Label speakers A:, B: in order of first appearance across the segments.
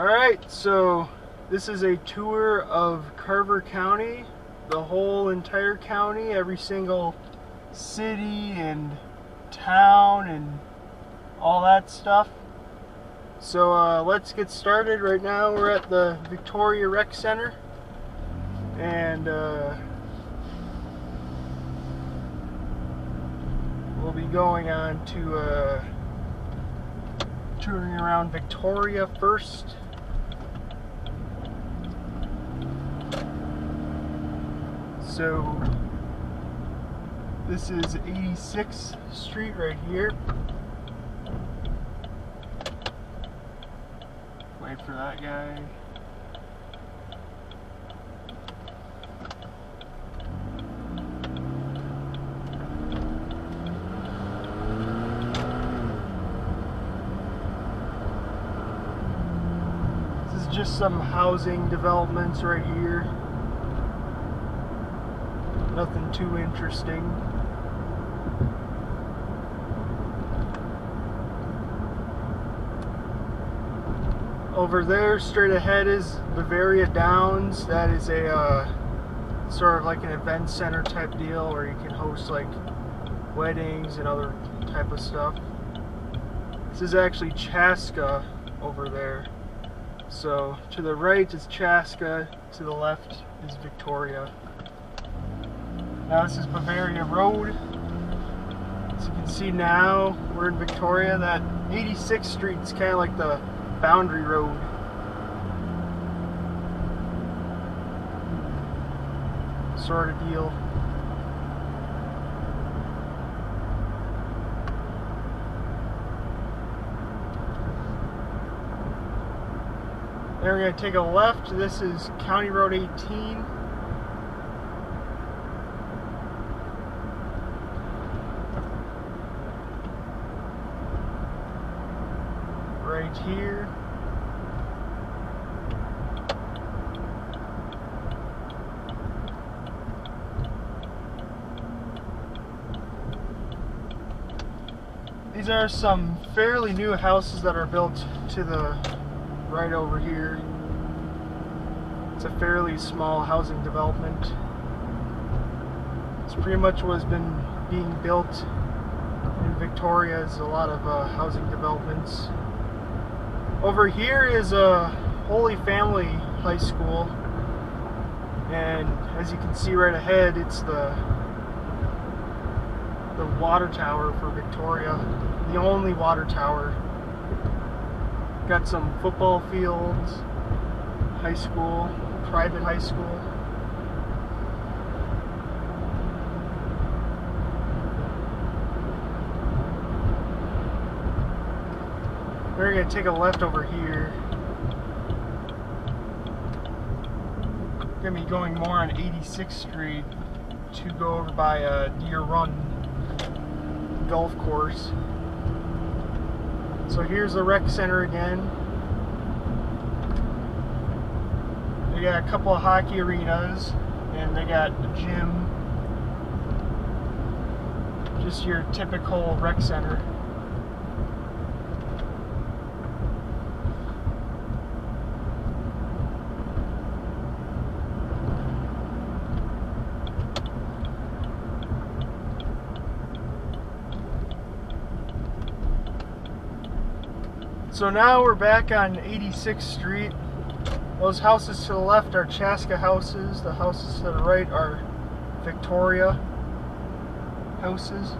A: Alright, so this is a tour of Carver County, the whole entire county, every single city and town and all that stuff. So let's get started. Right now we're at the Victoria Rec Center, and we'll be going on to touring around Victoria first. So this is 86th Street right here. Wait for that guy. This is just some housing developments right here. Nothing too interesting. Over there, straight ahead, is Bavaria Downs. That is a sort of like an event center type deal where you can host like weddings and other type of stuff. This is actually Chaska over there. So to the right is Chaska, to the left is Victoria. Now this is Bavaria Road. As you can see now, we're in Victoria. That 86th Street is kind of like the boundary road. Sort of deal. Then we're going to take a left. This is County Road 18. Right here. These are some fairly new houses that are built to the right over here. It's a fairly small housing development. It's pretty much what's been being built in Victoria, is a lot of housing developments. Over here is a Holy Family High School, and as you can see right ahead, it's the water tower for Victoria, the only water tower. Got some football fields, high school, private high school. We're going to take a left over here. We're going to be going more on 86th Street to go over by Deer Run golf course. So here's the rec center again. They got a couple of hockey arenas, and they got a gym. Just your typical rec center. So now we're back on 86th Street. Those houses to the left are Chaska houses. The houses to the right are Victoria houses.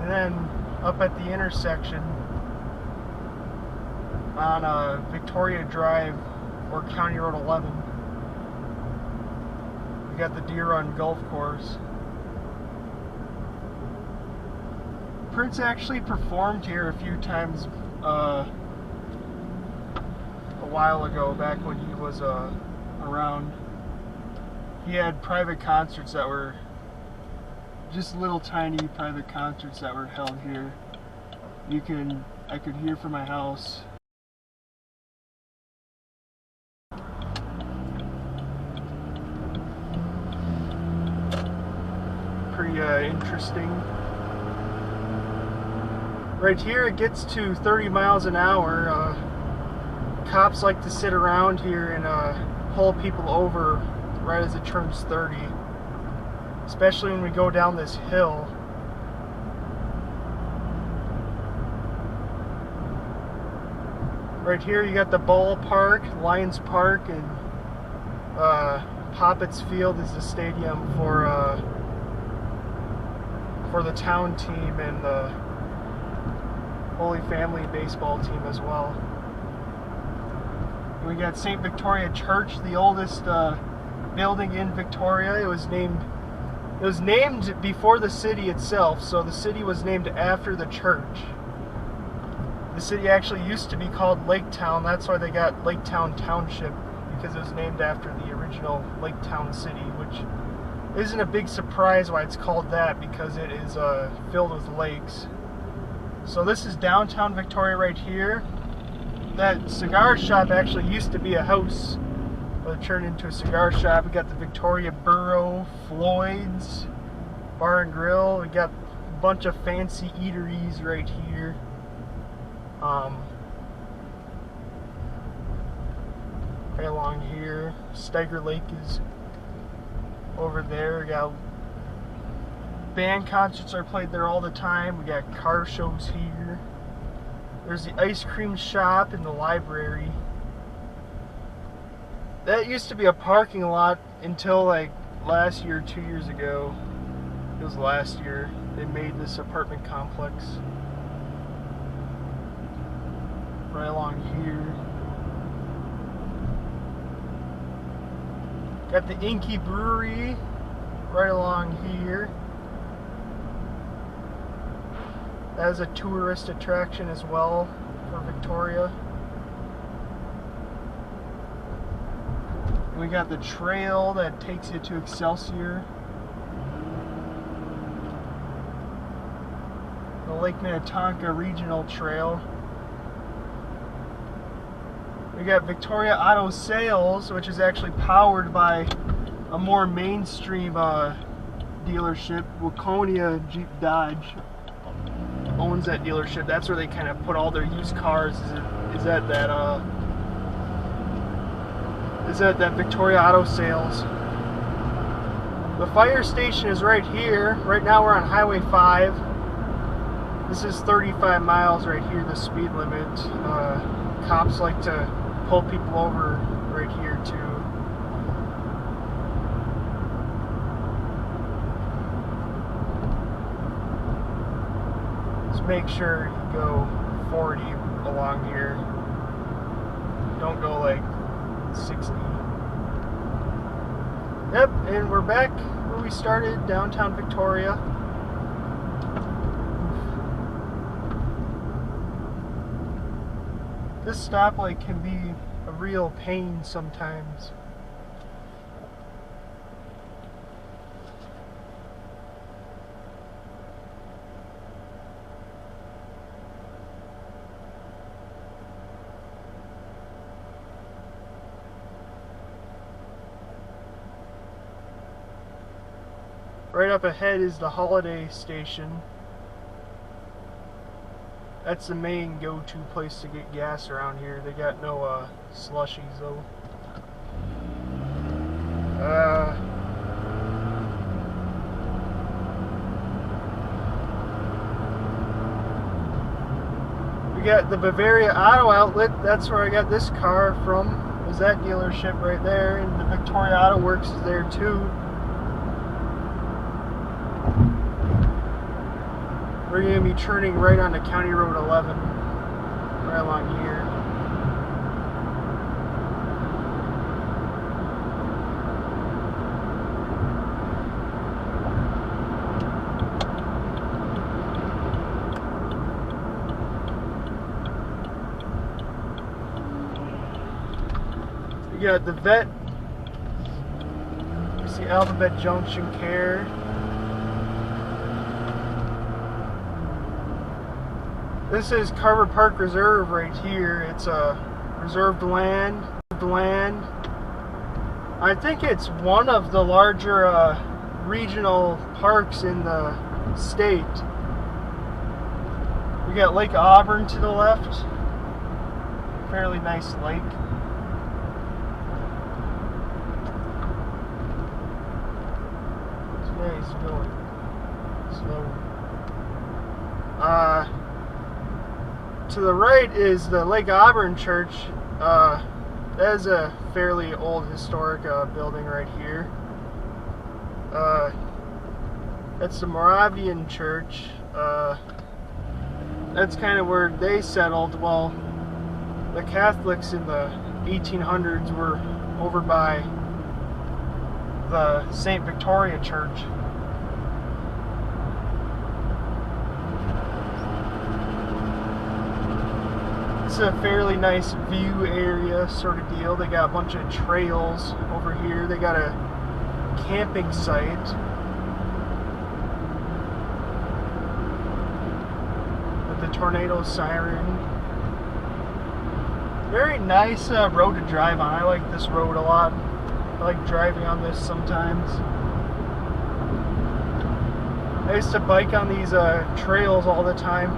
A: And then up at the intersection on Victoria Drive or County Road 11, we got the Deer Run golf course. Prince actually performed here a few times a while ago, back when he was around. He had private concerts that were just little tiny private concerts that were held here. I could hear from my house interesting. Right here it gets to 30 miles an hour. Cops like to sit around here and pull people over right as it turns 30. Especially when we go down this hill. Right here you got the ballpark, Lions Park, and Poppets Field is the stadium for the town team and the Holy Family baseball team as well. We got St. Victoria Church, the oldest building in Victoria. It was named before the city itself, so the city was named after the church. The city actually used to be called Laketown. That's why they got Laketown Township, because it was named after the original Laketown city, which isn't a big surprise why it's called that, because it is filled with lakes. So this is downtown Victoria right here. That cigar shop actually used to be a house, but it turned into a cigar shop. We got the Victoria Borough, Floyd's Bar and Grill. We got a bunch of fancy eateries right here. Right along here, Steiger Lake is over there. We got band concerts are played there all the time. We got car shows here. There's the ice cream shop and the library. That used to be a parking lot until like last year, 2 years ago. It was last year. They made this apartment complex. Right along here. Got the Inky Brewery right along here. That is a tourist attraction as well for Victoria. We got the trail that takes you to Excelsior. The Lake Minnetonka Regional Trail. We got Victoria Auto Sales, which is actually powered by a more mainstream dealership. Waconia Jeep Dodge owns that dealership. That's where they kind of put all their used cars. Is at that Victoria Auto Sales. The fire station is right here. Right now we're on Highway 5. This is 35 miles right here, the speed limit. Cops like to pull people over right here too. Just make sure you go 40 along here. Don't go like 60. Yep, and we're back where we started, downtown Victoria. This stoplight can be a real pain sometimes. Right up ahead is the Holiday Station. That's the main go-to place to get gas around here. They got no slushies though. We got the Bavaria Auto Outlet. That's where I got this car from. Was that dealership right there, and the Victoria Auto Works is there too. We're going to be turning right onto County Road 11, right along here. We got the vet. You see Alphabet Junction Care. This is Carver Park Reserve right here. It's a reserved land. I think it's one of the larger regional parks in the state. We got Lake Auburn to the left. Fairly nice lake. Today is going slow. To the right is the Lake Auburn Church. That is a fairly old historic building right here. That's the Moravian Church. That's kind of where they settled. Well, the Catholics in the 1800s were over by the St. Victoria Church. It's a fairly nice view area sort of deal. They got a bunch of trails over here. They got a camping site. With the tornado siren. Very nice road to drive on. I like this road a lot. I like driving on this sometimes. I used to bike on these trails all the time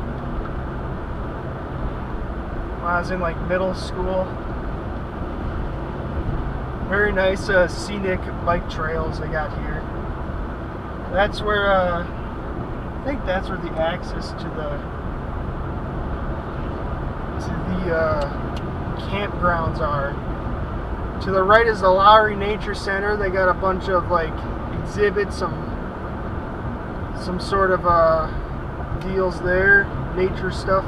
A: when I was in like middle school. Very nice scenic bike trails they got here. That's where I think that's where the access to the campgrounds are. To the right is the Lowry Nature Center. They got a bunch of like exhibits, some sort of deals there, nature stuff.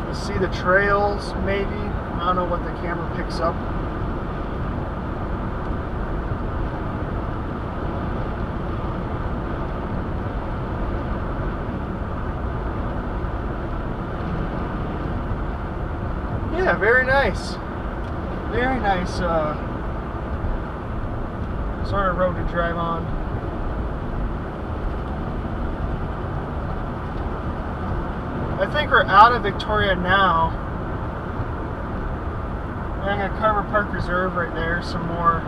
A: You see the trails, maybe. I don't know what the camera picks up. Yeah, very nice. Very nice sort of road to drive on. I think we're out of Victoria now. I got Carver Park Reserve right there, some more.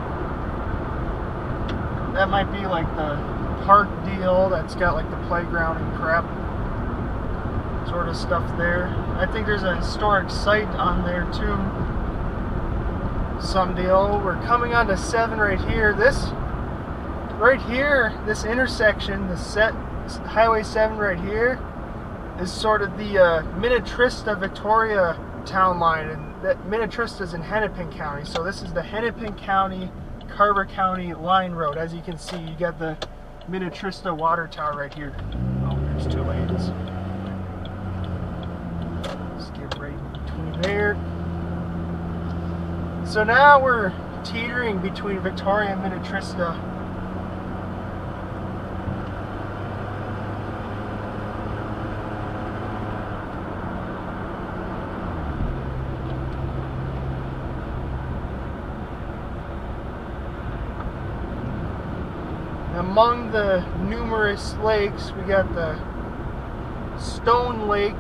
A: That might be like the park deal that's got like the playground and crap sort of stuff there. I think there's a historic site on there too. Some deal. We're coming on to 7 right here. This intersection, Highway 7 right here, is sort of the Minnetrista Victoria town line, and that Minnetrista is in Hennepin County. So this is the Hennepin County, Carver County line road. As you can see, you got the Minnetrista Watertown right here. Oh, there's 2 lanes. Skip right in between there. So now we're teetering between Victoria and Minnetrista. Among the numerous lakes, we got the Stone Lake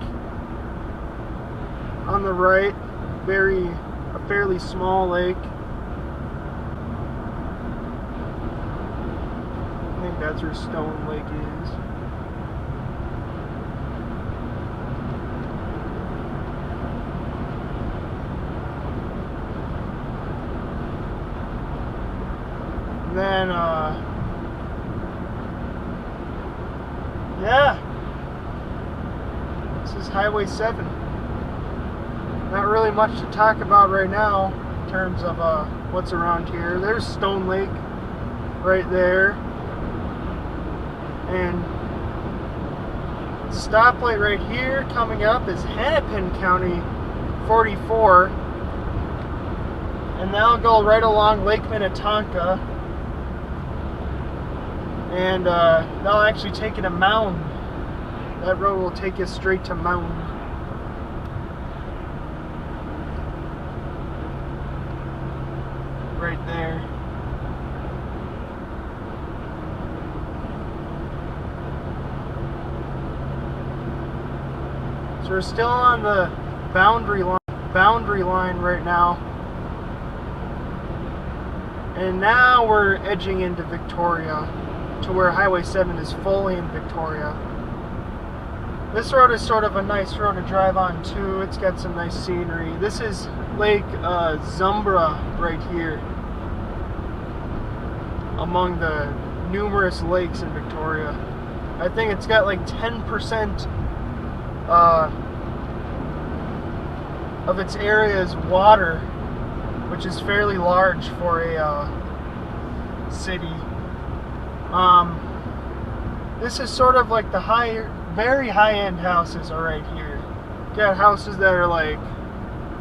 A: on the right, a fairly small lake. I think that's where Stone Lake is. And then, yeah, this is Highway 7. Not really much to talk about right now in terms of what's around here. There's Stone Lake right there, and the stoplight right here coming up is Hennepin County 44, and that'll go right along Lake Minnetonka, and that'll actually take you to Mountain. That road will take you straight to Mountain. Right there. So we're still on the boundary line right now. And now we're edging into Victoria, to where Highway 7 is fully in Victoria. This road is sort of a nice road to drive on too. It's got some nice scenery. This is Lake Zumbra right here, among the numerous lakes in Victoria. I think it's got like 10% of its area is water, which is fairly large for a city. This is sort of like the very high-end houses are right here. You got houses that are like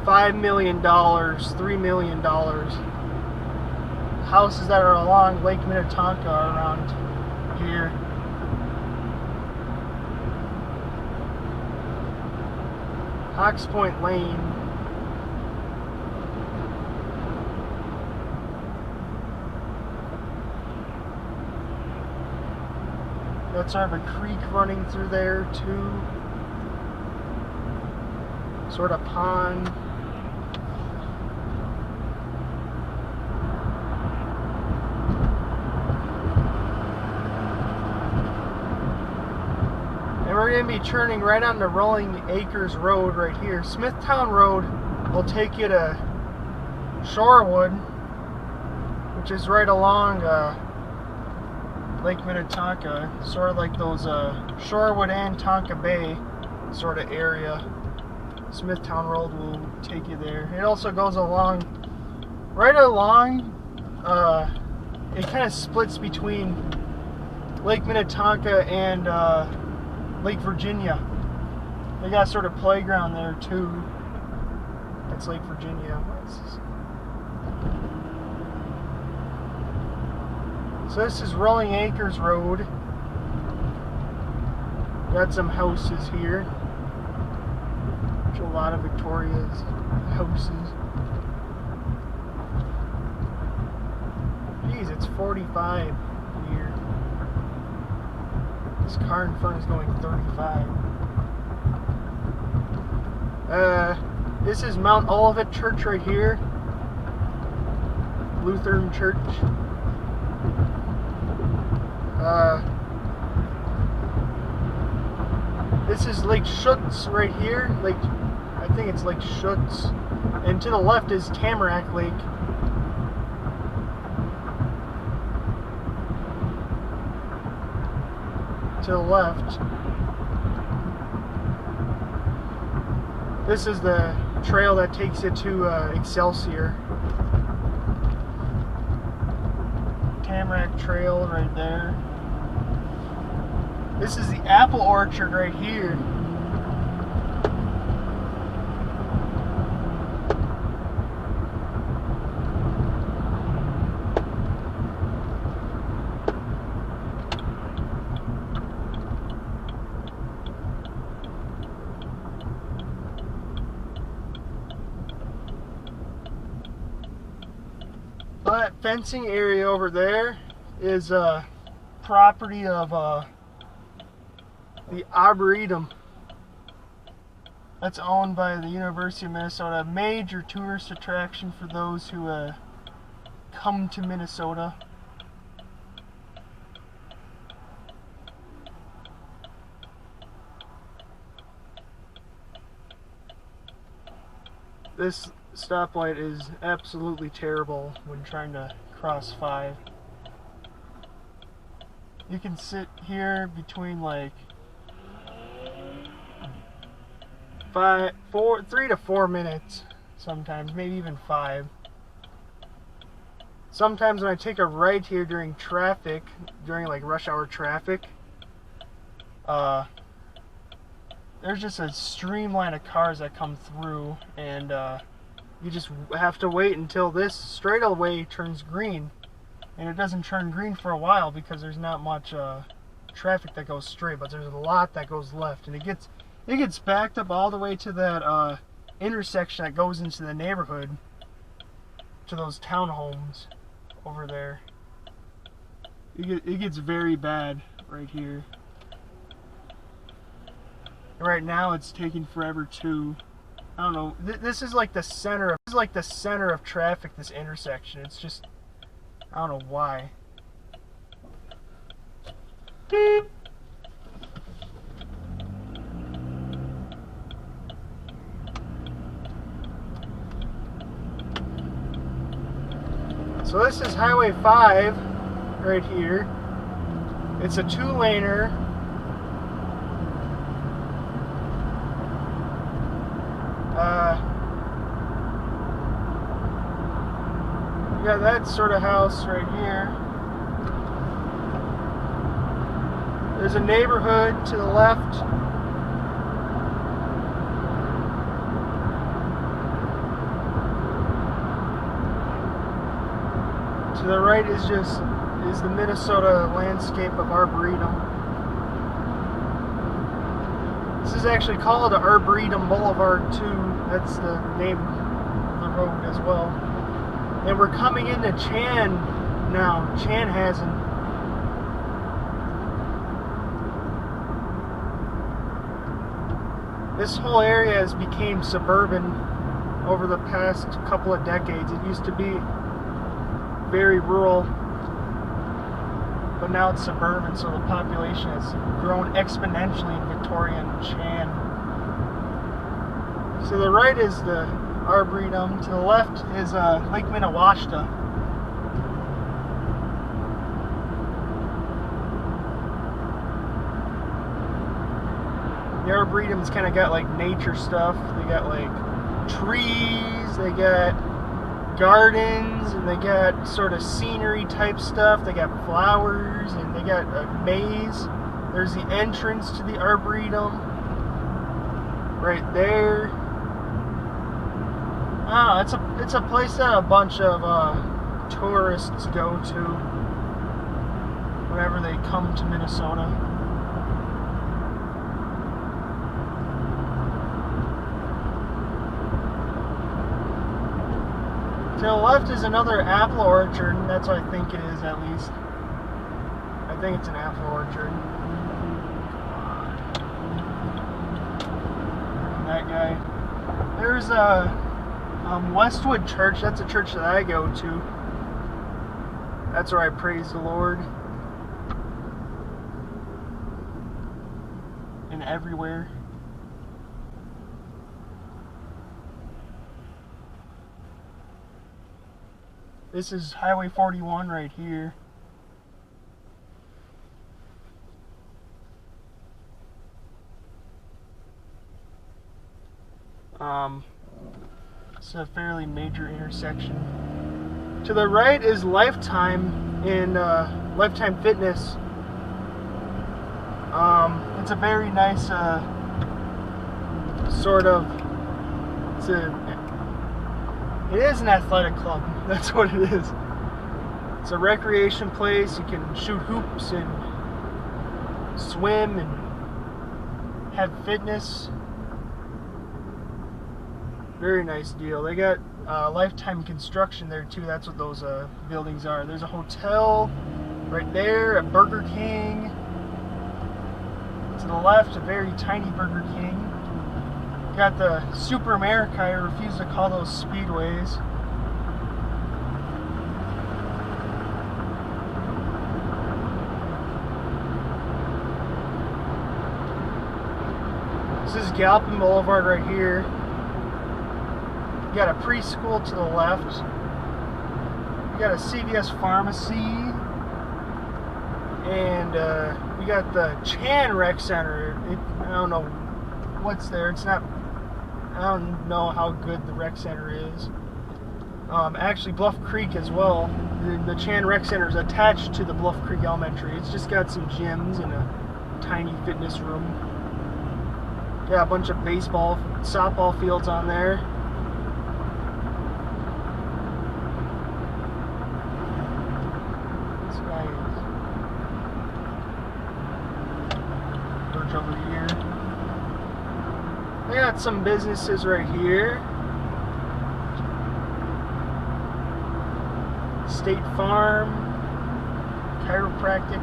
A: $5 million, $3 million. Houses that are along Lake Minnetonka around here. Hawks Point Lane. That's sort of a creek running through there too. Sort of pond. And we're going to be turning right onto Rolling Acres Road right here. Smithtown Road will take you to Shorewood, which is right along Lake Minnetonka, sort of like those Shorewood and Tonka Bay sort of area. Smithtown Road will take you there. It also goes along, right along, it kind of splits between Lake Minnetonka and Lake Virginia. They got sort of playground there too. That's Lake Virginia. So this is Rolling Acres Road. Got some houses here. There's a lot of Victoria's houses. Geez, it's 45 here. This car in front is going 35. This is Mount Olivet Church right here. Lutheran Church. This is Lake Schutz right here. I think it's Lake Schutz. And to the left is Tamarack Lake. To the left. This is the trail that takes you to Excelsior. Tamarack Trail right there. This is the apple orchard right here. Well, that fencing area over there is property of the Arboretum. That's owned by the University of Minnesota. A major tourist attraction for those who come to Minnesota. This stoplight is absolutely terrible when trying to cross 5. You can sit here between like 3 to 4 minutes sometimes, maybe even 5. Sometimes when I take a right here during traffic, during like rush hour traffic, there's just a streamline of cars that come through, and you just have to wait until this straightaway turns green. And it doesn't turn green for a while because there's not much traffic that goes straight, but there's a lot that goes left, and it gets backed up all the way to that intersection that goes into the neighborhood, to those townhomes over there. It gets very bad right here. And right now it's taking forever too. I don't know. This is like the center of traffic. This intersection. It's just I don't know why. So this is Highway 5 right here. It's a 2-laner. You got that sort of house right here. There's a neighborhood to the left. To the right is the Minnesota landscape of Arboretum. This is actually called Arboretum Boulevard too. That's the name of the road as well. And we're coming into Chanhassen. This whole area has become suburban over the past couple of decades. It used to be very rural, but now it's suburban, so the population has grown exponentially in Victoria and Chan. To the right is the Arboretum. To the left is Lake Minnewaska. The Arboretum's kind of got like nature stuff. They got like trees, they got gardens, and they got sort of scenery type stuff. They got flowers, and they got a maze. There's the entrance to the Arboretum right there. Oh, it's a place that a bunch of tourists go to whenever they come to Minnesota. To the left is another apple orchard. That's what I think it is, at least. I think it's an apple orchard. That guy. There's a Westwood Church. That's a church that I go to. That's where I praise the Lord. And everywhere. This is Highway 41 right here. It's a fairly major intersection. To the right is Lifetime in Lifetime Fitness. It's a very nice sort of. It is an athletic club. That's what it is. It's a recreation place. You can shoot hoops and swim and have fitness. Very nice deal. They got Lifetime Construction there too. That's what those buildings are. There's a hotel right there, a Burger King. To the left, a very tiny Burger King. Got the Super America. I refuse to call those speedways. This is Galpin Boulevard right here. You got a preschool to the left. You got a CVS pharmacy. And we got the Chan Rec Center. I don't know what's there. It's not. I don't know how good the rec center is. Actually, Bluff Creek as well. The Chan Rec Center is attached to the Bluff Creek Elementary. It's just got some gyms and a tiny fitness room. Got a bunch of baseball, softball fields on there. This guy is George over here. They got some businesses right here. State Farm, Chiropractic.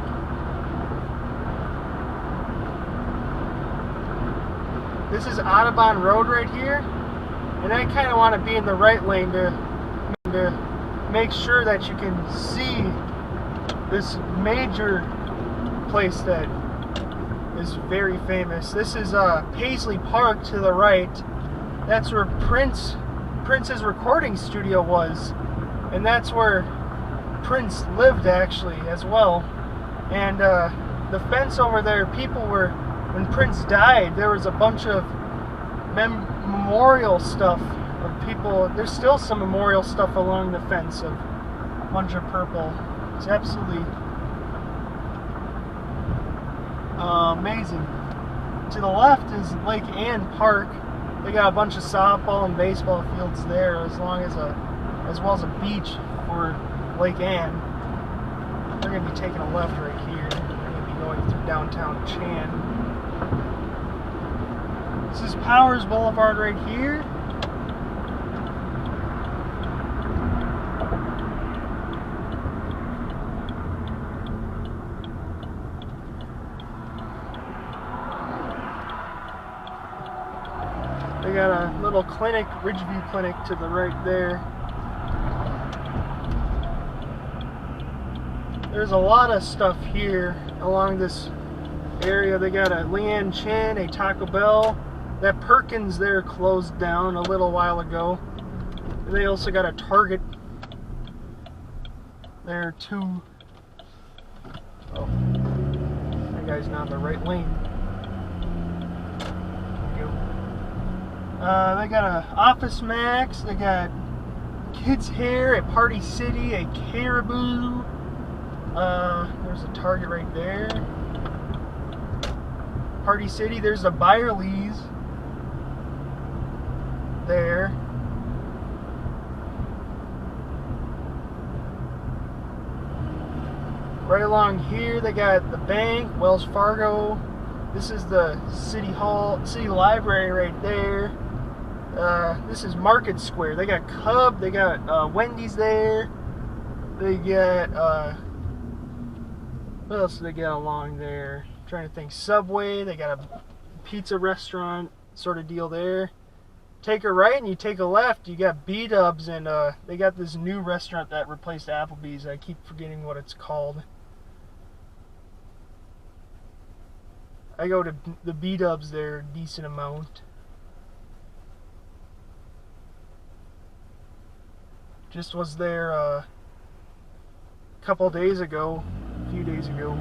A: This is Audubon Road right here. And I kind of want to be in the right lane to make sure that you can see this major place that is very famous. This is Paisley Park to the right. That's where Prince's recording studio was, and that's where Prince lived actually as well. And the fence over there, when Prince died, there was a bunch of memorial stuff of people. There's still some memorial stuff along the fence of a bunch of purple. It's absolutely amazing. To the left is Lake Ann Park. They got a bunch of softball and baseball fields there, as well as a beach for Lake Ann. We're going to be taking a left right here. We're going to be going through downtown Chan. This is Powers Boulevard right here. They got a little clinic, Ridgeview Clinic, to the right there. There's a lot of stuff here along this area. They got a Leanne Chan, a Taco Bell. That Perkins there closed down a little while ago. And they also got a Target there too. Oh, that guy's not in the right lane. They got a Office Max. They got Kids Hair at Party City, a Caribou. There's a Target right there. Party City. There's a Byerly's there. Right along here, they got the bank, Wells Fargo. This is the City Library right there. This is Market Square. They got Cub, they got Wendy's there. They get what else do they get along there? I'm trying to think. Subway. They got a pizza restaurant sort of deal there. Take a right and you take a left. You got B-Dubs, and they got this new restaurant that replaced Applebee's. I keep forgetting what it's called. I go to the B-Dubs there a decent amount. Just was there a couple days ago, a few days ago.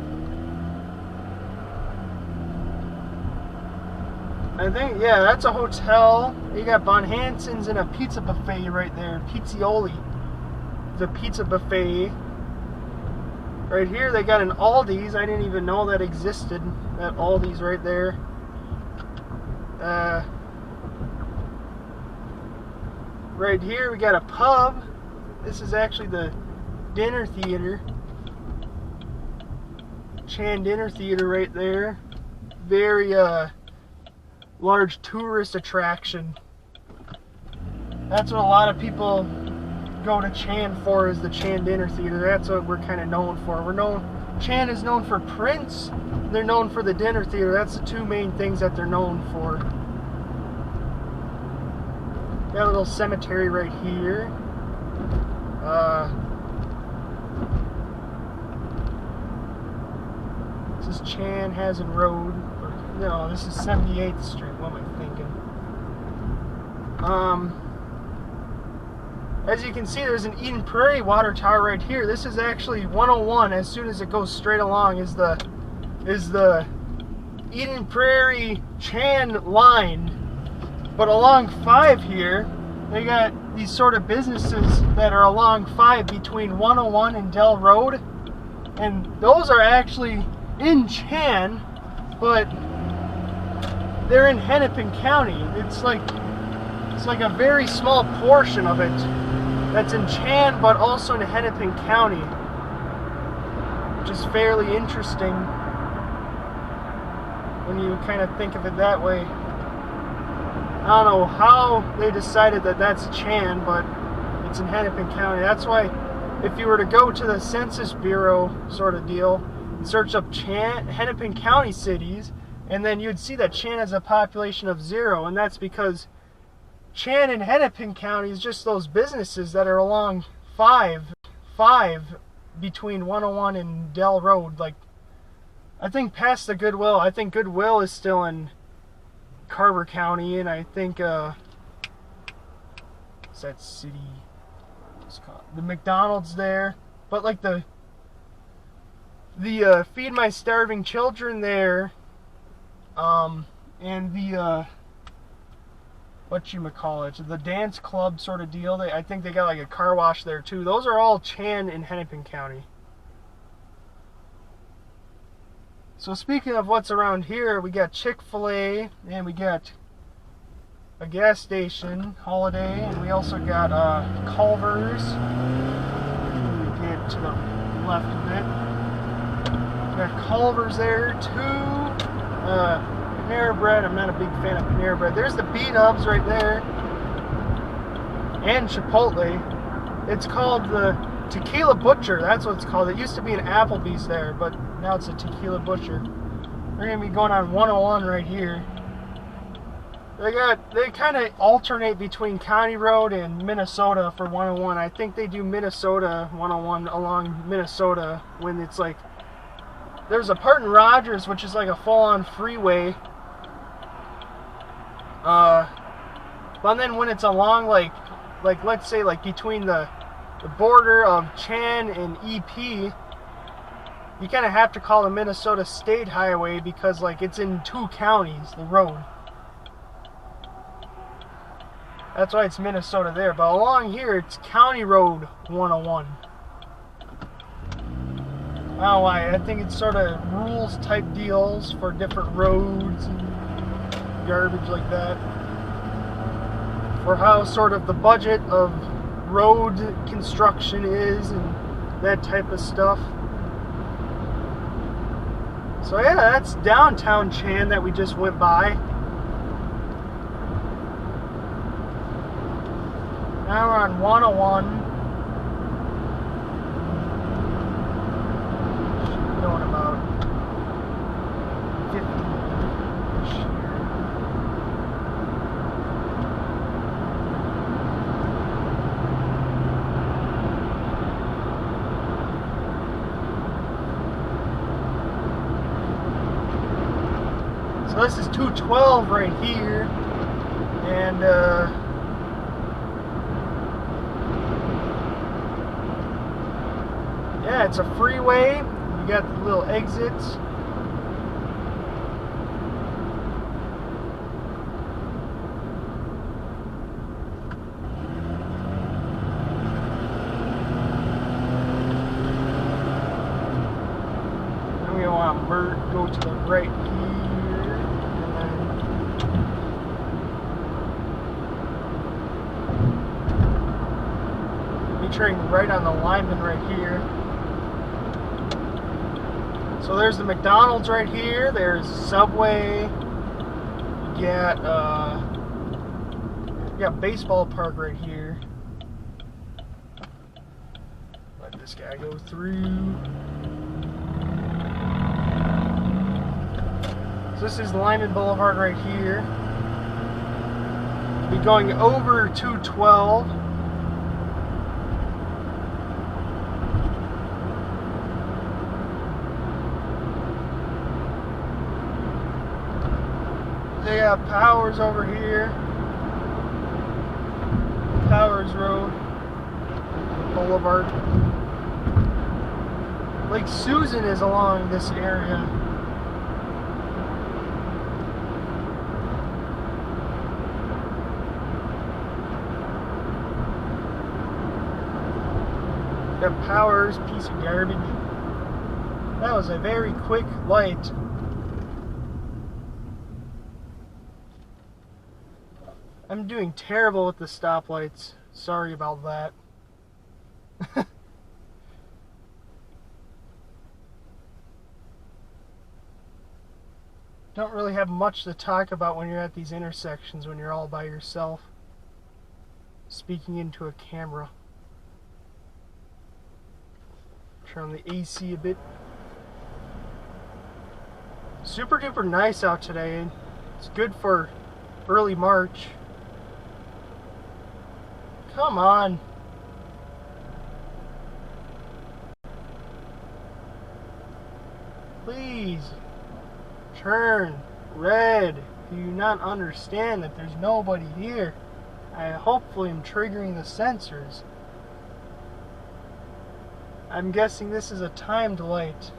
A: I think, yeah, that's a hotel. You got Von Hansen's and a pizza buffet right there, Pizzioli. The pizza buffet. Right here they got an Aldi's. I didn't even know that existed. That Aldi's right there. Right here we got a pub. This is actually the dinner theater. Chan Dinner Theater right there. Very large tourist attraction. That's what a lot of people go to Chan for, is the Chan Dinner Theater. That's what we're kind of known for. Chan is known for Prince. They're known for the dinner theater. That's the two main things that they're known for. Got a little cemetery right here. This is Chanhassen Road. No, this is 78th Street. What am I thinking? As you can see, there's an Eden Prairie water tower right here. This is actually 101. As soon as it goes straight along is the Eden Prairie Chan line. But along 5 here, they got these sort of businesses that are along 5 between 101 and Dell Road. And those are actually in Chan, but they're in Hennepin County. It's like a very small portion of it that's in Chan, but also in Hennepin County, which is fairly interesting when you kind of think of it that way. I don't know how they decided that that's Chan, but it's in Hennepin County. That's why if you were to go to the Census Bureau sort of deal and search up Hennepin County cities, and then you'd see that Chan has a population of 0, and that's because Chan and Hennepin County is just those businesses that are along 5 between 101 and Dell Road. Like, I think past the Goodwill. I think Goodwill is still in Carver County, and I think what's that city? What's it called? The McDonald's there, but like the Feed My Starving Children there, and the whatchamacallit, the dance club sort of deal. I think they got like a car wash there too. Those are all Chan in Hennepin County. So speaking of what's around here, we got Chick-fil-A, and we got a gas station, Holiday, and we also got Culver's. Get to the left of it. We got Culver's there too. Panera Bread, I'm not a big fan of Panera Bread. There's the B-Dubs right there. And Chipotle. It's called the Tequila Butcher, that's what it's called. It used to be an Applebee's there, but now it's a Tequila Butcher. We're going to be going on 101 right here. They kind of alternate between County Road and Minnesota for 101. I think they do Minnesota 101 along Minnesota when it's like, there's a part in Rogers which is like a full-on freeway. But then when it's along like let's say like between the border of Chan and EP, you kind of have to call the Minnesota State Highway because like it's in 2 counties, the road. That's why it's Minnesota there. But along here, it's County Road 101. I don't know why. I think it's sort of rules type deals for different roads and garbage like that. For how sort of the budget of road construction is and that type of stuff. So yeah, that's downtown Chan that we just went by. Now we're on 101. Going about 50-ish here. So this is 212 right here, and yeah, it's a freeway. You got the little exits. Then we want to go to the right here. Turning right on the lineman right here. So there's the McDonald's right here. There's Subway. You got baseball park right here. Let this guy go through. So this is Lyman Boulevard right here. We'll be going over 212. They got Powers over here. Powers Road. Boulevard. Lake Susan is along this area. Got Powers, piece of garbage. That was a very quick light. I'm doing terrible with the stoplights. Sorry about that. Don't really have much to talk about when you're at these intersections, when you're all by yourself, speaking into a camera. Turn on the AC a bit. Super duper nice out today. It's good for early March. Come on. please turn red. Do you not understand that there's nobody here? I hopefully am triggering the sensors. I'm guessing this is a timed light.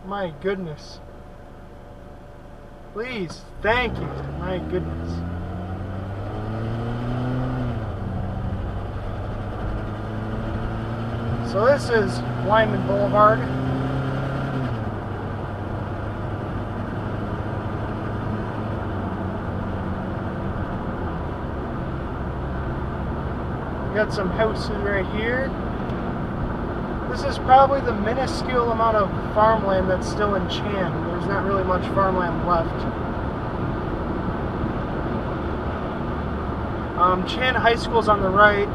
A: My goodness. Please, thank you. My goodness. So this is Lyman Boulevard. We got some houses right here. This is probably the minuscule amount of farmland that's still in Chan. There's not really much farmland left. Chan High School's on the right.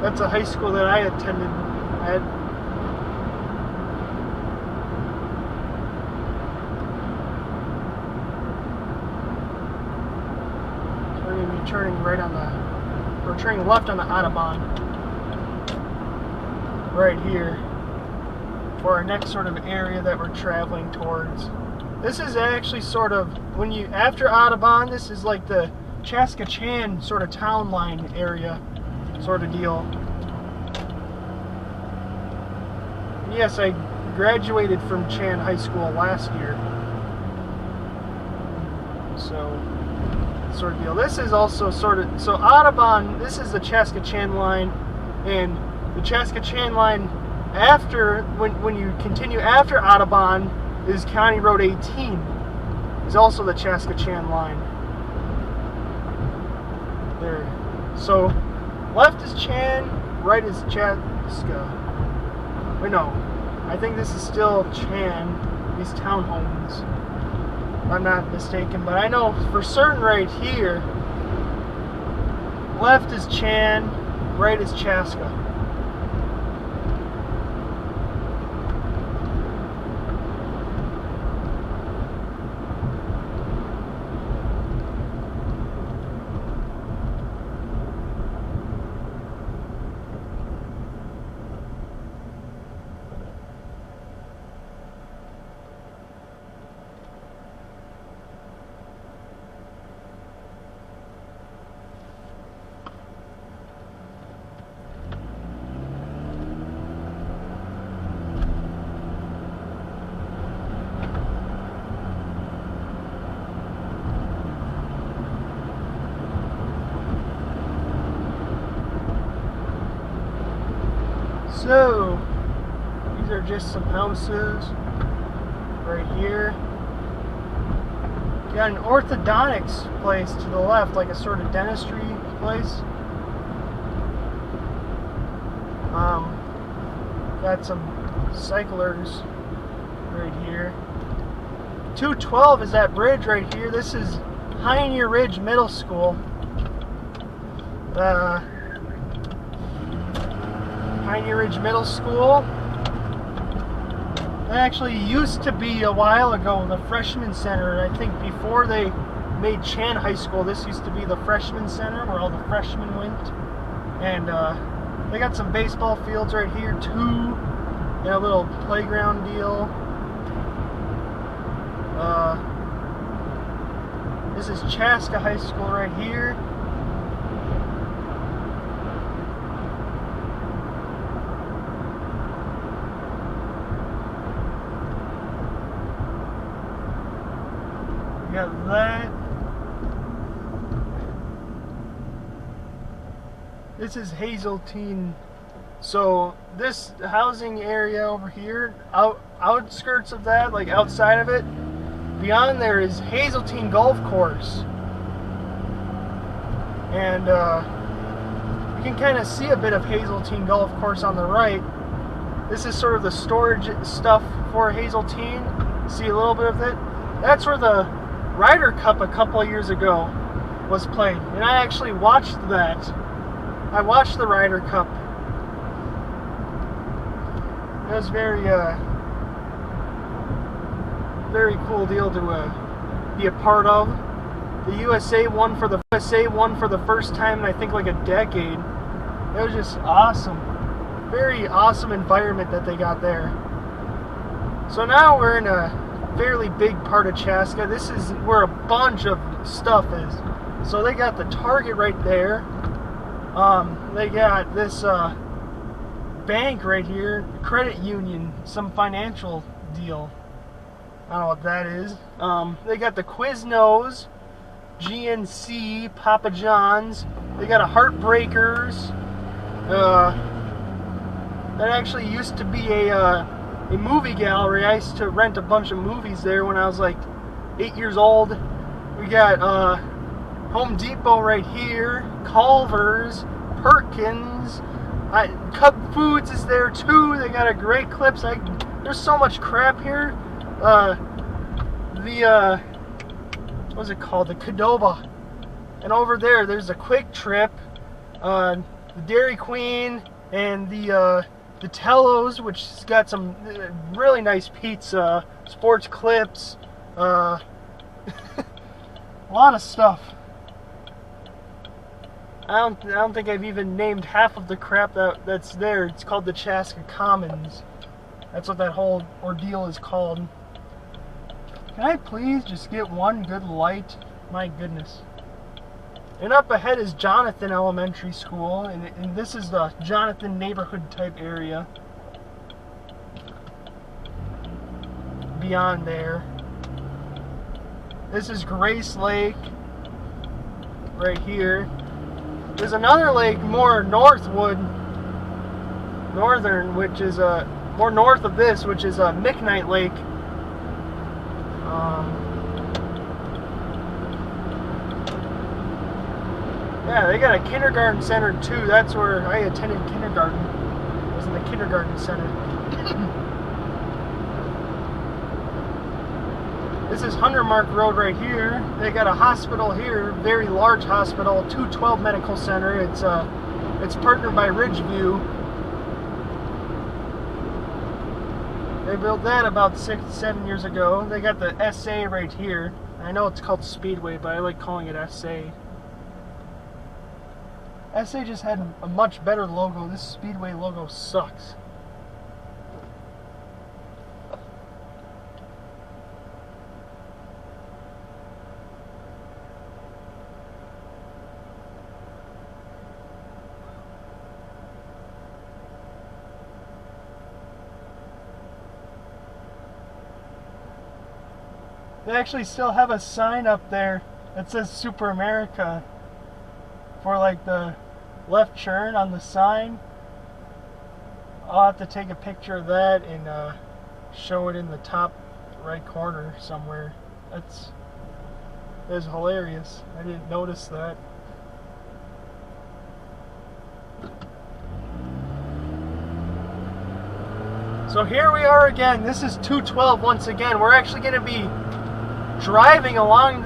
A: That's a high school that I attended. We're going to be turning right on the... We're turning left on the Autobahn. Right here. For our next sort of area that we're traveling towards. This is actually sort of... When you... After Autobahn, this is like the Chaska-Chan sort of town line area. Sort of deal. Yes, I graduated from Chan High School last year. So, sort of deal. This is also sort of... So, Autobahn, this is the Chaska-Chan line. And the Chaska-Chan line after... When you continue after Autobahn is County Road 18. Is also the Chaska-Chan line. There. So... Left is Chan, right is Chaska. Wait, no. I think this is still Chan, these townhomes. If I'm not mistaken, but I know for certain right here, left is Chan, right is Chaska. So, these are just some houses right here. You got an orthodontics place to the left, like a sort of dentistry place. Got some cyclers right here. 212 is that bridge right here. This is Pioneer Ridge Middle School. Pioneer Ridge Middle School. That actually used to be a while ago the freshman center. I think before they made Chan High School, this used to be the freshman center where all the freshmen went. And they got some baseball fields right here too, and a little playground deal. This is Chaska High School right here. Got that. This is Hazeltine. So this housing area over here, outskirts of that, like outside of it, beyond there is Hazeltine Golf Course. And you can kind of see a bit of Hazeltine Golf Course on the right. This is sort of the storage stuff for Hazeltine. See a little bit of it. That's where the Ryder Cup a couple of years ago was played, and I actually watched that. I watched the Ryder Cup. It was very cool deal to be a part of. The USA won for the first time in I think like a decade. It was just awesome. Very awesome environment that they got there. So now we're in a fairly big part of Chaska. This is where a bunch of stuff is. So they got the Target right there. They got this bank right here, credit union, some financial deal. I don't know what that is. They got the Quiznos, GNC, Papa John's. They got a Heartbreakers. That actually used to be a movie gallery. I used to rent a bunch of movies there when I was like 8 years old. We got Home Depot right here, Culver's, Perkins, Cub Foods is there too. They got a great Clips. There's so much crap here. What's it called? The Qdoba. And over there's a Quick Trip, the Dairy Queen, and the Tellos, which has got some really nice pizza, Sports Clips, a lot of stuff. I don't think I've even named half of the crap that's there. It's called the Chaska Commons. That's what that whole ordeal is called. Can I please just get one good light? My goodness. And up ahead is Jonathan Elementary School, and this is the Jonathan neighborhood type area. Beyond there. This is Grace Lake, right here. There's another lake more northern, which is more north of this, which is McKnight Lake. Yeah, they got a kindergarten center too. That's where I attended kindergarten. I was in the kindergarten center. This is Hundermark Road right here. They got a hospital here, very large hospital, 212 Medical Center. It's partnered by Ridgeview. They built that about 6-7 years ago. They got the SA right here. I know it's called Speedway, but I like calling it SA. SA just had a much better logo. This Speedway logo sucks. They actually still have a sign up there that says Super America for like the left turn on the sign. I'll have to take a picture of that and show it in the top right corner somewhere. That is hilarious. I didn't notice that. So here we are again. This is 212 once again. We're actually going to be driving along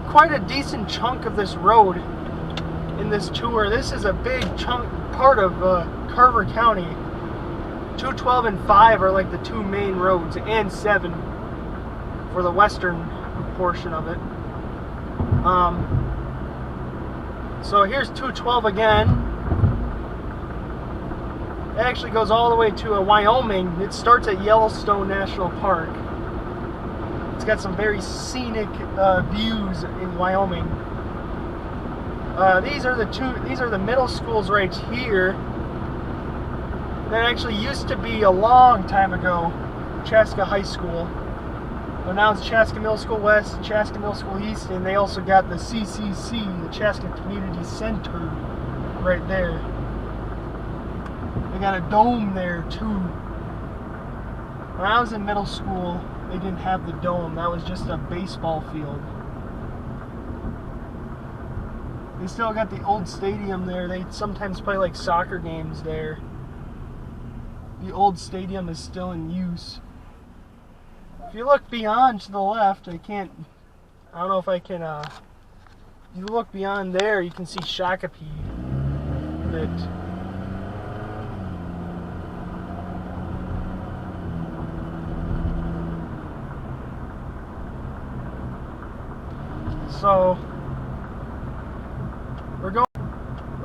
A: quite a decent chunk of this road in this tour. This is a big chunk part of Carver County. 212 and 5 are like the two main roads, and 7 for the western portion of it. So here's 212 again. It actually goes all the way to Wyoming. It starts at Yellowstone National Park. It's got some very scenic views in Wyoming. These are the middle schools right here. That actually used to be a long time ago Chaska High School. But now it's Chaska Middle School West, Chaska Middle School East, and they also got the CCC, the Chaska Community Center, right there. They got a dome there too. When I was in middle school, they didn't have the dome. That was just a baseball field. They still got the old stadium there. They sometimes play like soccer games there. The old stadium is still in use. If you look beyond to the left, I don't know if I can, you look beyond there, you can see Shakopee. So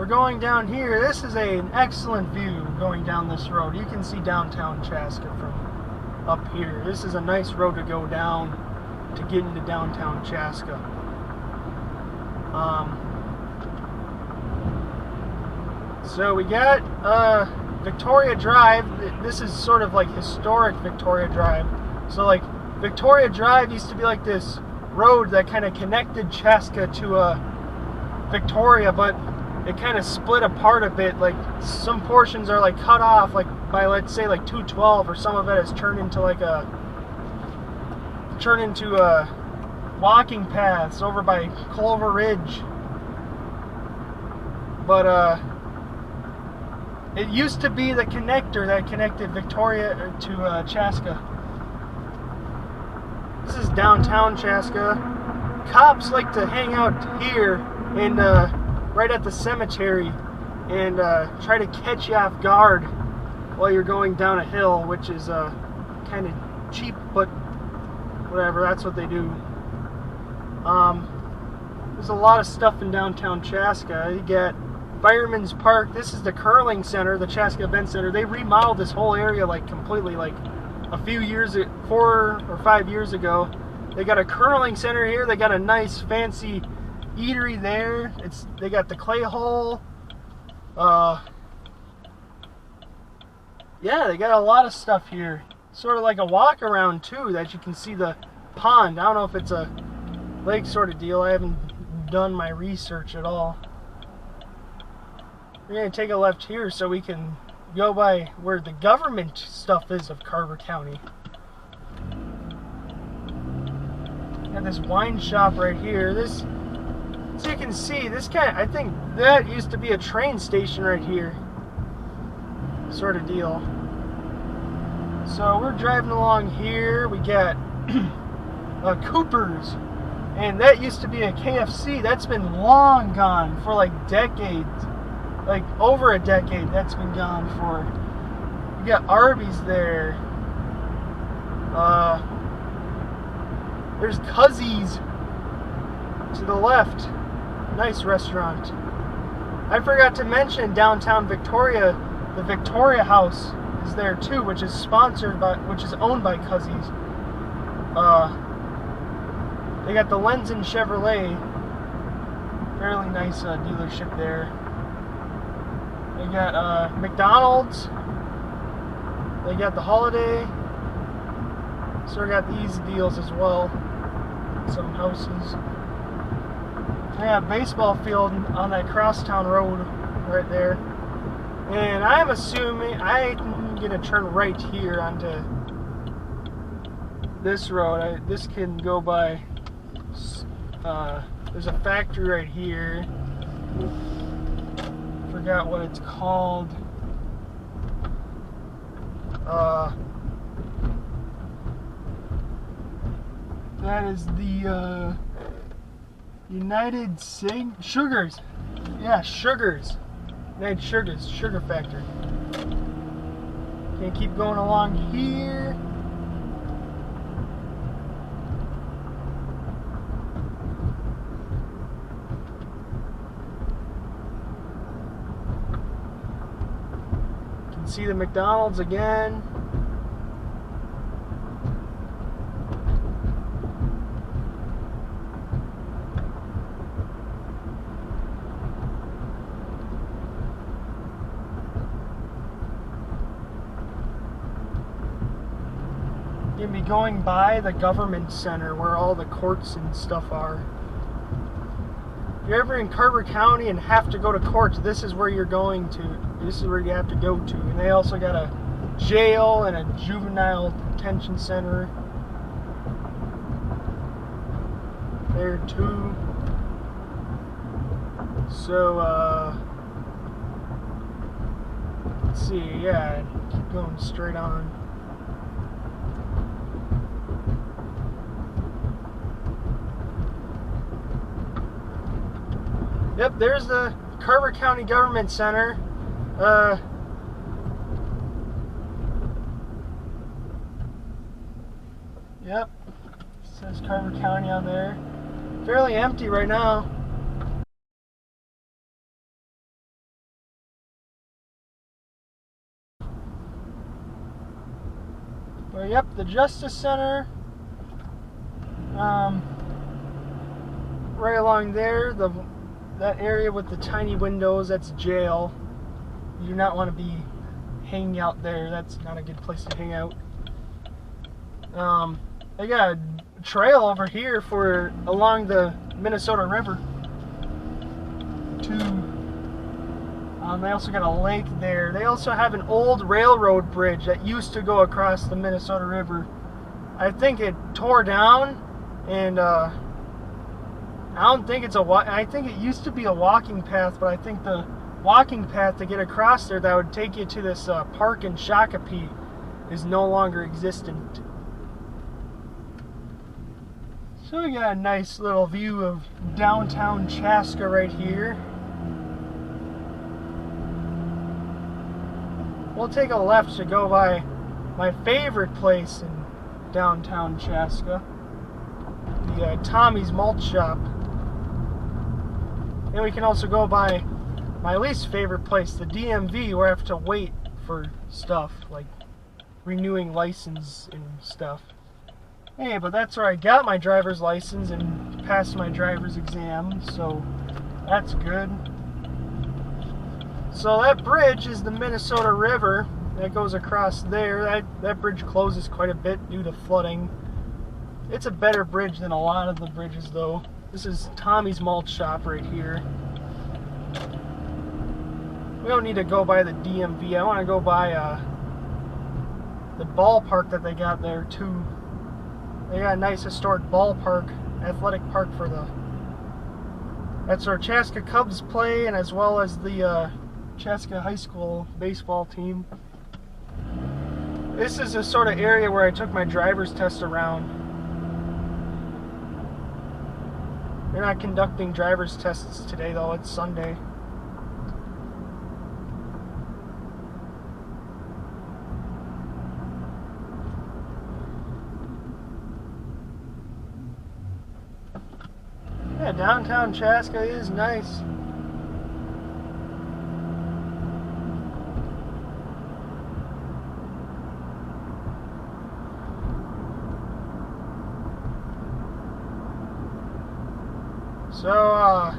A: going down here. This is an excellent view going down this road. You can see downtown Chaska from up here. This is a nice road to go down to get into downtown Chaska. So we got Victoria Drive. This is sort of like historic Victoria Drive. So like Victoria Drive used to be like this road that kind of connected Chaska to Victoria, but it kind of split apart a bit. Like some portions are like cut off, like by let's say like 212, or some of it has turned into walking paths over by Clover Ridge. But it used to be the connector that connected Victoria to Chaska. This is downtown Chaska. Cops like to hang out here and right at the cemetery and try to catch you off guard while you're going down a hill, which is kind of cheap, but whatever, that's what they do. There's a lot of stuff in downtown Chaska. You get Fireman's Park. This is the curling center, the Chaska Event Center. They remodeled this whole area like completely, like a few years, 4 or 5 years ago. They got a curling center here. They got a nice fancy eatery there. They got the clay hole. Yeah, they got a lot of stuff here. Sort of like a walk around too, that you can see the pond. I don't know if it's a lake sort of deal. I haven't done my research at all. We're going to take a left here so we can go by where the government stuff is of Carver County. Got this wine shop right here. This, so you can see, this I think that used to be a train station right here. Sort of deal. So we're driving along here. We got Cooper's. And that used to be a KFC. That's been long gone for like decades. Like over a decade that's been gone for. You got Arby's there. There's Cuzzy's to the left. Nice restaurant. I forgot to mention downtown Victoria, the Victoria House is there too, which is owned by Cuzzy's. They got the Lenzen Chevrolet. Fairly nice dealership there. They got McDonald's. They got the Holiday. So we got these deals as well. Some houses. They got a baseball field on that crosstown road right there. And I'm assuming I'm gonna turn right here onto this road. This can go by. There's a factory right here. Forgot what it's called. That is the United Sugars. Yeah, Sugars. United Sugars, sugar factory. Can keep going along here. See the McDonald's again. You'll be going by the government center where all the courts and stuff are. If you're ever in Carver County and have to go to court, this is where you're going to. This is where you have to go to. And they also got a jail and a juvenile detention center there too. So, let's see, yeah, keep going straight on. Yep, there's the Carver County Government Center. Yep, it says Carver County on there. Fairly empty right now. Well, yep, the Justice Center. Right along there, that area with the tiny windows, that's jail. You do not want to be hanging out there. That's not a good place to hang out. They got a trail over here for along the Minnesota River. They also got a lake there. They also have an old railroad bridge that used to go across the Minnesota River. I think it tore down, and I don't think it's I think it used to be a walking path, but I think the walking path to get across there that would take you to this park in Shakopee is no longer existent. So we got a nice little view of downtown Chaska right here. We'll take a left to go by my favorite place in downtown Chaska, the Tommy's Malt Shop. And we can also go by my least favorite place, the DMV, where I have to wait for stuff, like renewing license and stuff. Hey, but that's where I got my driver's license and passed my driver's exam, so that's good. So that bridge is the Minnesota River that goes across there. That bridge closes quite a bit due to flooding. It's a better bridge than a lot of the bridges, though. This is Tommy's Malt Shop right here. We don't need to go by the DMV. I want to go by the ballpark that they got there, too. They got a nice historic ballpark, athletic park for that's where Chaska Cubs play, and as well as the Chaska High School baseball team. This is the sort of area where I took my driver's test around. They're not conducting driver's tests today, though. It's Sunday. Yeah, downtown Chaska is nice. So,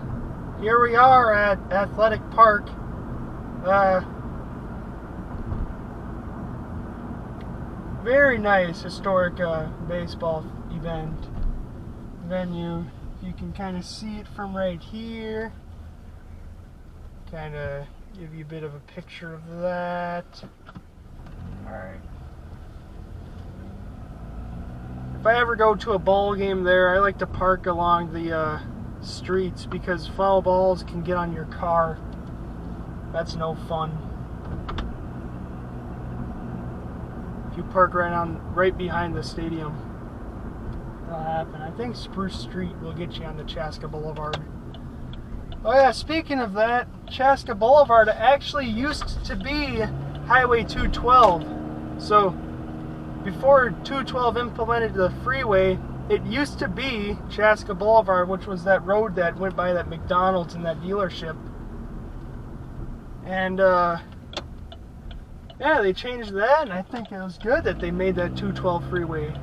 A: here we are at Athletic Park. Very nice historic baseball venue. You can kind of see it from right here. Kind of give you a bit of a picture of that. Alright. If I ever go to a ball game there, I like to park along the streets because foul balls can get on your car. That's no fun. If you park right behind the stadium, that'll happen. I think Spruce Street will get you onto Chaska Boulevard. Oh yeah, speaking of that, Chaska Boulevard actually used to be Highway 212. So before 212 implemented the freeway, it used to be Chaska Boulevard, which was that road that went by that McDonald's and that dealership. And yeah, they changed that, and I think it was good that they made that 212 freeway.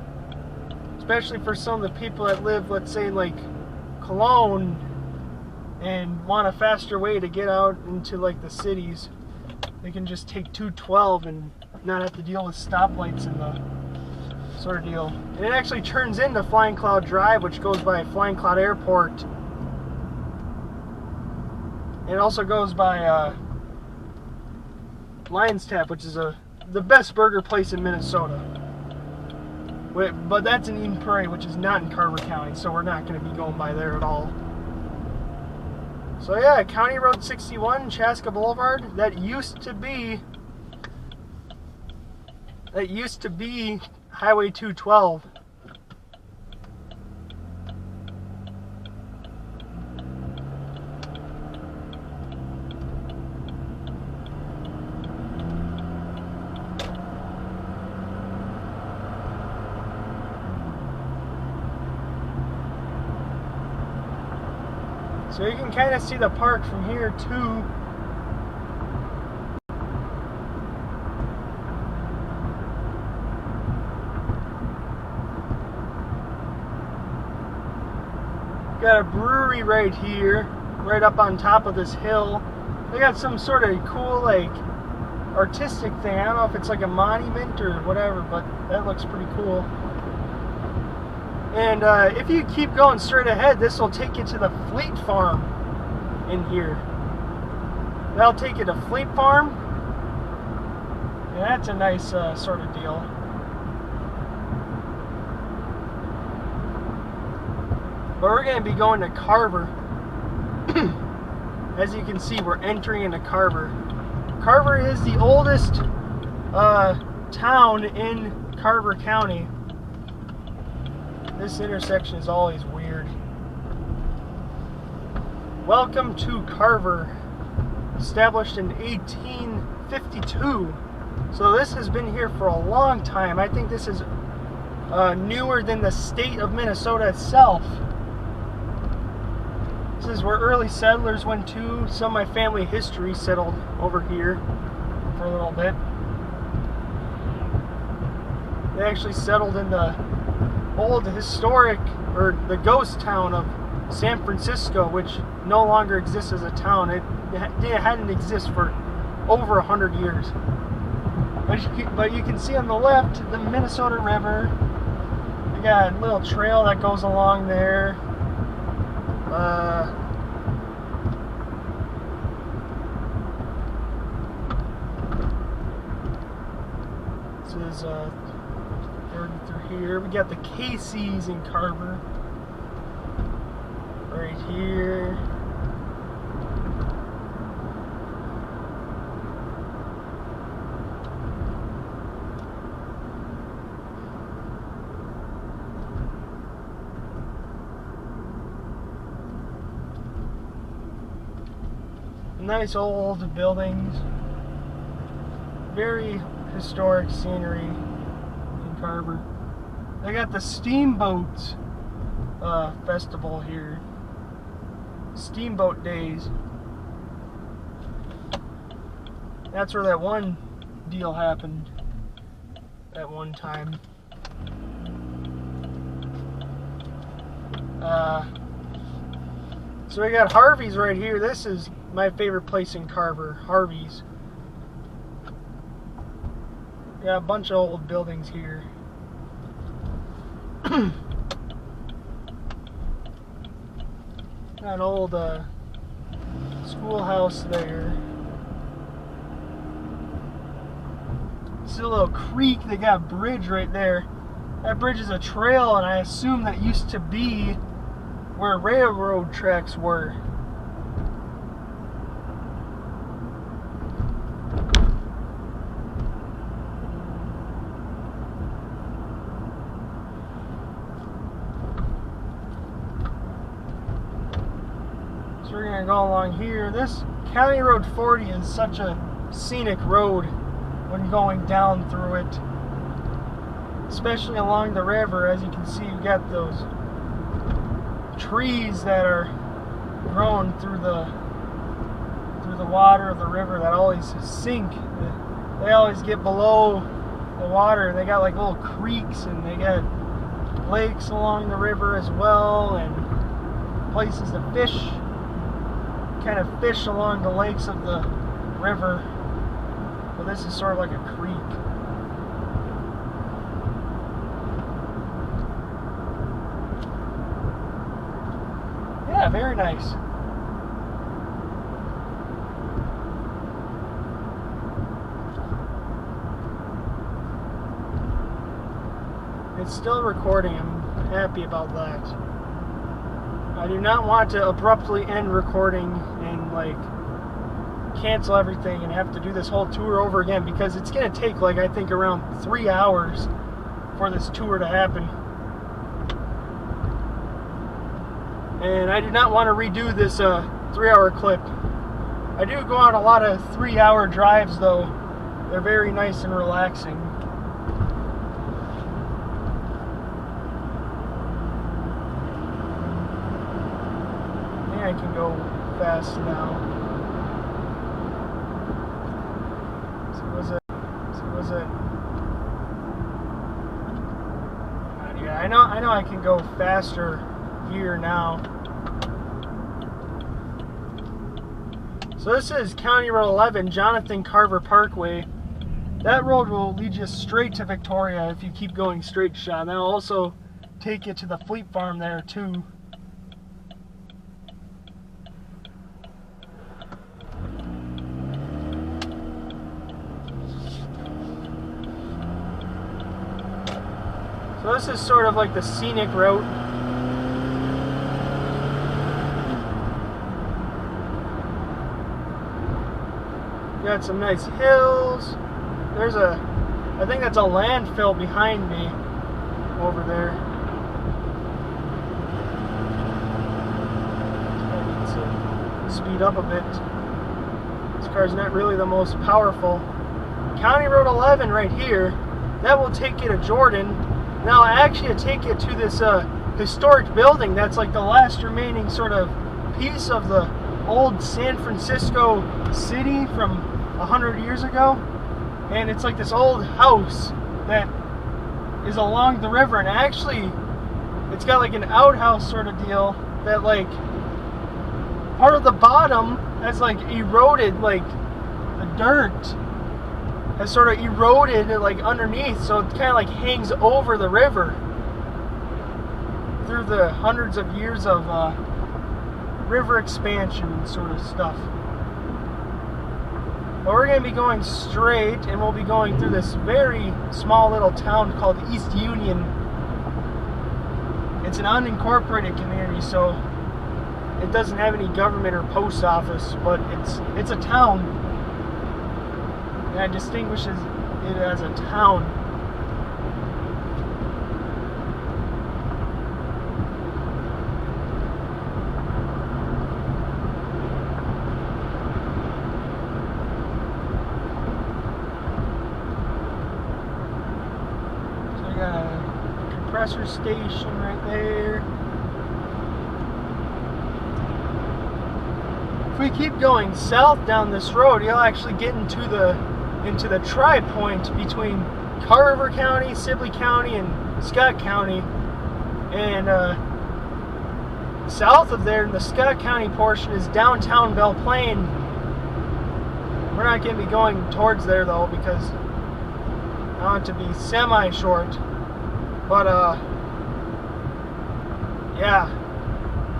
A: Especially for some of the people that live, let's say, like Cologne and want a faster way to get out into like the cities. They can just take 212 and not have to deal with stoplights and the sort of deal. And it actually turns into Flying Cloud Drive, which goes by Flying Cloud Airport. It also goes by Lion's Tap, which is the best burger place in Minnesota. But that's in Eden Prairie, which is not in Carver County, so we're not going to be going by there at all. So yeah, County Road 61, Chaska Boulevard, that used to be Highway 212. So you can kind of see the park from here too. Got a brewery right here, right up on top of this hill. They got some sort of cool, like, artistic thing. I don't know if it's like a monument or whatever, but that looks pretty cool. And if you keep going straight ahead, this will take you to the Fleet Farm in here. That'll take you to Fleet Farm. And that's a nice sort of deal. But we're going to be going to Carver. As you can see, we're entering into Carver. Carver is the oldest town in Carver County. This intersection is always weird. Welcome to Carver. Established in 1852. So this has been here for a long time. I think this is newer than the state of Minnesota itself. This is where early settlers went to. Some of my family history settled over here for a little bit. They actually settled in the old historic, or the ghost town of San Francisco, which no longer exists as a town. It hadn't existed for over 100 years. But you can see on the left the Minnesota River. We got a little trail that goes along there. This is going through here. We got the Casey's in Carver. Right here. Nice old buildings. Very historic scenery in Carver. They got the Steamboat Festival here. Steamboat Days. That's where that one deal happened at one time. So we got Harvey's right here. This is my favorite place in Carver, Harvey's. Got a bunch of old buildings here. Got an old schoolhouse there. See a little creek, they got a bridge right there. That bridge is a trail, and I assume that used to be where railroad tracks were. So we're gonna go along here. This County Road 40 is such a scenic road when going down through it, especially along the river. As you can see, you got those trees that are grown through the water of the river that always sink. They always get below the water. They got like little creeks, and they got lakes along the river as well, and places to fish. Kind of fish along the lakes of the river. But this is sort of like a creek. Yeah, very nice. It's still recording. I'm happy about that. I do not want to abruptly end recording and like cancel everything and have to do this whole tour over again, because it's going to take like I think around 3 hours for this tour to happen. And I do not want to redo this 3-hour clip. I do go on a lot of 3-hour drives though. They're very nice and relaxing. I can go fast now. So was it? Yeah, I know I can go faster here now. So this is County Road 11, Jonathan Carver Parkway. That road will lead you straight to Victoria if you keep going straight shot. That'll also take you to the Fleet Farm there too. So this is sort of like the scenic route. Got some nice hills. There's I think that's a landfill behind me over there. I need to speed up a bit. This car's not really the most powerful. County Road 11 right here, that will take you to Jordan. Now actually it'll take you to this historic building that's like the last remaining sort of piece of the old San Francisco city from 100 years ago. And it's like this old house that is along the river, and actually it's got like an outhouse sort of deal that like part of the bottom has like eroded, like the dirt has sort of eroded like underneath, so it kind of like hangs over the river through the hundreds of years of river expansion sort of stuff. But we're going to be going straight, and we'll be going through this very small little town called East Union. It's an unincorporated community, so it doesn't have any government or post office, but it's a town, and that distinguishes it as a town. Compressor station right there. If we keep going south down this road, you'll actually get into the tri-point between Carver County, Sibley County, and Scott County. And south of there in the Scott County portion is downtown Belle Plaine. We're not going to be going towards there though, because I want it to be semi-short. But yeah,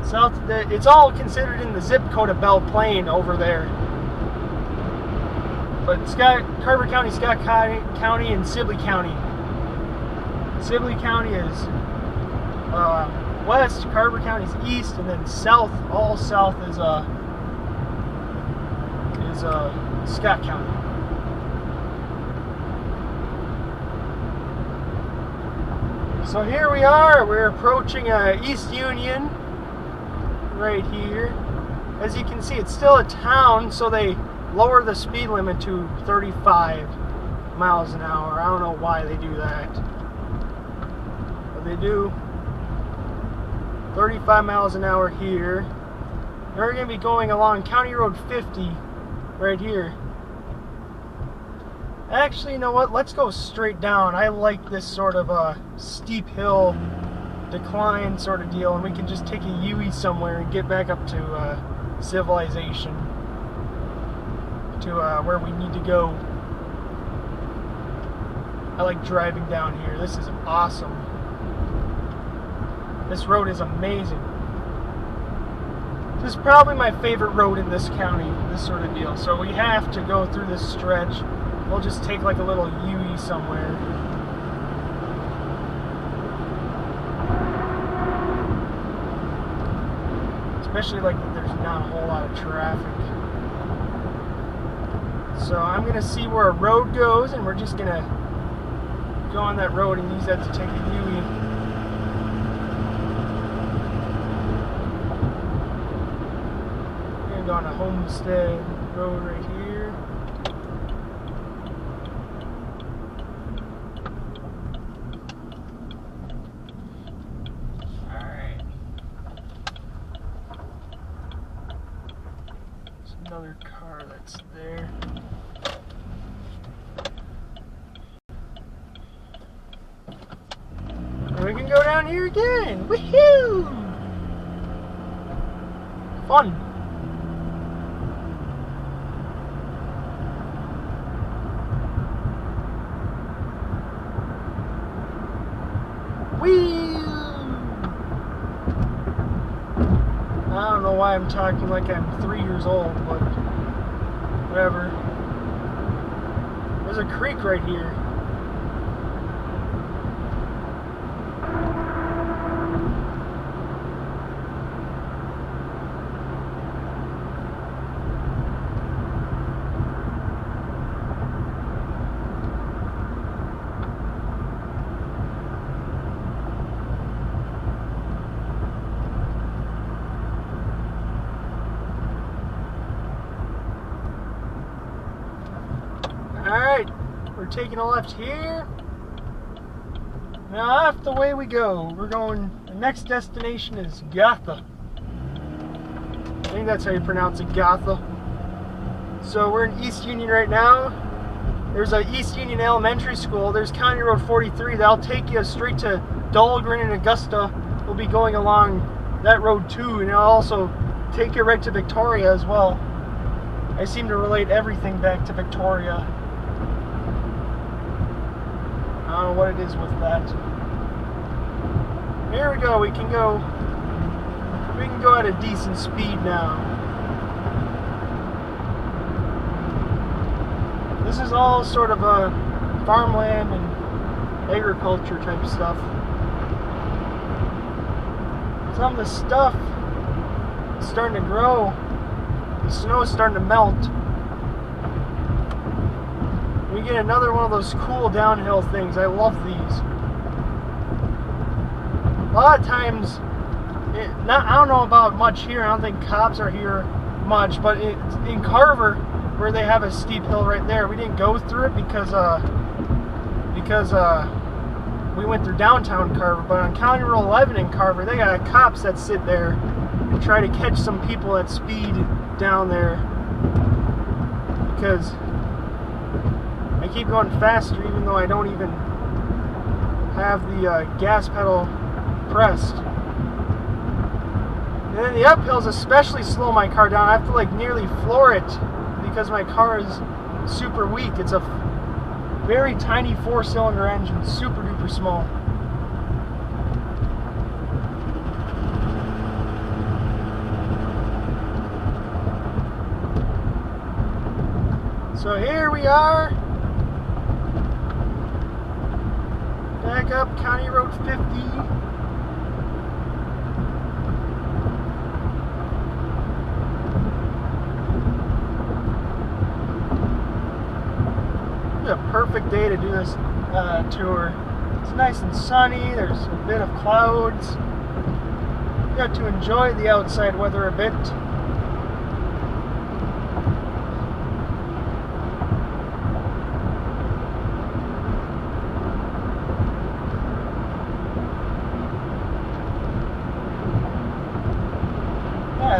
A: south. It's all considered in the zip code of Belle Plaine over there. But Carver County, Scott County, and Sibley County. Sibley County is west. Carver County is east, and then south. All south is Scott County. So here we are, we're approaching East Union right here. As you can see, it's still a town, so they lower the speed limit to 35 miles an hour. I don't know why they do that, but they do. 35 miles an hour here. We're going to be going along County Road 50 right here. Actually, you know what? Let's go straight down. I like this sort of steep hill decline sort of deal, and we can just take a U-E somewhere and get back up to civilization, to where we need to go. I like driving down here. This is awesome. This road is amazing. This is probably my favorite road in this county, this sort of deal. So we have to go through this stretch. We'll just take like a little U-E somewhere. Especially like there's not a whole lot of traffic. So I'm going to see where a road goes, and we're just going to go on that road and use that to take a U-E. We're going to go on a Homestead Road right here. Another car that's there. And we can go down here again. Woohoo! Fun. Whee! I don't know why I'm talking like I'm 3 years old, but whatever. There's a creek right here. Alright, we're taking a left here. Now off the way we go. We're going, the next destination is Gotha. I think that's how you pronounce it, Gotha. So we're in East Union right now. There's a East Union Elementary School. There's County Road 43. That'll take you straight to Dahlgren and Augusta. We'll be going along that road too, and it'll also take you right to Victoria as well. I seem to relate everything back to Victoria. I don't know what it is with that. Here we go. We can go at a decent speed now. This is all sort of a farmland and agriculture type stuff. Some of the stuff is starting to grow. The snow is starting to melt. We get another one of those cool downhill things. I love these. A lot of times, I don't know about much here. I don't think cops are here much, but in Carver, where they have a steep hill right there, we didn't go through it because we went through downtown Carver. But on County Road 11 in Carver, they got cops that sit there and try to catch some people at speed down there, because I keep going faster even though I don't even have the gas pedal pressed. And then the uphills especially slow my car down. I have to like nearly floor it because my car is super weak. It's a very tiny 4-cylinder engine, super duper small. So here we are, back up County Road 50. It's a perfect day to do this tour. It's nice and sunny, there's a bit of clouds. You got to enjoy the outside weather a bit.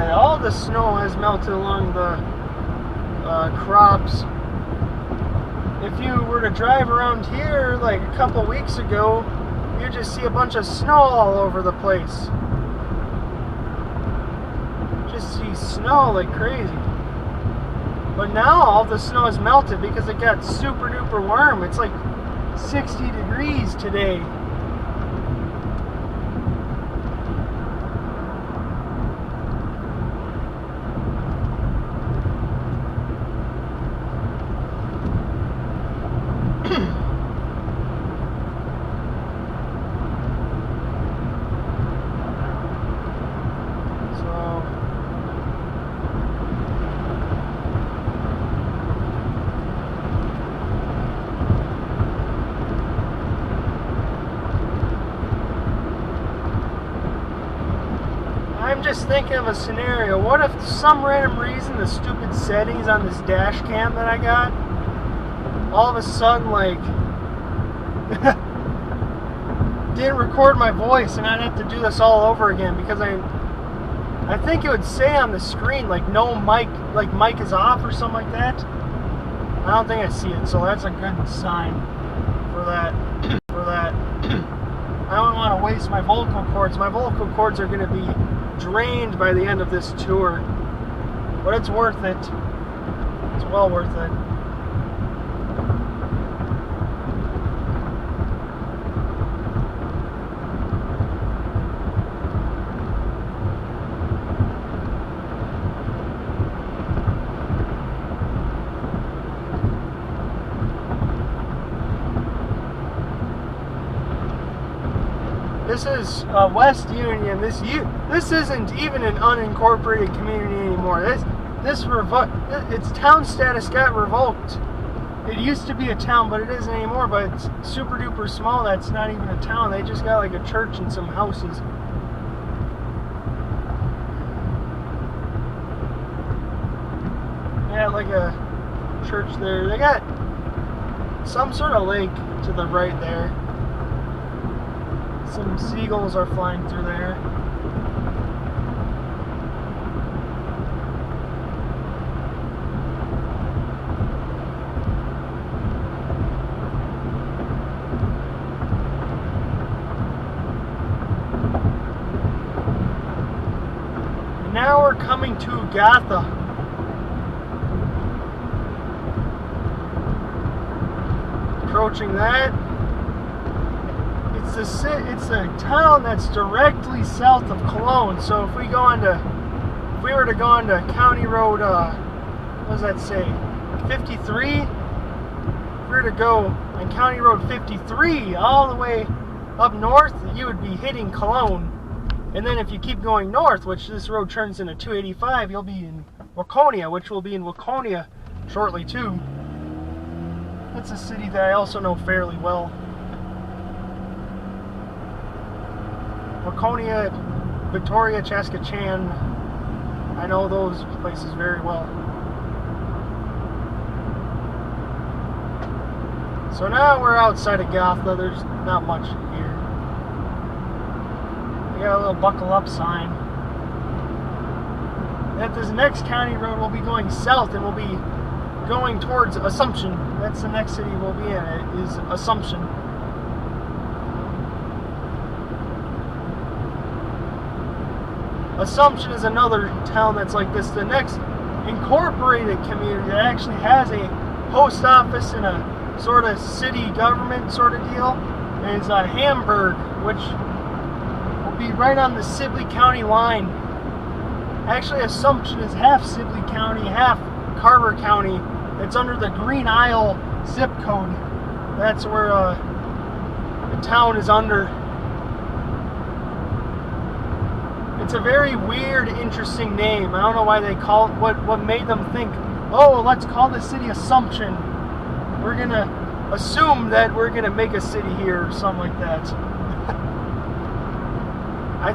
A: All the snow has melted along the crops. If you were to drive around here like a couple weeks ago, you'd just see a bunch of snow all over the place. Just see snow like crazy. But now all the snow has melted because it got super duper warm. It's like 60 degrees today. I'm just thinking of a scenario. What if some random reason the stupid settings on this dash cam that I got all of a sudden like didn't record my voice and I'd have to do this all over again, because I think it would say on the screen like no mic, like mic is off or something like that. I don't think I see it, so that's a good sign for that. I don't want to waste my vocal cords. My vocal cords are going to be drained by the end of this tour, but it's worth it. It's well worth it. This is West Union. This isn't even an unincorporated community anymore. Its town status got revoked. It used to be a town, but it isn't anymore. But it's super duper small. That's not even a town. They just got like a church and some houses. They got like a church there. They got some sort of lake to the right there. Some seagulls are flying through there. And now we're coming to Gotha. Approaching that. It's a town that's directly south of Cologne. So if we were to go onto County Road, what does that say? 53. If we were to go on County Road 53 all the way up north, you would be hitting Cologne. And then if you keep going north, which this road turns into 285, you'll be in Waconia, which will be in Waconia shortly too. That's a city that I also know fairly well. Waconia, Victoria, Chaska, I know those places very well. So now we're outside of Gotha. There's not much here. We got a little buckle up sign. At this next county road, we'll be going south and we'll be going towards Assumption. That's the next city we'll be in. It is Assumption. Assumption is another town that's like this. The next incorporated community that actually has a post office and a sort of city government sort of deal is Hamburg, which will be right on the Sibley County line. Actually, Assumption is half Sibley County, half Carver County. It's under the Green Isle zip code. That's where the town is under. It's a very weird, interesting name. I don't know why they call it, what made them think, oh, let's call the city Assumption. We're going to assume that we're going to make a city here or something like that. I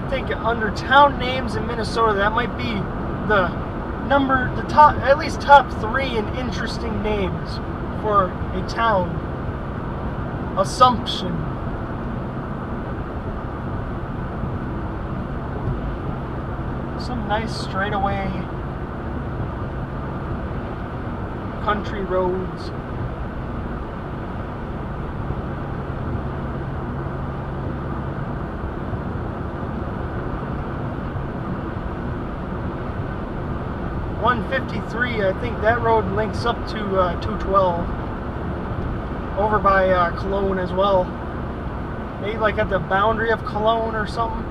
A: think under town names in Minnesota, that might be at least top 3 in interesting names for a town. Assumption. Some nice straightaway country roads. .153, I think that road links up to 212 over by Cologne as well. Maybe like at the boundary of Cologne or something.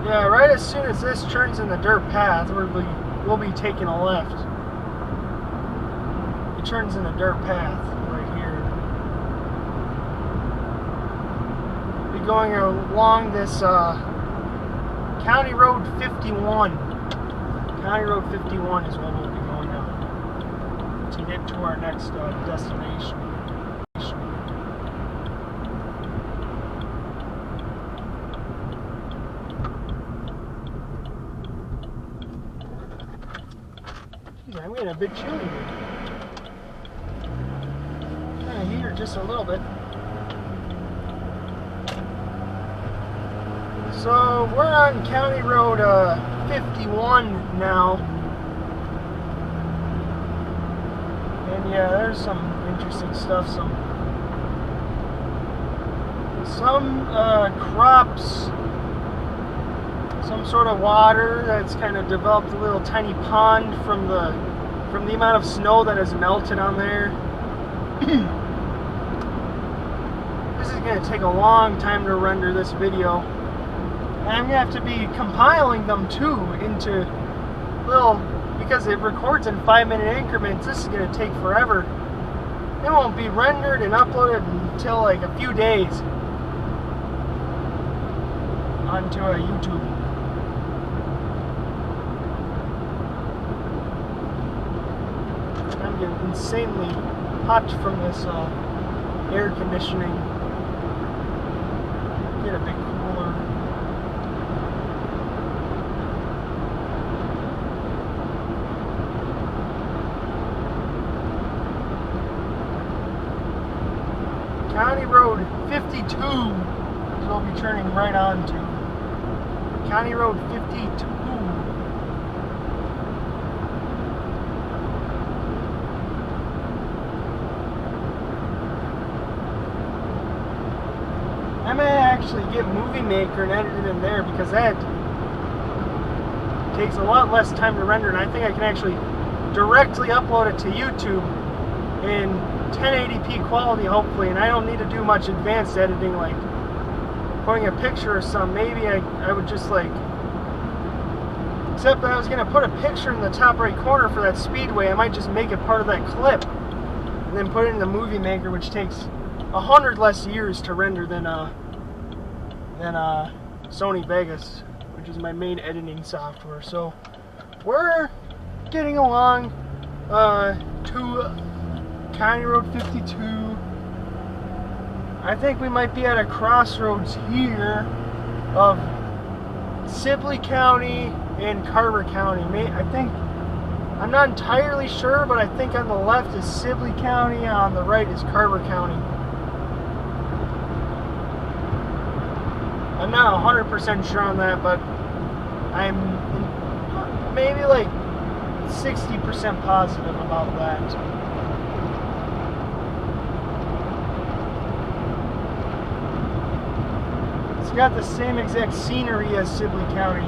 A: Yeah, right as soon as this turns in the dirt path, we'll be taking a left. It turns in the dirt path right here. We'll be going along this County Road 51. County Road 51 is what we'll be going on to get to our next destination. I'm getting a bit chilly here. Kind of heater just a little bit. So we're on County Road 51 now. And yeah, there's some interesting stuff. Some some crops, some sort of water that's kind of developed a little tiny pond from the amount of snow that has melted on there. This is going to take a long time to render this video. And I'm going to have to be compiling them too into little, because it records in 5-minute increments. This is going to take forever. It won't be rendered and uploaded until like a few days onto YouTube. I'm getting insanely hot from this air conditioning. Get a big cooler. County Road 52 is what we'll be turning right on to. County Road 52. I may actually get Movie Maker and edit it in there, because that takes a lot less time to render, and I think I can actually directly upload it to YouTube in 1080p quality, hopefully, and I don't need to do much advanced editing like putting a picture or something. Maybe I would just like, except I was going to put a picture in the top right corner for that speedway. I might just make it part of that clip and then put it in the Movie Maker, which takes 100 less years to render than Sony Vegas, which is my main editing software. So we're getting along to County Road 52. I think we might be at a crossroads here of Sibley County and Carver County. I think, I'm not entirely sure, but I think on the left is Sibley County, on the right is Carver County. I'm not 100% sure on that, but I'm maybe like 60% positive about that. It's got the same exact scenery as Sibley County.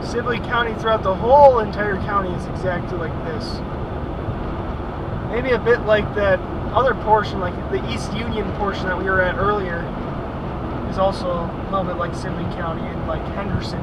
A: Sibley County throughout the whole entire county is exactly like this. Maybe a bit like that other portion, like the East Union portion that we were at earlier, is also a little bit like Sibley County, and like Henderson.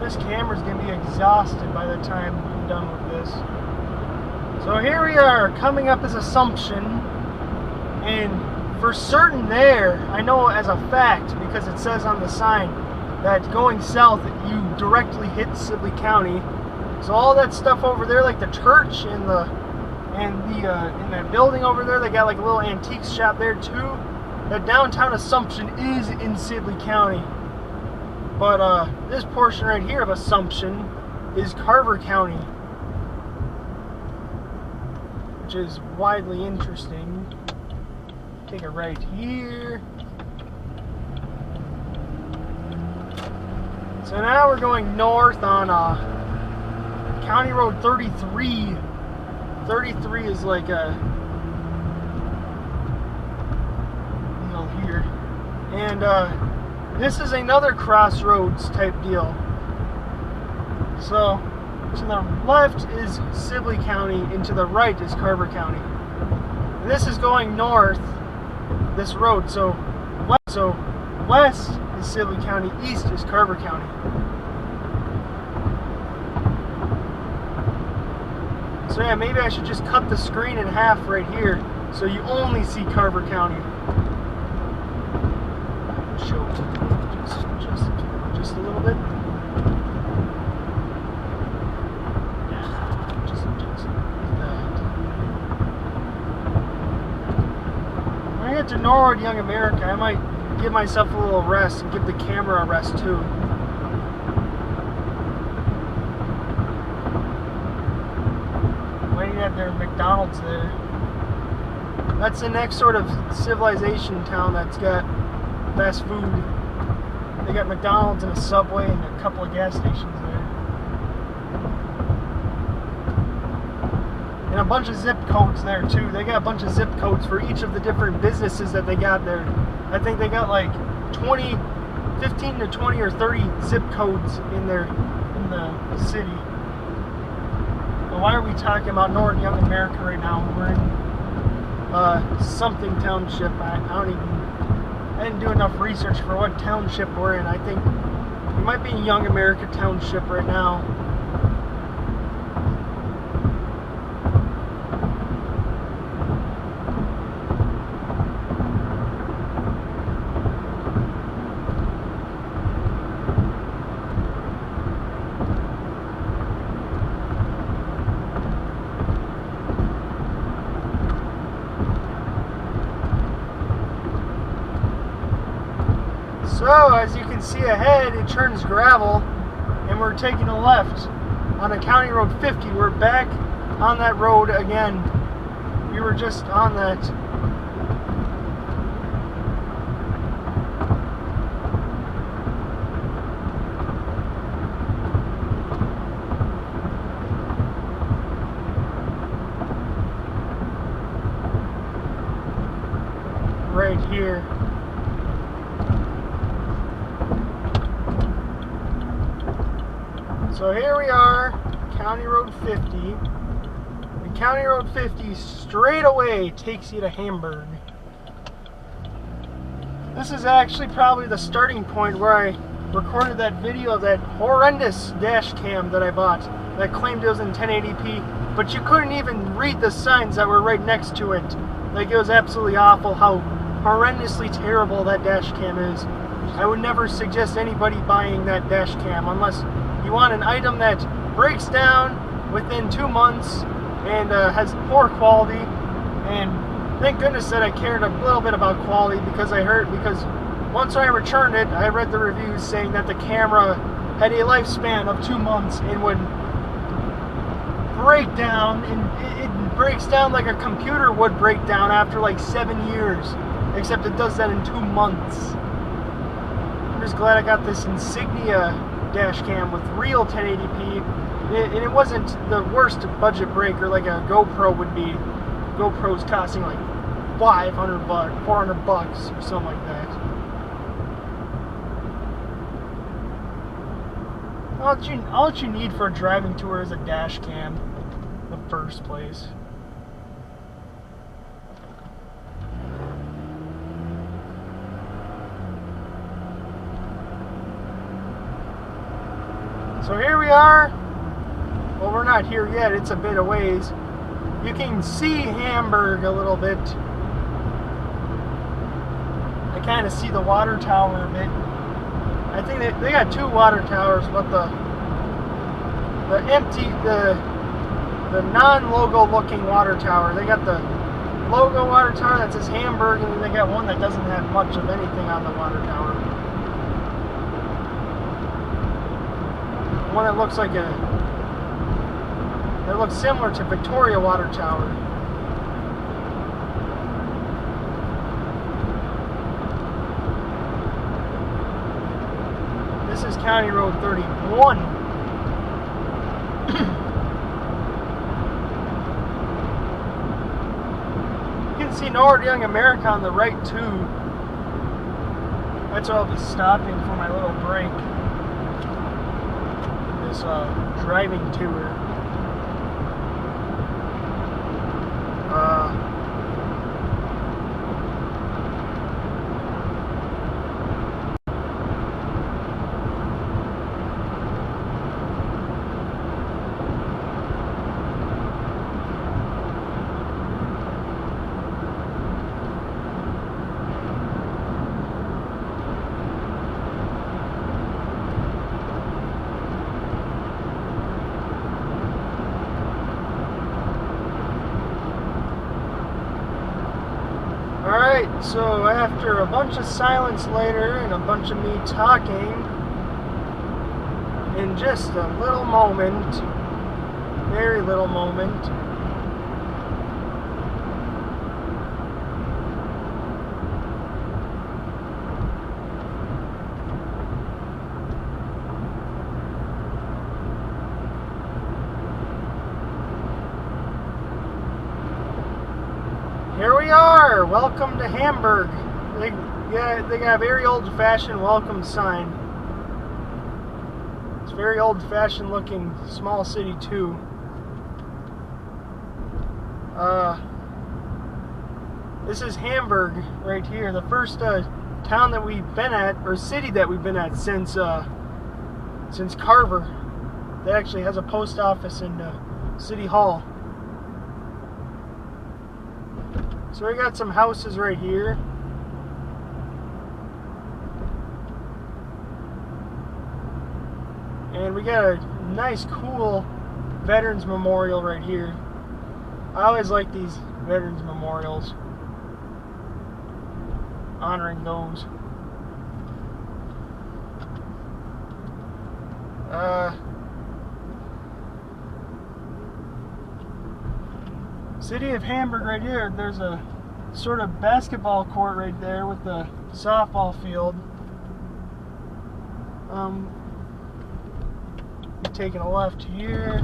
A: This camera's going to be exhausted by the time I'm done with this. So here we are, coming up as Assumption, and for certain there, I know as a fact, because it says on the sign, that going south, you directly hit Sibley County. So all that stuff over there, like the church and in that building over there, they got like a little antique shop there too. That downtown Assumption is in Sibley County. But this portion right here of Assumption is Carver County, which is widely interesting. Take a right here. So now we're going north on County Road 33. 33 is like a, you know, here. And this is another crossroads type deal. So to the left is Sibley County, and to the right is Carver County. And this is going north, this road. So west is Sibley County, east is Carver County. So yeah, maybe I should just cut the screen in half right here so you only see Carver County. Show just a little bit. Yeah, just like that. When I get to Norwood, Young America, I might give myself a little rest and give the camera a rest too. Waiting at their McDonald's there. That's the next sort of civilization town that's got fast food. They got McDonald's and a Subway and a couple of gas stations there. And a bunch of zip codes there too. They got a bunch of zip codes for each of the different businesses that they got there. I think they got like 15 to 20 or 30 zip codes in the city. But why are we talking about Norwood Young America right now? We're in something township. I didn't do enough research for what township we're in. I think we might be in Young America Township right now. So, as you can see ahead, it turns gravel, and we're taking a left on a County Road 50. We're back on that road again. We were just on that. Right here. So here we are, County Road 50. And County Road 50 straight away takes you to Hamburg. This is actually probably the starting point where I recorded that video of that horrendous dash cam that I bought that claimed it was in 1080p, but you couldn't even read the signs that were right next to it. Like, it was absolutely awful how horrendously terrible that dash cam is. I would never suggest anybody buying that dash cam unless you want an item that breaks down within 2 months and has poor quality. And thank goodness that I cared a little bit about quality, because once I returned it, I read the reviews saying that the camera had a lifespan of 2 months and would break down, and it breaks down like a computer would break down after like 7 years, except it does that in 2 months. I'm just glad I got this Insignia dash cam with real 1080p, and it wasn't the worst budget breaker like a GoPro would be. GoPro's costing like $500, $400 or something like that. All that you need for a driving tour is a dash cam in the first place. So here we are. Well, we're not here yet. It's a bit of ways. You can see Hamburg a little bit. I kind of see the water tower a bit. I think they got 2 water towers, but the non-logo looking water tower. They got the logo water tower that says Hamburg, and then they got one that doesn't have much of anything on the water tower. One that looks like that looks similar to Victoria Water Tower. This is County Road 31. You can see Norwood Young America on the right too. That's where I'll be stopping for my little break. Driving tour. So after a bunch of silence later and a bunch of me talking, in just a little moment, very little moment, here we are. Welcome to Hamburg. They got a very old-fashioned welcome sign. It's a very old-fashioned looking small city too. This is Hamburg right here, the first town that we've been at, or city that we've been at since Carver. That actually has a post office and City Hall. So we got some houses right here. And we got a nice, cool Veterans Memorial right here. I always like these Veterans Memorials, honoring those. City of Hamburg right here. There's a sort of basketball court right there with the softball field. Taking a left here.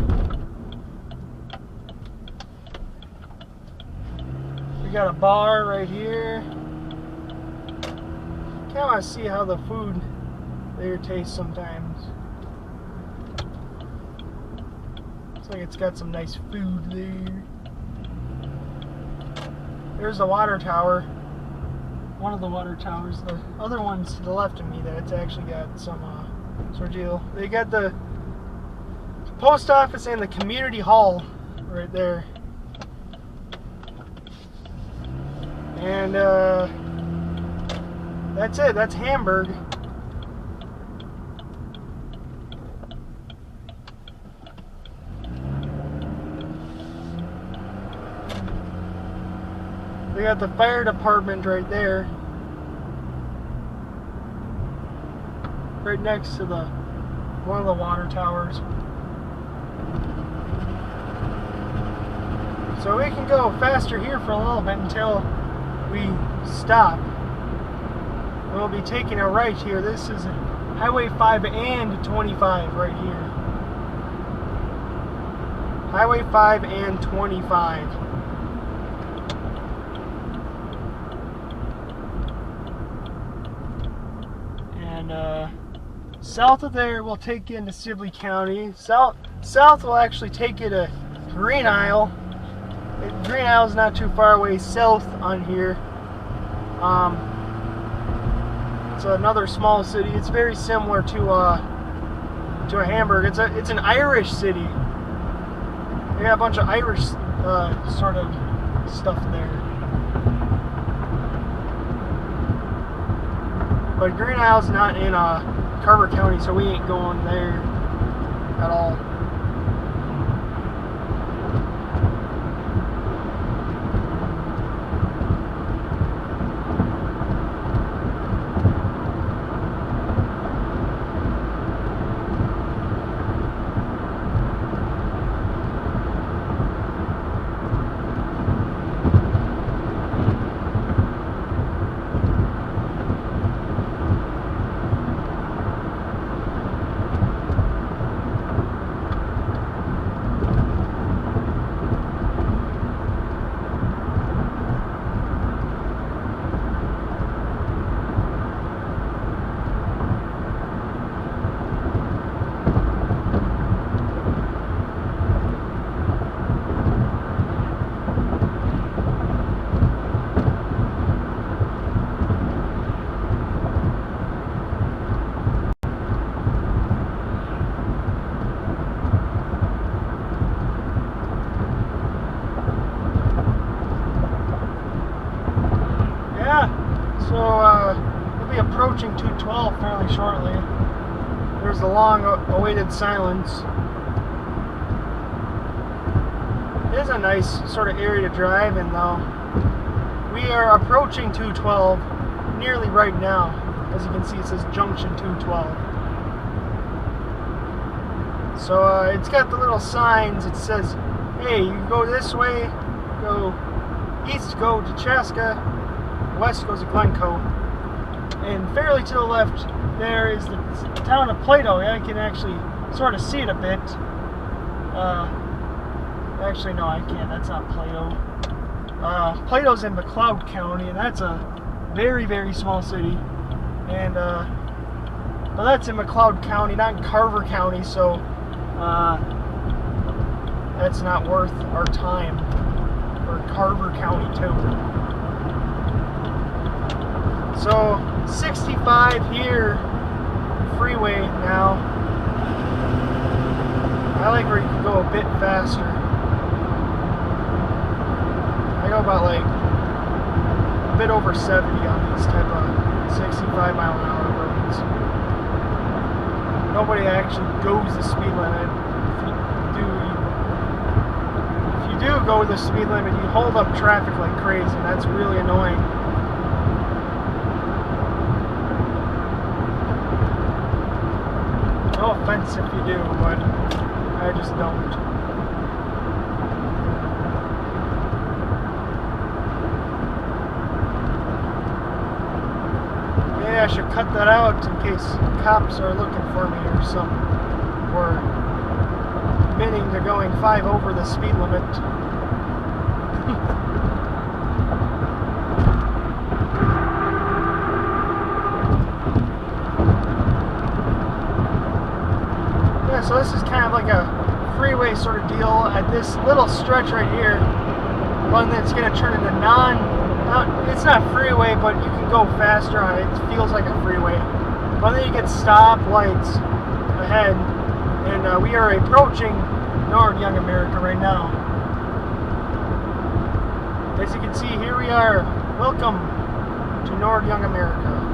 A: We got a bar right here. Kind of want to see how the food there tastes sometimes. Looks like it's got some nice food there. There's the water tower. One of the water towers. The other one's to the left of me that it's actually got some sort of deal. They got the post office and the community hall right there. And that's it. That's Hamburg. We got the fire department right there. Right next to one of the water towers. So we can go faster here for a little bit until we stop. We'll be taking a right here. This is Highway 5 and 25 right here. Highway 5 and 25. South of there will take you into Sibley County. South will actually take you to Green Isle. Green Isle is not too far away south on here. It's another small city. It's very similar to Hamburg. It's an Irish city. They got a bunch of Irish sort of stuff there. But Green Isle's not in Carver County, so we ain't going there at all. We'll be approaching 212 fairly shortly. There's the long-awaited silence. It is a nice sort of area to drive in, though. We are approaching 212 nearly right now. As you can see, it says Junction 212. So it's got the little signs. It says, hey, you go this way, go east, go to Chaska, west goes to Glencoe. And fairly to the left, there is the town of Plato. Yeah, I can actually sort of see it a bit. Actually, no, I can't. That's not Plato. Plato's in McLeod County, and that's a very, very small city. And but that's in McLeod County, not in Carver County. So that's not worth our time for Carver County too. So 65 here, freeway now. I like where you can go a bit faster. I go about like a bit over 70 on these type of 65 mile an hour roads. Nobody actually goes the speed limit. If you do go the speed limit, you hold up traffic like crazy, and that's really annoying. No offense if you do, but I just don't. Yeah, I should cut that out in case cops are looking for me or something. Or admitting they're going 5 over the speed limit. So this is kind of like a freeway sort of deal at this little stretch right here. But then it's going to turn into it's not freeway, but you can go faster on it. It feels like a freeway. But then you get stop lights ahead. And we are approaching Norwood, Young America right now. As you can see, here we are. Welcome to Norwood, Young America.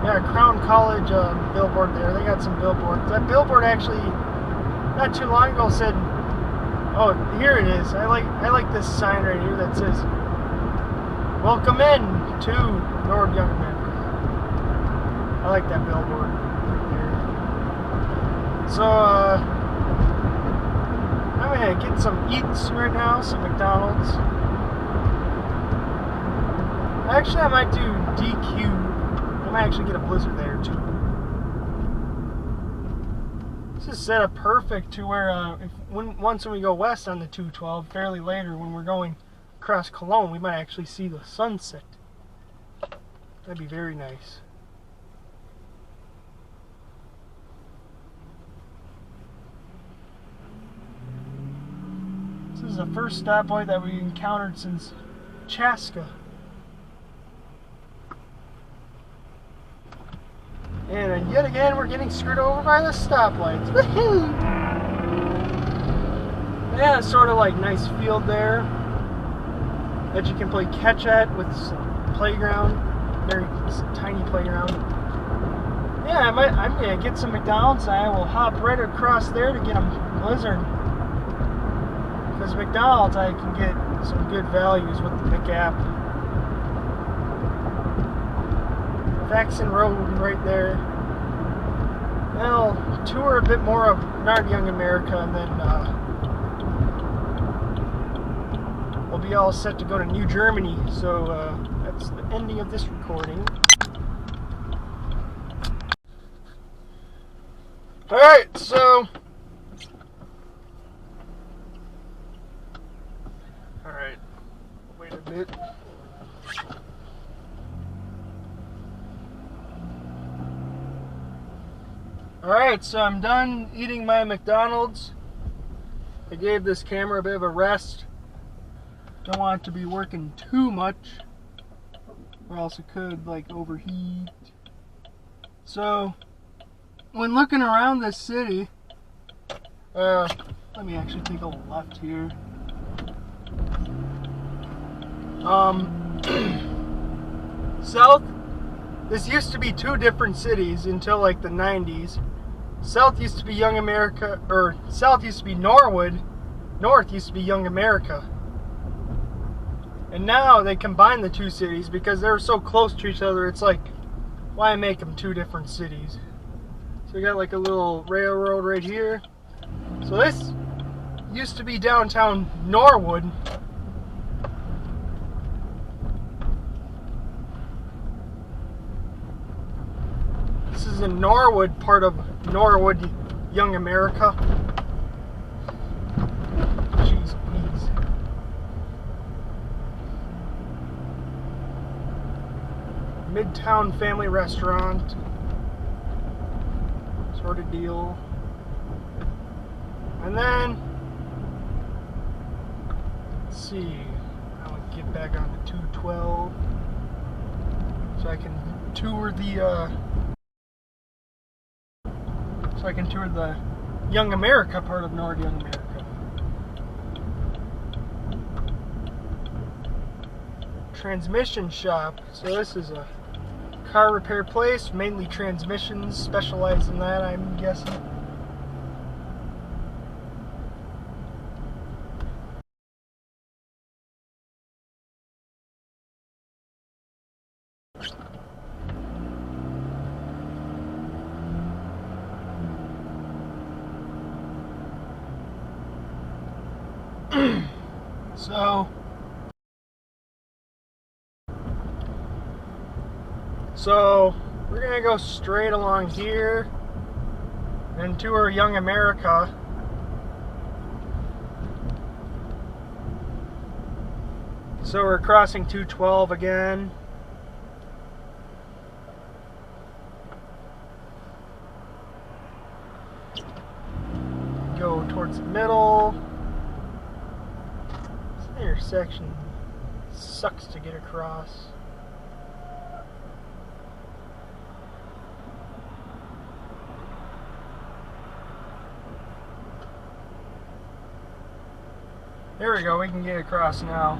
A: Yeah, Crown College billboard there. They got some billboards. That billboard actually, not too long ago, said, "Oh, here it is." I like this sign right here that says, "Welcome in to Norwood, Young America." I like that billboard right there. So I'm gonna get some eats right now, some McDonald's. Actually, I might do DQ. I might actually get a blizzard there too. This is set up perfect to where once we go west on the 212, fairly later when we're going across Cologne, we might actually see the sunset. That'd be very nice. This is the first stoplight that we encountered since Chaska. And yet again, we're getting screwed over by the stoplights. Woohoo! Yeah, it's sort of like nice field there that you can play catch at with some playground, very tiny playground. Yeah, I'm gonna get some McDonald's. And I will hop right across there to get a blizzard. Because McDonald's, I can get some good values with the McApp. Faxon Road right there. I'll tour a bit more of Norwood, Young America, and then we'll be all set to go to New Germany. So that's the ending of this recording. Alright, so alright, wait a bit. Alright, so I'm done eating my McDonald's. I gave this camera a bit of a rest. Don't want it to be working too much, or else it could like overheat. So, when looking around this city, let me actually take a left here. South, this used to be two different cities until like the 90s. South used to be Young America, or South used to be Norwood, North used to be Young America. And now they combine the two cities because they're so close to each other. It's like, why make them two different cities? So we got like a little railroad right here. So this used to be downtown Norwood. This is the Norwood part of Norwood, Young America. Jeez, please. Midtown Family Restaurant sort of deal. And then, let's see, I'll get back on to 212 so I can tour the Young America part of Norwood, Young America. Transmission shop. So this is a car repair place, mainly transmissions, specialized in that, I'm guessing. So we're gonna go straight along here and tour Young America. So we're crossing 212 again. Go towards the middle. This intersection sucks to get across. There we go, we can get across now.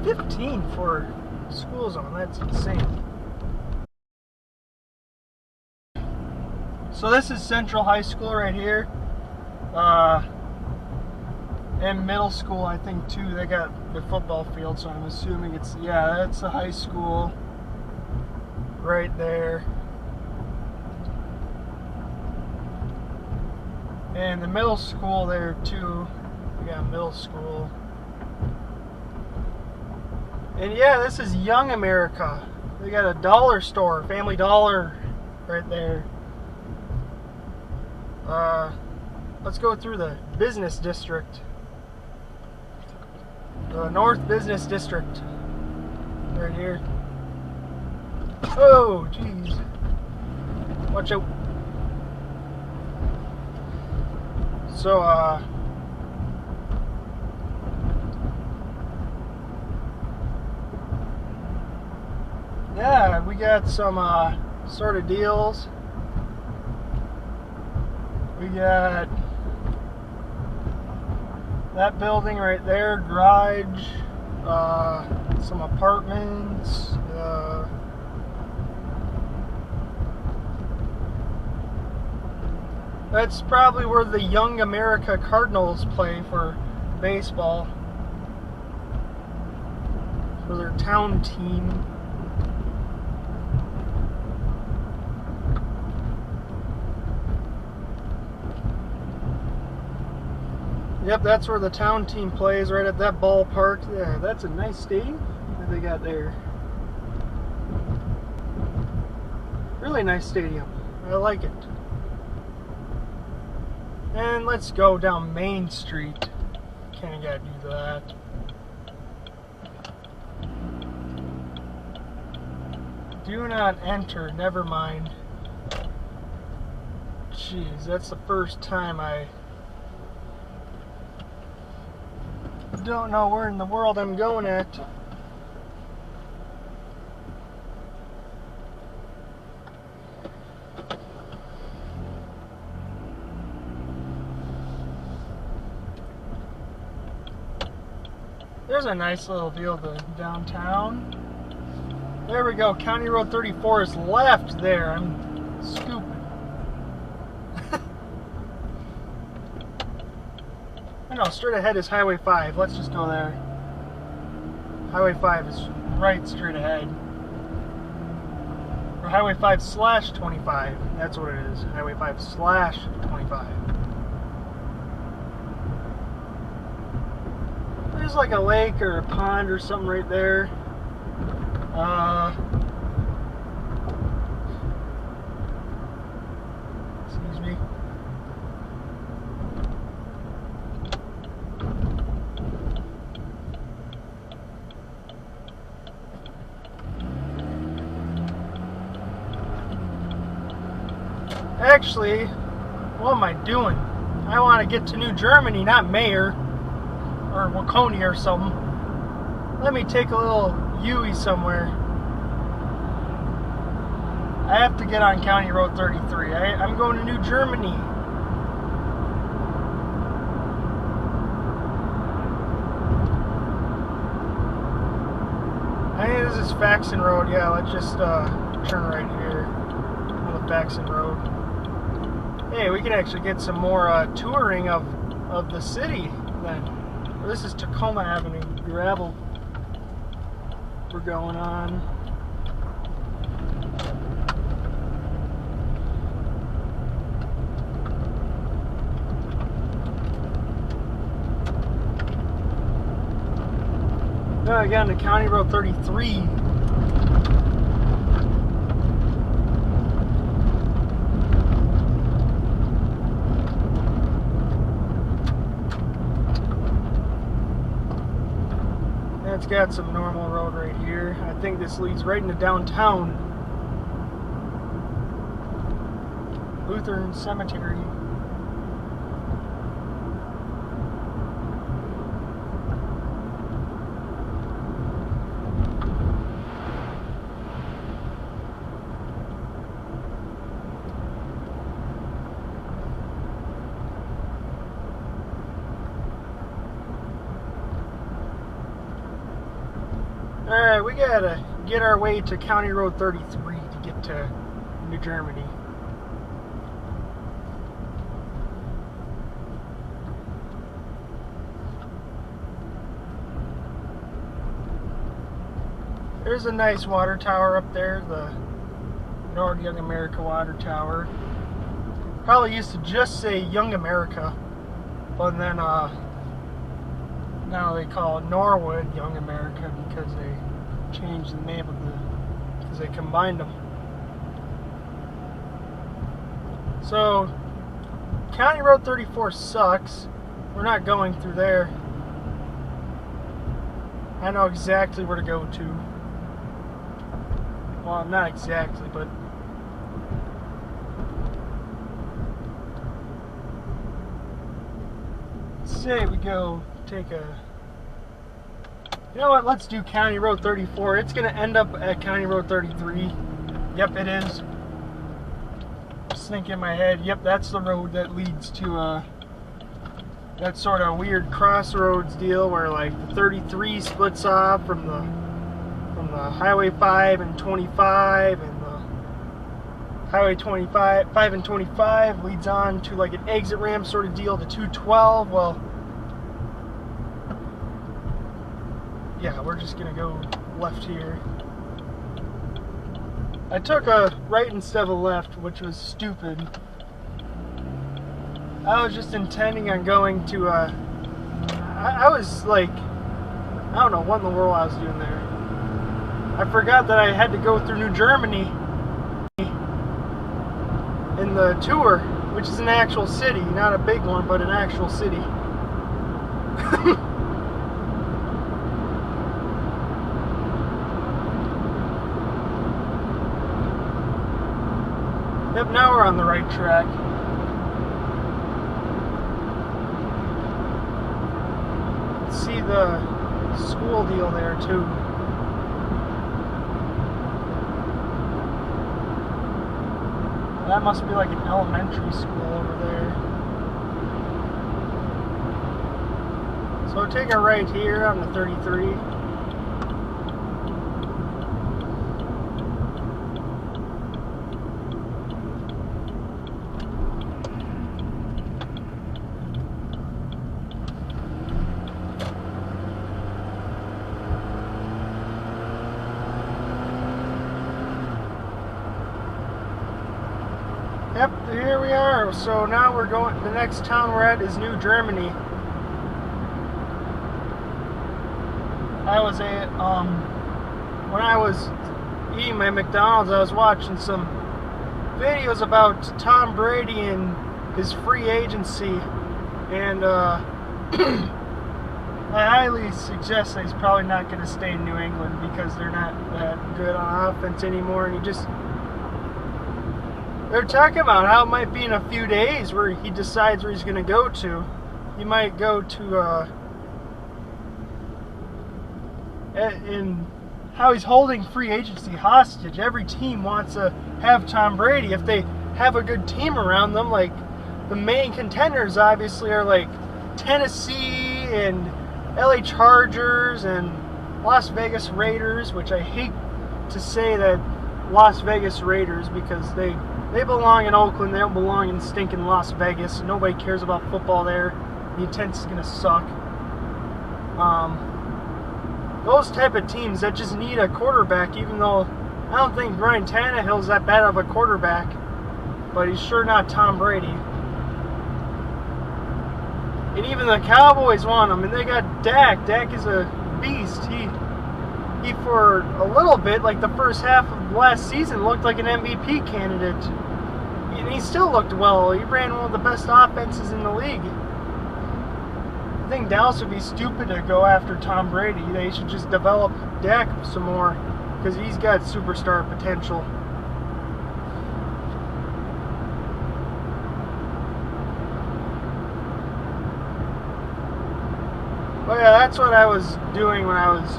A: 15 for school zone, that's insane. So this is Central High School right here. And middle school, I think too. They got the football field, so I'm assuming it's, yeah, that's the high school right there. And the middle school there too. We got middle school. And yeah, this is Young America. They got a dollar store, Family Dollar, right there. Let's go through the business district. The North Business District. Right here. Oh, jeez. Watch out. So, yeah, we got some sort of deals. We got that building right there, garage, some apartments, that's probably where the Young America Cardinals play for baseball, for their town team. Yep, that's where the town team plays, right at that ballpark. Yeah, that's a nice stadium that they got there. Really nice stadium. I like it. And let's go down Main Street. Kinda gotta do that. Do not enter, never mind. Jeez, that's the first time I don't know where in the world I'm going at. There's a nice little deal to downtown. There we go. County Road 34 is left there. I'm stupid. I no, straight ahead is Highway 5. Let's just go there. Highway 5 is right straight ahead. Or Highway 5/25. That's what it is. Highway 5/25. There's like a lake or a pond or something right there. Excuse me. Actually, what am I doing? I want to get to New Germany, not Mayer or Waconia or something. Let me take a little U-ey somewhere. I have to get on County Road 33. I'm going to New Germany. I think this is Faxon Road. Yeah, let's just turn right here on the Faxon Road. Hey, we can actually get some more touring of the city then. This is Tacoma Avenue, gravel we're going on. Now I got into County Road 33. It's got some normal road right here. I think this leads right into downtown. Lutheran Cemetery. Alright, we gotta get our way to County Road 33 to get to New Germany. There's a nice water tower up there, the Norwood Young America Water Tower. Probably used to just say Young America, but then now they call it Norwood Young America because they changed the name of because they combined them. So, County Road 34 sucks. We're not going through there. I know exactly where to go to. Well, not exactly, but say we go take a, you know what, let's do County Road 34. It's going to end up at County Road 33. Yep, it is. Just thinking in my head, yep, that's the road that leads to that sort of weird crossroads deal where like the 33 splits off from the Highway 5 and 25, and the Highway 5 and 25 leads on to like an exit ramp sort of deal to 212. Well, yeah, we're just gonna go left here. I took a right instead of a left, which was stupid. I was just intending on going to I was like, I don't know what in the world I was doing there. I forgot that I had to go through New Germany in the tour, which is an actual city, not a big one, but an actual city. Yep, now we're on the right track. See the school deal there too. That must be like an elementary school over there. So take a right here on the 33. So now we're going. The next town we're at is New Germany. When I was eating my McDonald's, I was watching some videos about Tom Brady and his free agency, and I highly suggest that he's probably not going to stay in New England because they're not that good on offense anymore, and they're talking about how it might be in a few days where he decides where he's going to go to. He might go to and how he's holding free agency hostage. Every team wants to have Tom Brady if they have a good team around them. Like, the main contenders obviously are like Tennessee and LA Chargers and Las Vegas Raiders, which I hate to say that Las Vegas Raiders because they belong in Oakland. They don't belong in stinking Las Vegas. Nobody cares about football there. The attendance is going to suck. Those type of teams that just need a quarterback, even though I don't think Ryan Tannehill's that bad of a quarterback, but he's sure not Tom Brady. And even the Cowboys want him, and they got Dak. Dak is a beast. He for a little bit, like the first half of last season, looked like an MVP candidate. And he still looked well. He ran one of the best offenses in the league. I think Dallas would be stupid to go after Tom Brady. They should just develop Dak some more because he's got superstar potential. But yeah, that's what I was doing when I was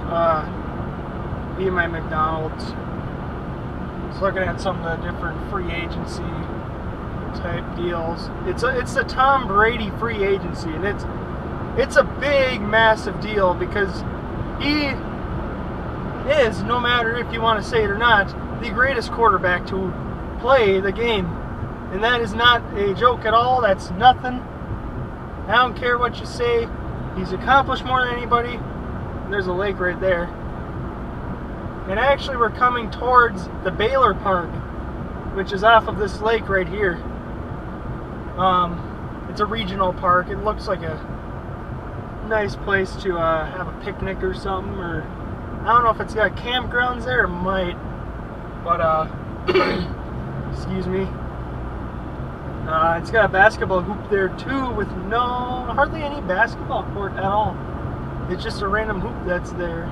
A: eating my McDonald's. I was looking at some of the different free agency type deals. It's the Tom Brady free agency, and it's a big, massive deal because he is, no matter if you want to say it or not, the greatest quarterback to play the game. And that is not a joke at all. That's nothing. I don't care what you say. He's accomplished more than anybody. And there's a lake right there. And actually we're coming towards the Baylor Park, which is off of this lake right here. It's a regional park. It looks like a nice place to have a picnic or something, or I don't know if it's got campgrounds there, it might, but excuse me, it's got a basketball hoop there too with hardly any basketball court at all. It's just a random hoop that's there.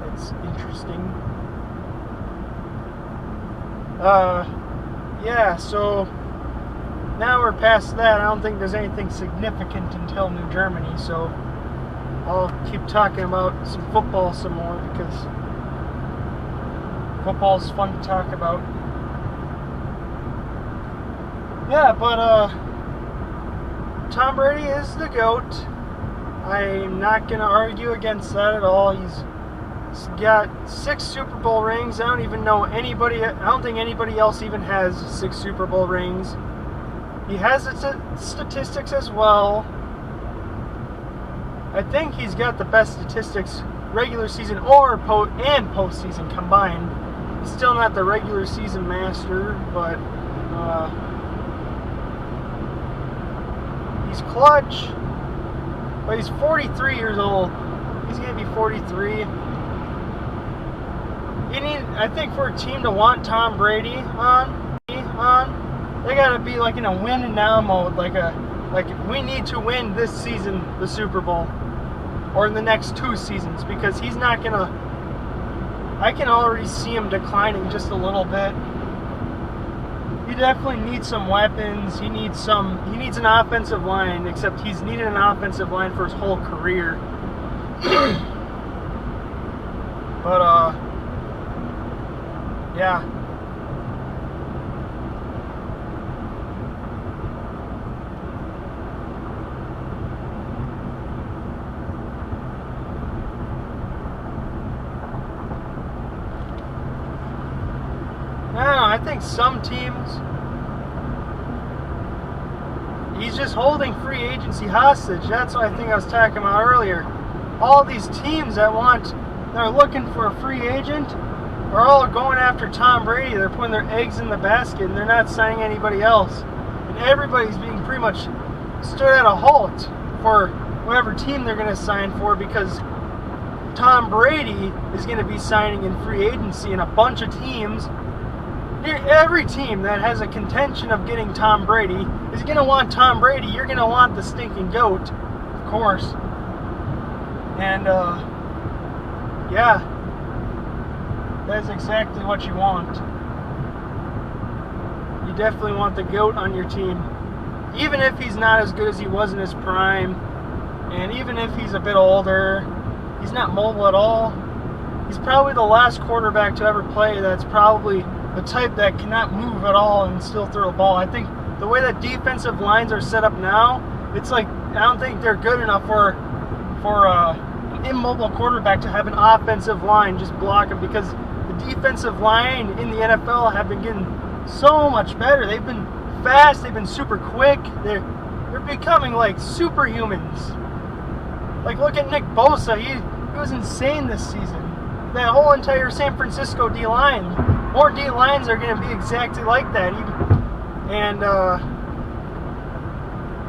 A: That's interesting. Yeah, so now we're past that. I don't think there's anything significant until New Germany, so I'll keep talking about some football some more because football's fun to talk about. Yeah, but Tom Brady is the GOAT. I'm not going to argue against that at all. He's got 6 Super Bowl rings. I don't think anybody else even has 6 Super Bowl rings. He has its statistics as well. I think he's got the best statistics, regular season and postseason combined. He's still not the regular season master, but he's clutch. But he's 43 years old. He's going to be 43. I think for a team to want Tom Brady on, they gotta be like in a win and now mode, like we need to win this season the Super Bowl, or in the next 2 seasons, because he's not gonna. I can already see him declining just a little bit. He definitely needs some weapons. He needs an offensive line, except he's needed an offensive line for his whole career. But yeah. I think some teams, he's just holding free agency hostage. That's what I think I was talking about earlier. All these teams that are looking for a free agent are all going after Tom Brady. They're putting their eggs in the basket and they're not signing anybody else. and everybody's being pretty much stood at a halt for whatever team they're going to sign for, because Tom Brady is going to be signing in free agency, and a bunch of teams, every team that has a contention of getting Tom Brady is going to want Tom Brady. You're going to want the stinking GOAT, of course. And yeah, that's exactly what you want. You definitely want the GOAT on your team, even if he's not as good as he was in his prime, and even if he's a bit older. He's not mobile at all. He's probably the last quarterback to ever play that's probably the type that cannot move at all and still throw a ball. I think the way that defensive lines are set up now, it's like, I don't think they're good enough for an immobile quarterback to have an offensive line just block him, because the defensive line in the NFL have been getting so much better. They've been fast, they've been super quick, they're becoming like superhumans. Like, look at Nick Bosa. He was insane this season. That whole entire San Francisco D-line. More D-lines are going to be exactly like that. And,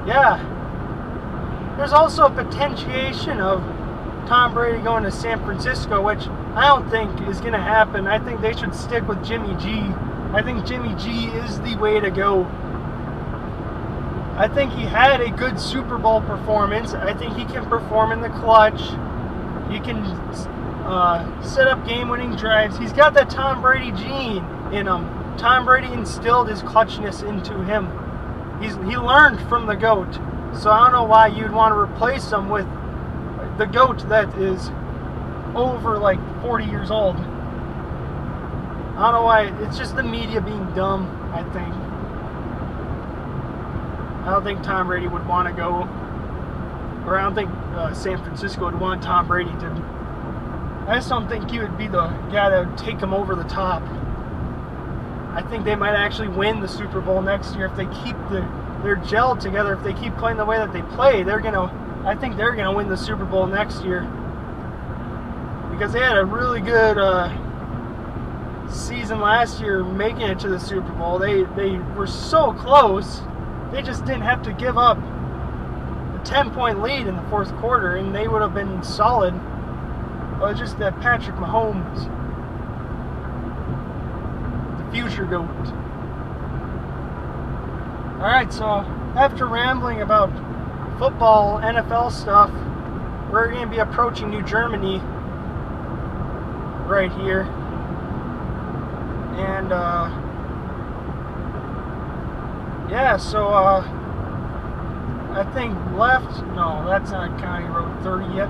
A: yeah. There's also a potentiation of Tom Brady going to San Francisco, which I don't think is going to happen. I think they should stick with Jimmy G. I think Jimmy G is the way to go. I think he had a good Super Bowl performance. I think he can perform in the clutch. He can set up game-winning drives. He's got that Tom Brady gene in him. Tom Brady instilled his clutchness into him. He learned from the GOAT. So I don't know why you'd want to replace him with the GOAT that is over like 40 years old. I don't know why. It's just the media being dumb, I think. I don't think Tom Brady would want to go, or I don't think San Francisco would want Tom Brady to. I just don't think he would be the guy that would take him over the top. I think they might actually win the Super Bowl next year if they keep their gel together. If they keep playing the way that they play, I think they're gonna win the Super Bowl next year, because they had a really good season last year, making it to the Super Bowl. They were so close. They just didn't have to give up a 10-point lead in the fourth quarter, and they would have been solid. But it's just that Patrick Mahomes, the future GOAT. Alright, so after rambling about football, NFL stuff, we're going to be approaching New Germany right here. And, yeah, so, I think left, no, that's not County Road 30 yet.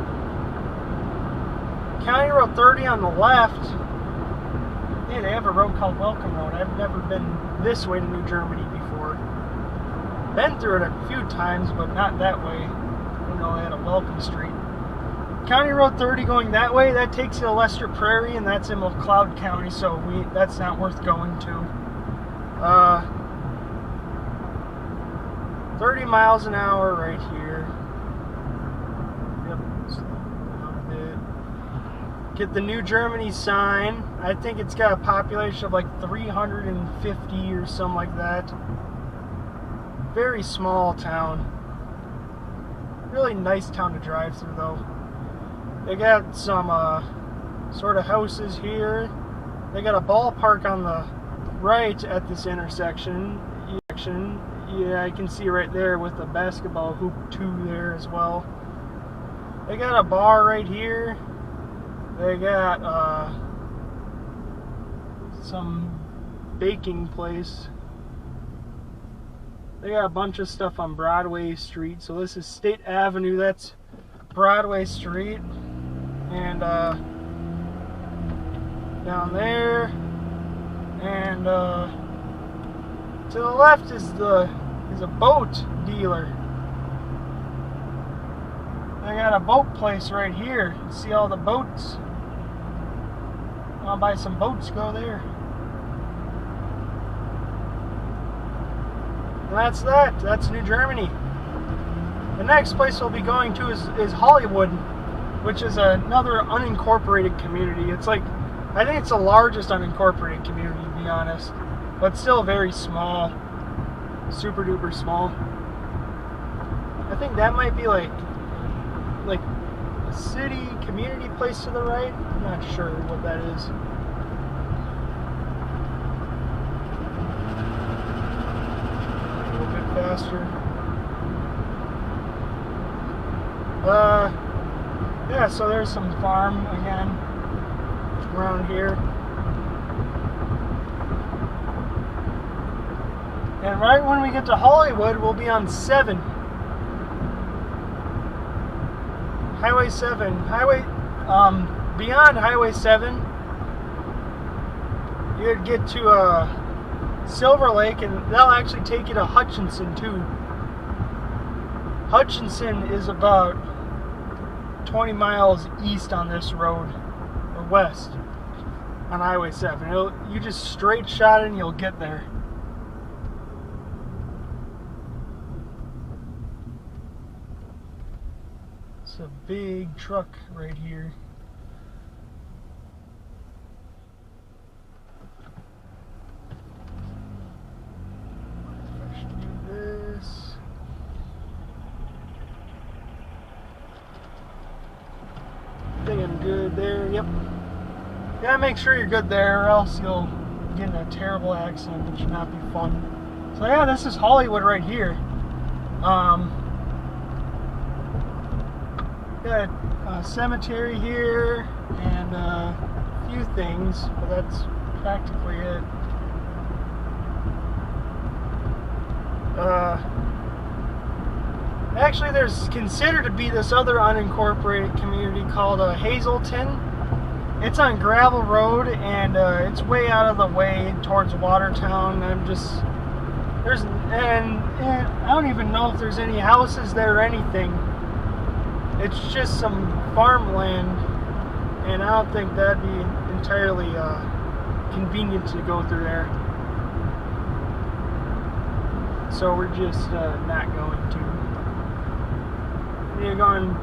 A: County Road 30 on the left, yeah, they have a road called Welcome Road. I've never been this way to New Germany before. Been through it a few times, but not that way. You know, they had a Welcome Street. County Road 30 going that way, that takes you to Lester Prairie, and that's in McLeod County, so that's not worth going to. 30 miles an hour right here. Yep, slow down a bit. Get the New Germany sign. I think it's got a population of like 350 or something like that. Very small town. Really nice town to drive through though. They got some sort of houses here. They got a ballpark on the right at this intersection. Yeah, I can see right there with the basketball hoop too there as well. They got a bar right here. They got some baking place. They got a bunch of stuff on Broadway Street. So this is State Avenue, that's Broadway Street. And down there. And to the left is a boat dealer. They got a boat place right here. You see all the boats? I'll buy some boats, go there. And that's that. That's New Germany. The next place we'll be going to is Hollywood, which is another unincorporated community. It's like, I think it's the largest unincorporated community, to be honest, but still very small. super duper small. I think that might be like a city community place to the right. I'm not sure what that is. A little bit faster. Yeah, so there's some farm again around here. And right when we get to Hollywood, we'll be on 7. Highway 7. Beyond Highway 7, you'd get to Silver Lake, and that'll actually take you to Hutchinson, too. Hutchinson is about 20 miles east on this road, or west, on Highway 7. You just straight shot it and you'll get there. It's a big truck right here. I should do this. I think I'm good there. Yep. Gotta make sure you're good there, or else you'll get in a terrible accident, which should not be fun. So yeah, this is Hollywood right here. Got a cemetery here and a few things, but that's practically it. Actually, there's considered to be this other unincorporated community called Hazelton. It's on gravel road, and it's way out of the way towards Watertown. I don't even know if there's any houses there or anything. It's just some farmland, and I don't think that'd be entirely convenient to go through there. So we're just not going to. We're going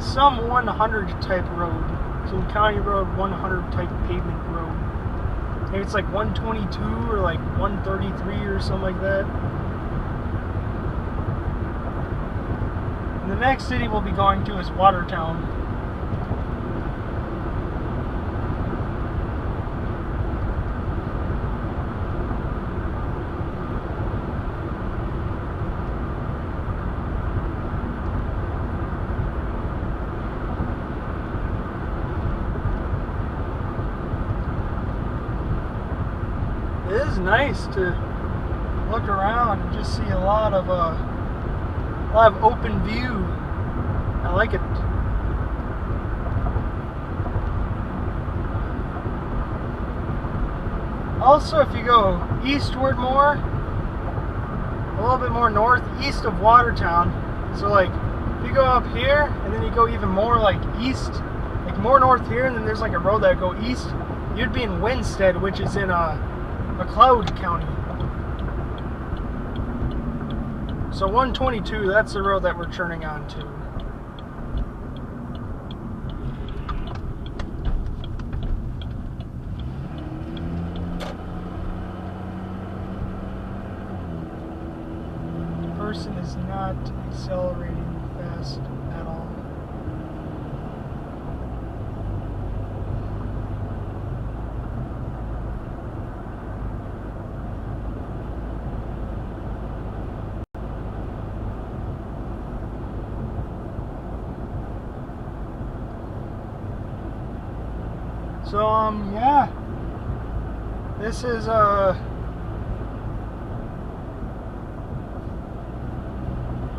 A: some 100 type road, some county road 100 type pavement road. Maybe it's like 122 or like 133 or something like that. And the next city we'll be going to is Watertown. It is nice to look around and just see a lot of open view. I like it. Also, if you go eastward more, a little bit more northeast of Watertown, so like if you go up here and then you go even more like east, like more north here, and then there's like a road that go east, you'd be in Winstead, which is in McLeod County. So 122, that's the road that we're turning on to. The person is not accelerating fast at all. So, yeah, this is,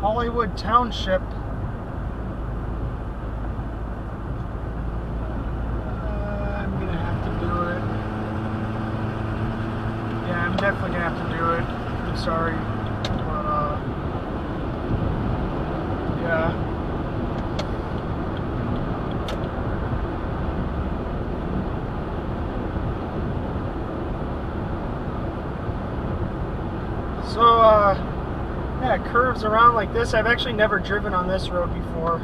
A: Hollywood Township. I'm gonna have to do it. Yeah, I'm definitely gonna have to do it. I'm sorry, but, yeah. So, yeah, it curves around like this. I've actually never driven on this road before.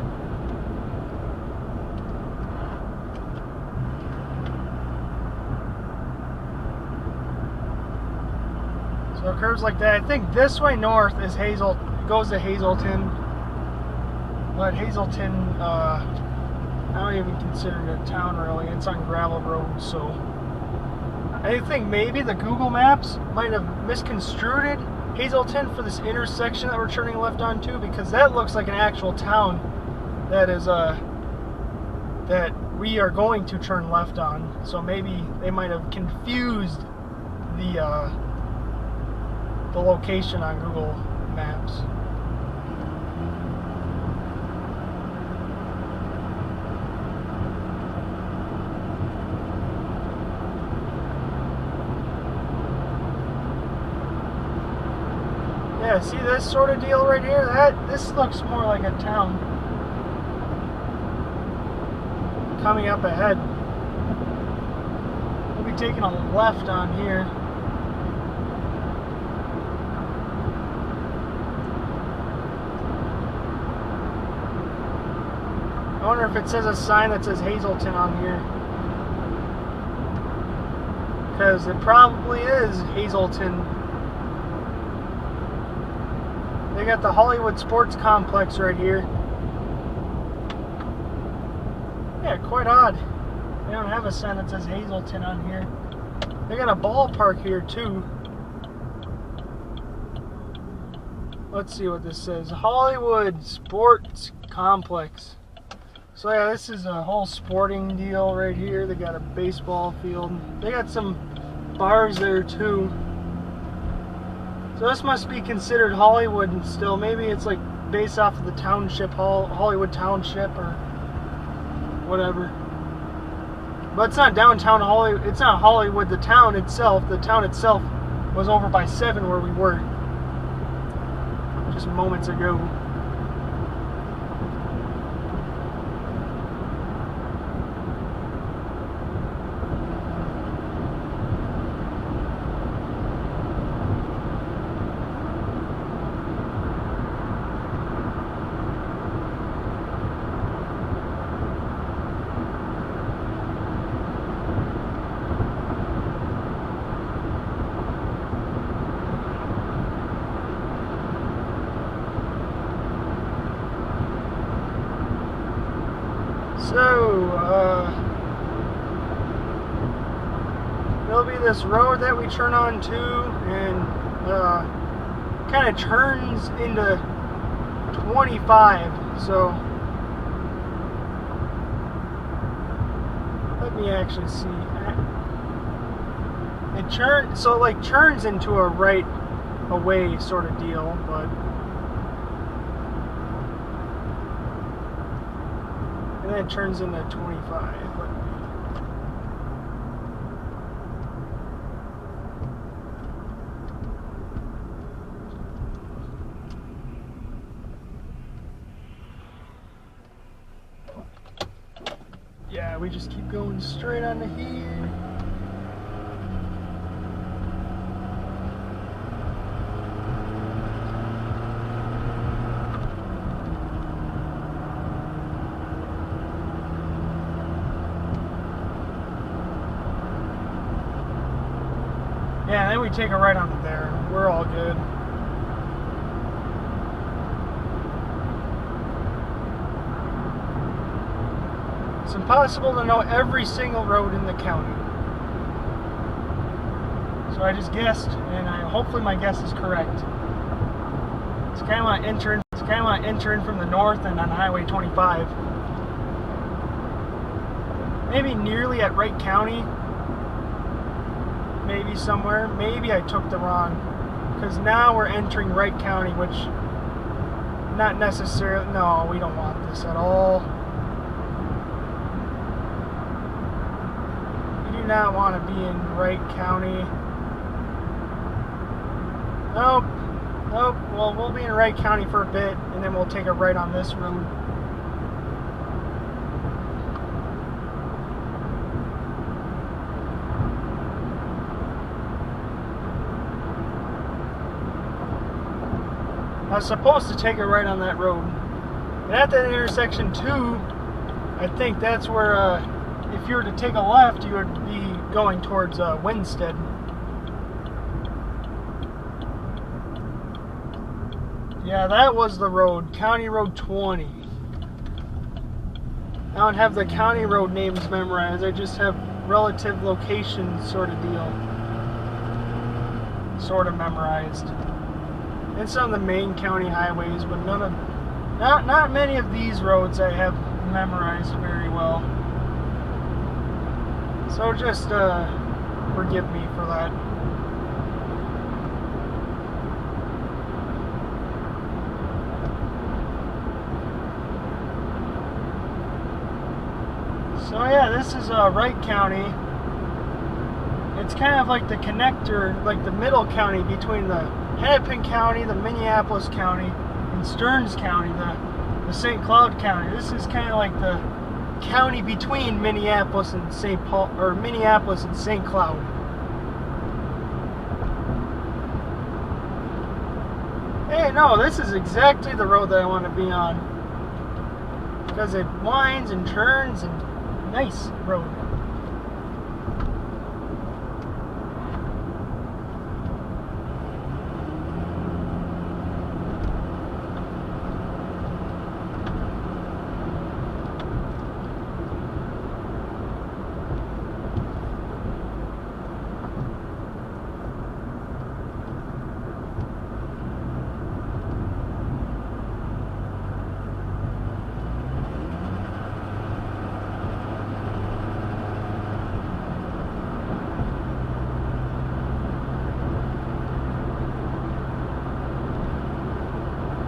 A: So So it curves like that. I think this way north is goes to Hazleton. But Hazleton, I don't even consider it a town really. It's on gravel roads, so I think maybe the Google Maps might have misconstrued it, Hazleton, for this intersection that we're turning left onto, because that looks like an actual town that is that we are going to turn left on. So maybe they might have confused the location on Google Maps. Yeah, see this sort of deal right here? This looks more like a town. Coming up ahead. We'll be taking a left on here. I wonder if it says a sign that says Hazleton on here. Because it probably is Hazleton. They got the Hollywood Sports Complex right here. Yeah, quite odd. They don't have a sign that says Hazleton on here. They got a ballpark here too. Let's see what this says. Hollywood Sports Complex. So yeah, this is a whole sporting deal right here. They got a baseball field. They got some bars there too. So this must be considered Hollywood still. Maybe it's like based off of the township, Hollywood Township or whatever. But it's not downtown Hollywood. It's not Hollywood, the town itself. The town itself was over by 7 where we were just moments ago. So, there'll be this road that we turn on to, and kind of turns into 25. So, let me actually see. It turns into a right away sort of deal, but. And then it turns into 25. But yeah, we just keep going straight onto here. Yeah, and then we take a right onto there. We're all good. It's impossible to know every single road in the county. So I just guessed, and hopefully my guess is correct. It's kind of like entering from the north and on Highway 25. Maybe nearly at Wright County. Maybe somewhere. Maybe I took the wrong. Because now we're entering Wright County, which not necessarily. No, we don't want this at all. We do not want to be in Wright County. Nope. Nope. Well, we'll be in Wright County for a bit, and then we'll take a right on this road. I was supposed to take a right on that road. And at that intersection too, I think that's where, if you were to take a left, you would be going towards Winstead. Yeah, that was the road, County Road 20. I don't have the county road names memorized, I just have relative locations sort of deal. Sort of memorized. And some of the main county highways, but not many of these roads I have memorized very well. So just forgive me for that. So yeah, this is Wright County. It's kind of like the connector, like the middle county between the Hennepin County, the Minneapolis County, and Stearns County, the St. Cloud County. This is kind of like the county between Minneapolis and St. Paul, or Minneapolis and St. Cloud. Hey, no, this is exactly the road that I want to be on. Because it winds and turns and nice road.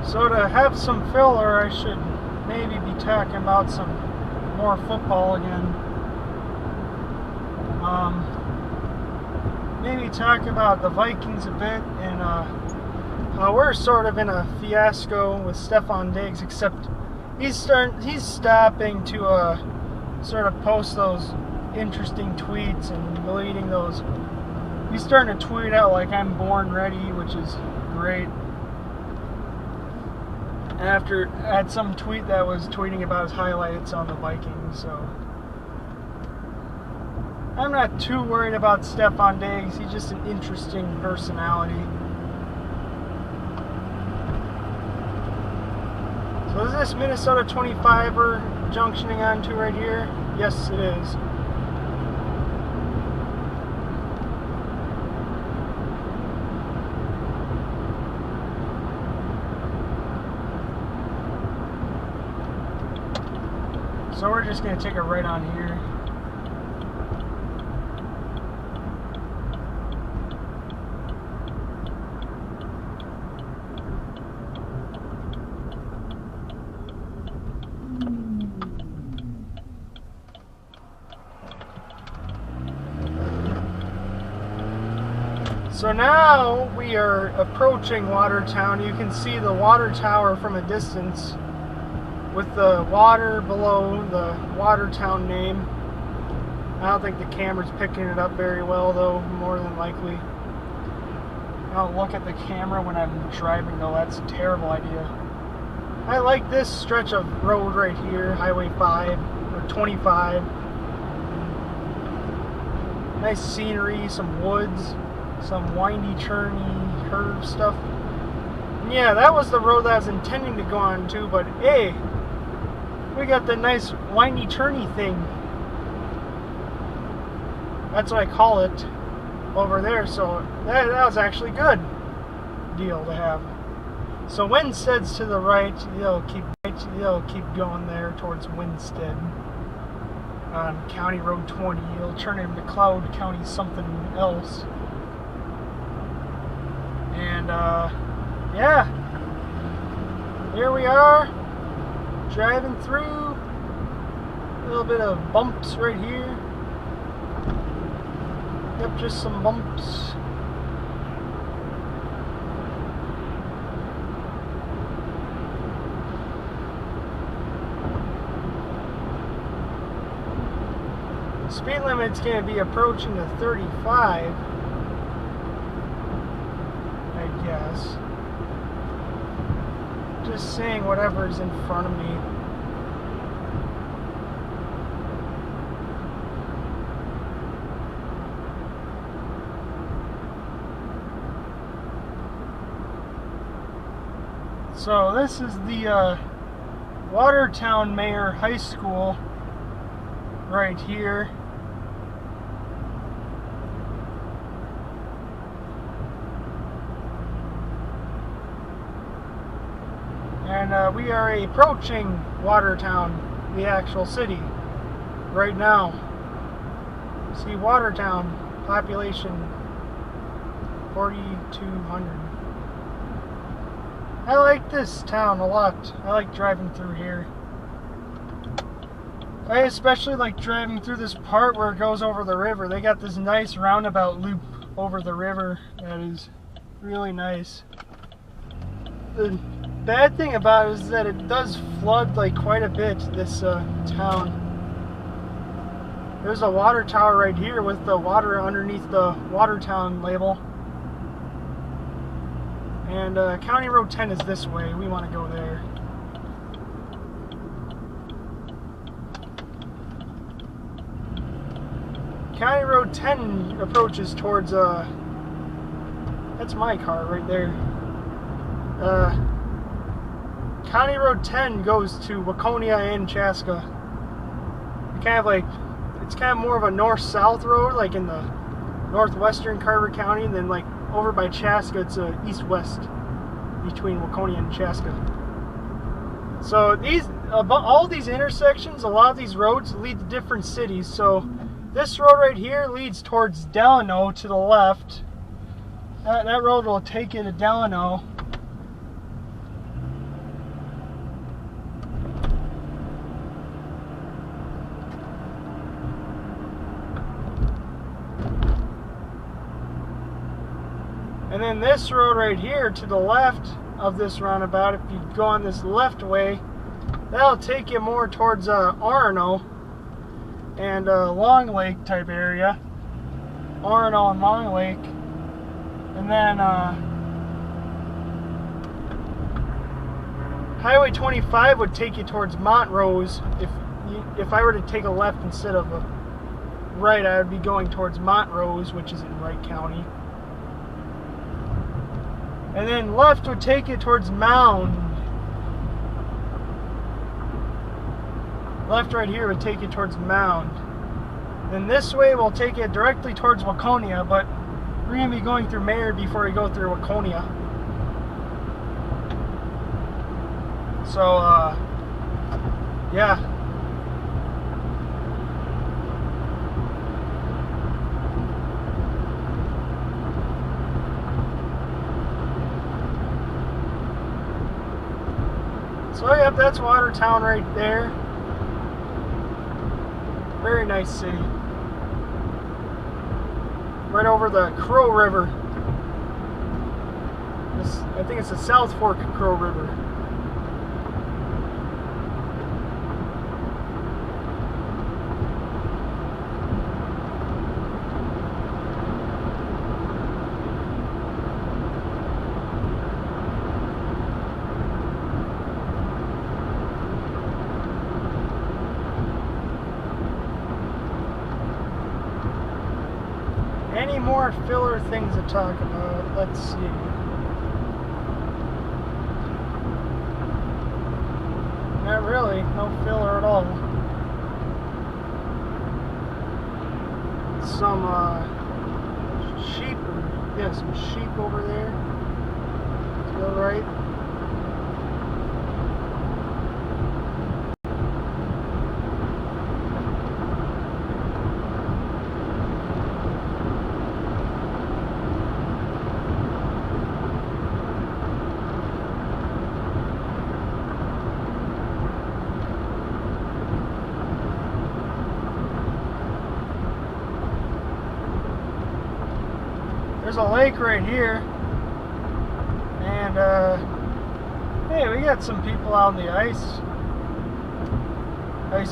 A: So to have some filler, I should maybe be talking about some more football again. Maybe talk about the Vikings a bit, and how we're sort of in a fiasco with Stefan Diggs, except he's stopping to sort of post those interesting tweets and deleting those. He's starting to tweet out like I'm born ready, which is great. After had some tweet that was tweeting about his highlights on the Vikings, so I'm not too worried about Stefan Diggs. He's just an interesting personality. So is this Minnesota 25 we're junctioning onto right here? Yes, it is. So we're just going to take a right on here. So now we are approaching Watertown. You can see the water tower from a distance, with the water below the Watertown name. I don't think the camera's picking it up very well though, more than likely. I don't look at the camera when I'm driving though, that's a terrible idea. I like this stretch of road right here, Highway 5, or 25. Nice scenery, some woods, some windy, churny, curve stuff. And yeah, that was the road that I was intending to go on too, but hey, we got the nice windy churny thing. That's what I call it over there. So that was actually good deal to have. So Winstead's to the right. You'll keep going there towards Winstead on County Road 20. You'll turn into Cloud County something else. And yeah, here we are. Driving through, a little bit of bumps right here. Yep, just some bumps. Speed limit's going to be approaching the 35, I guess. Just saying whatever's in front of me. So this is the Watertown Mayor High School right here. And we are approaching Watertown, the actual city, right now. See, Watertown, population 4,200. I like this town a lot. I like driving through here. I especially like driving through this part where it goes over the river. They got this nice roundabout loop over the river that is really nice. The bad thing about it is that it does flood like quite a bit, this town. There's a water tower right here with the water underneath the Watertown label. And County Road 10 is this way. We want to go there. County Road 10 approaches towards, that's my car right there. County Road 10 goes to Waconia and Chaska. It's kind of more of a north-south road, like in the northwestern Carver County, and then like over by Chaska, it's a east-west between Waconia and Chaska. So all these intersections, a lot of these roads lead to different cities. So this road right here leads towards Delano to the left. That road will take you to Delano. And then this road right here to the left of this roundabout, if you go on this left way, that'll take you more towards Orono and Long Lake type area. Orono and Long Lake. And then Highway 25 would take you towards Montrose. If I were to take a left instead of a right, I would be going towards Montrose, which is in Wright County. And then left would take you towards Mound. Left right here would take you towards Mound. Then this way will take you directly towards Waconia, but we're going to be going through Mayer before we go through Waconia. So, yeah. So, yep, that's Watertown right there. Very nice city. Right over the Crow River. I think it's the South Fork Crow River. Any more filler things to talk about? Let's see. Not really. No filler at all. Some sheep. Yeah, some sheep over there. To the right. There's a lake right here, and hey, we got some people out on the ice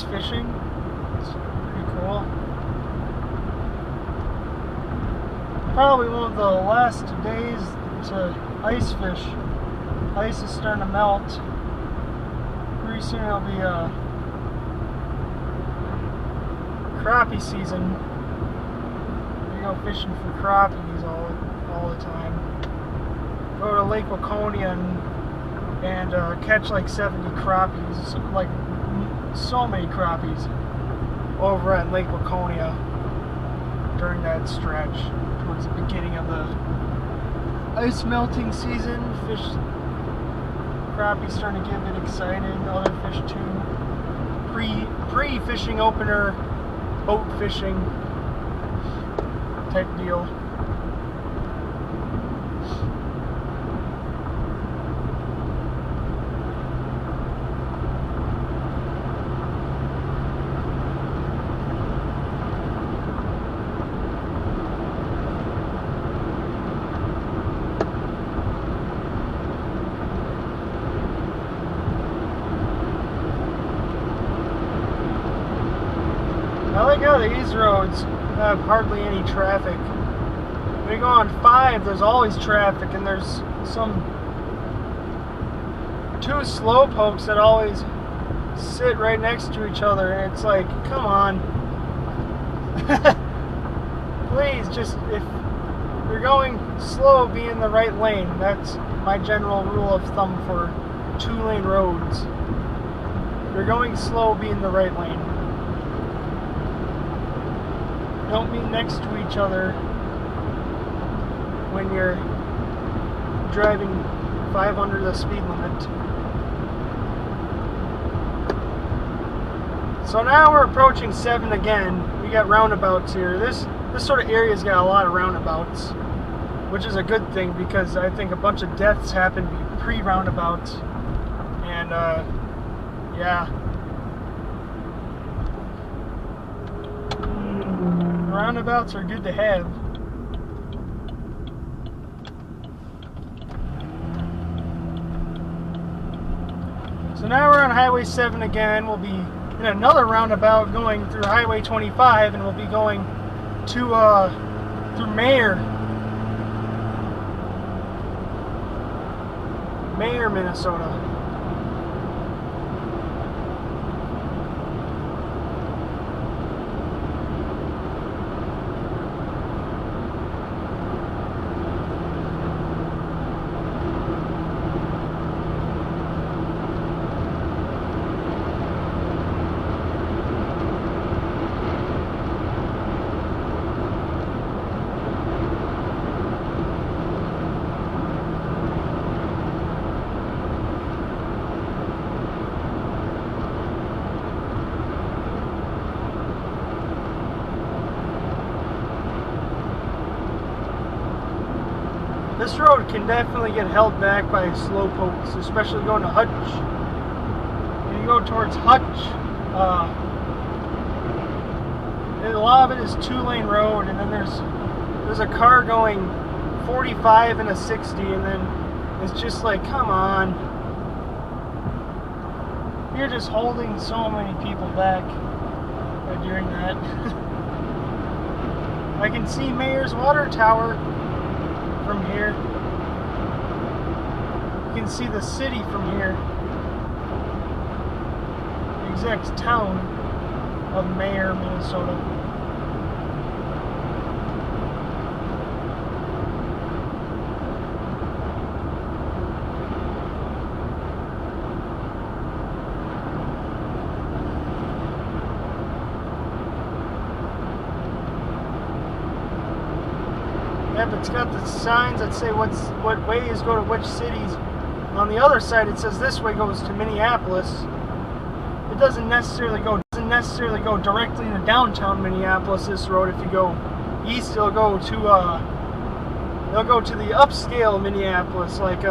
A: fishing. It's pretty cool. Probably one of the last days to ice fish. Ice is starting to melt. Pretty soon it'll be crappie season. We go fishing for crappies all the time. Go to Lake Waconia and and catch like 70 crappies, like so many crappies over at Lake Waconia during that stretch towards the beginning of the ice melting season. Fish, crappie starting to get a bit excited, other fish too. Pre-fishing opener, boat fishing type deal. I like how these roads have hardly any traffic. When you go on 5, there's always traffic, and there's some 2 slow pokes that always sit right next to each other, and it's like, come on. Please, just, if you're going slow, be in the right lane. That's my general rule of thumb for 2-lane roads. If you're going slow, be in the right lane. Don't be next to each other when you're driving 5 under the speed limit. So now we're approaching 7 again. We got roundabouts here. This sort of area's got a lot of roundabouts, which is a good thing because I think a bunch of deaths happen pre-roundabouts. And yeah. Roundabouts are good to have. So now we're on Highway 7 again. We'll be in another roundabout going through Highway 25, and we'll be going to through Mayer, Minnesota. This road can definitely get held back by slow pokes, especially going to Hutch. When you go towards Hutch, a lot of it is 2-lane road, and then there's a car going 45 and a 60, and then it's just like, come on. You're just holding so many people back by doing that. I can see Mayer's water tower from here. You can see the city from here. The exact town of Mayer, Minnesota. Yep, it's got the signs that say what ways go to which cities. On the other side, it says this way goes to Minneapolis. It doesn't necessarily go directly into downtown Minneapolis. This road, if you go east, it'll go to the upscale Minneapolis, like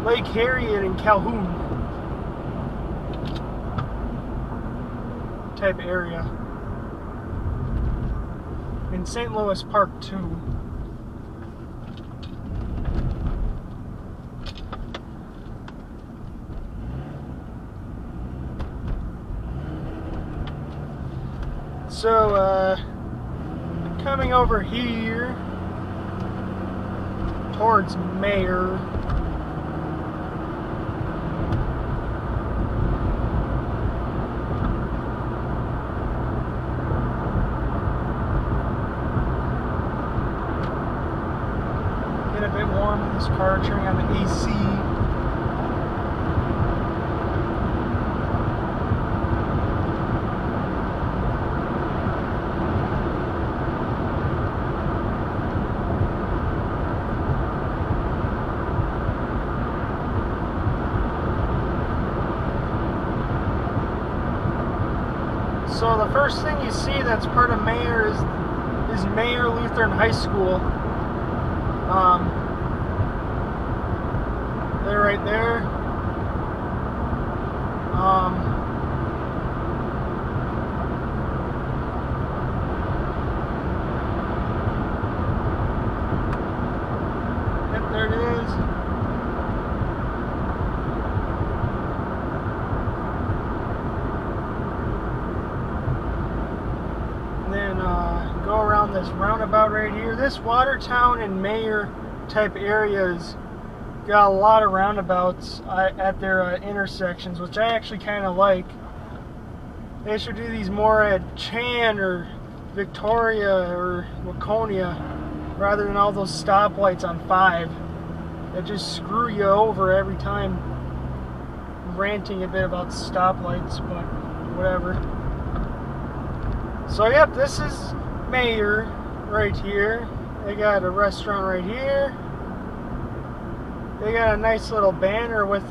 A: Lake Harriet and Calhoun type area. In St. Louis Park too. So, coming over here towards Mayer. Get a bit warm in this car, turning on the AC. So the first thing you see that's part of Mayer is Mayer Lutheran High School. They're right there. Yep, there it is. Go around this roundabout right here. This Watertown and Mayer type areas got a lot of roundabouts at their intersections, which I actually kind of like. They should do these more at Chan or Victoria or Waconia rather than all those stoplights on 5 that just screw you over every time. I'm ranting a bit about stoplights, but whatever. So yep, this is Mayer right here. They got a restaurant right here. They got a nice little banner with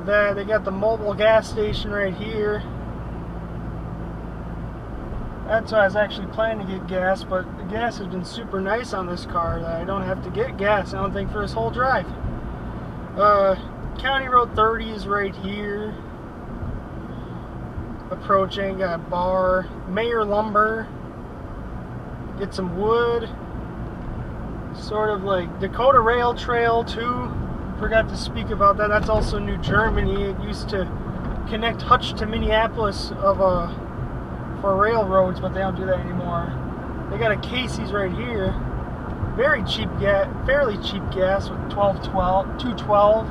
A: they got the mobile gas station right here. That's why I was actually planning to get gas, but the gas has been super nice on this car that I don't have to get gas, I don't think, for this whole drive. County Road 30 is right here. Approaching, got a bar, Mayer Lumber, get some wood, sort of like Dakota Rail Trail too, forgot to speak about that. That's also New Germany. It used to connect Hutch to Minneapolis for railroads, but they don't do that anymore. They got a Casey's right here, very cheap gas, fairly cheap gas with $2.12,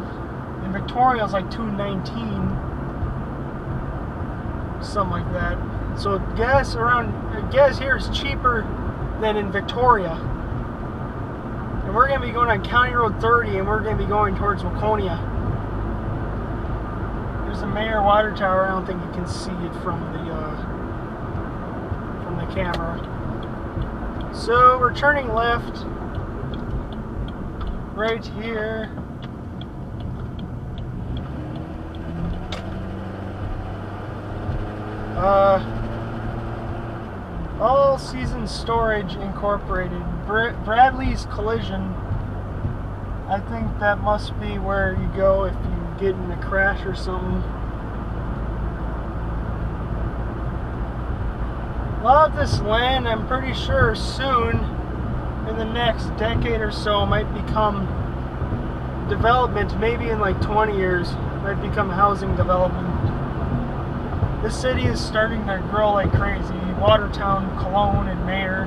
A: and Victoria's like $2.19. Something like that. So gas here is cheaper than in Victoria. And we're going to be going on County Road 30, and we're going to be going towards Waconia. There's the Mayer water tower. I don't think you can see it from the camera. So we're turning left right here. All Season Storage Incorporated, Bradley's Collision. I think that must be where you go if you get in a crash or something. A lot of this land, I'm pretty sure soon, in the next decade or so, might become development. Maybe in like 20 years, might become housing development. This city is starting to grow like crazy. Watertown, Cologne, and Mayer.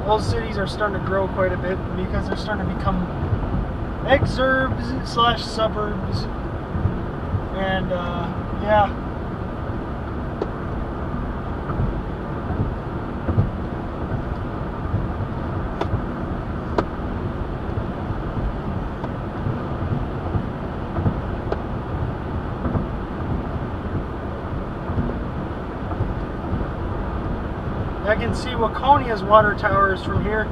A: Those cities are starting to grow quite a bit because they're starting to become exurbs/suburbs. And yeah. I can see Waconia's water towers from here.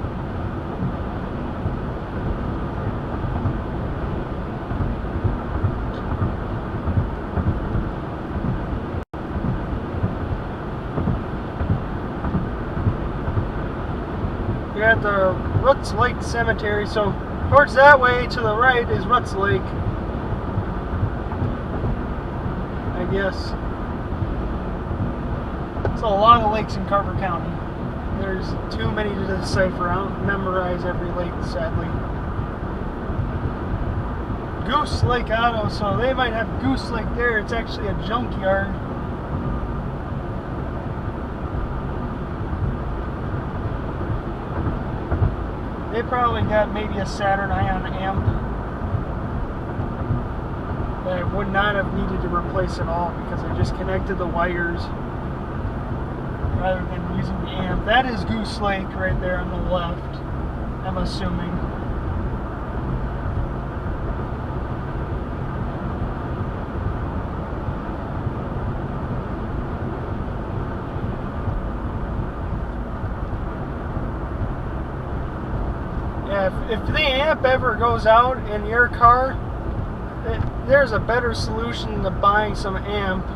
A: We got the Roots Lake Cemetery, so towards that way to the right is Roots Lake, I guess. There's a lot of lakes in Carver County. There's too many to decipher. I don't memorize every lake, sadly. Goose Lake Auto, so they might have Goose Lake there. It's actually a junkyard. They probably got maybe a Saturn Ion amp that I would not have needed to replace at all because I just connected the wires rather than using the amp. That is Goose Lake right there on the left, I'm assuming. Yeah, if the amp ever goes out in your car, there's a better solution to buying some amp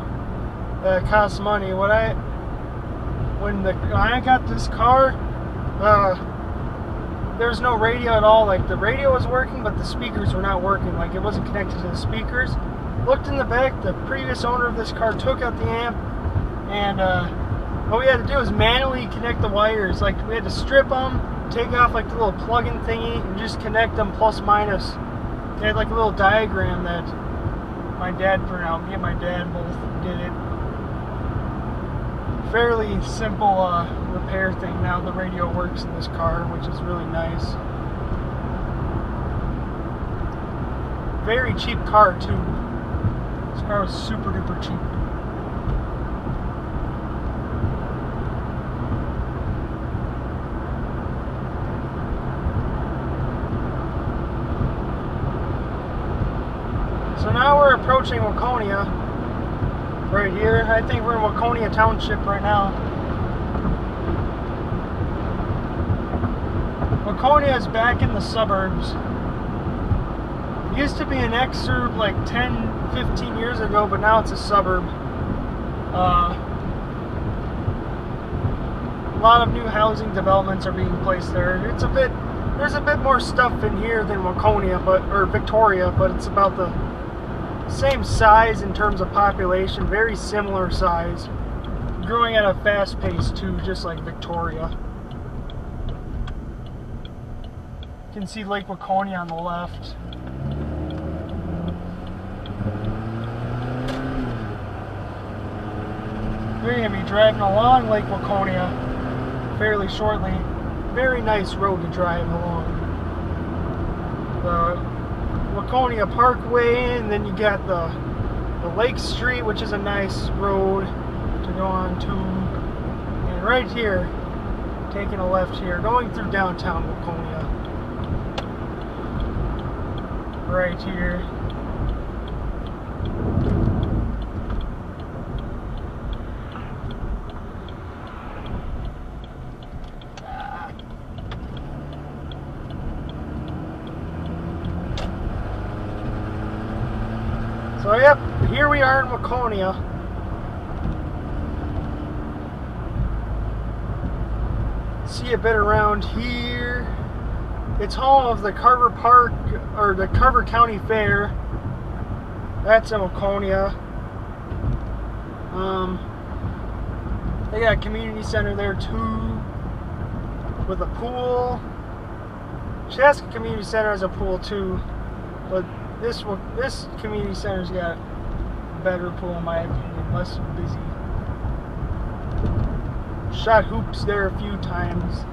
A: that costs money. When I got this car, there's no radio at all. Like, the radio was working, but the speakers were not working. Like, it wasn't connected to the speakers. Looked in the back. The previous owner of this car took out the amp, and what we had to do was manually connect the wires. Like, we had to strip them, take off like the little plug-in thingy, and just connect them plus minus. They had like a little diagram that my dad printed out. Me and my dad both did it. Fairly simple repair thing. Now the radio works in this car, which is really nice. Very cheap car too. This car was super duper cheap. So now we're approaching Waconia. Right here. I think we're in Waconia Township right now. Waconia is back in the suburbs. It used to be an exurb like 10, 15 years ago, but now it's a suburb. A lot of new housing developments are being placed there. There's a bit more stuff in here than Waconia, or Victoria, but it's about the same size in terms of population, very similar size, growing at a fast pace too, just like Victoria. You can see Lake Waconia on the left. We're going to be driving along Lake Waconia fairly shortly. Very nice road to drive along. The Waconia Parkway, and then you got the Lake Street, which is a nice road to go on to. And right here, taking a left here, going through downtown Waconia. Right here. So yep, here we are in Waconia. See a bit around here. It's home of the Carver Park, or the Carver County Fair. That's in Waconia. They got a community center there too, with a pool. Chaska Community Center has a pool too, but this community center's got a better pool in my opinion, less busy. Shot hoops there a few times.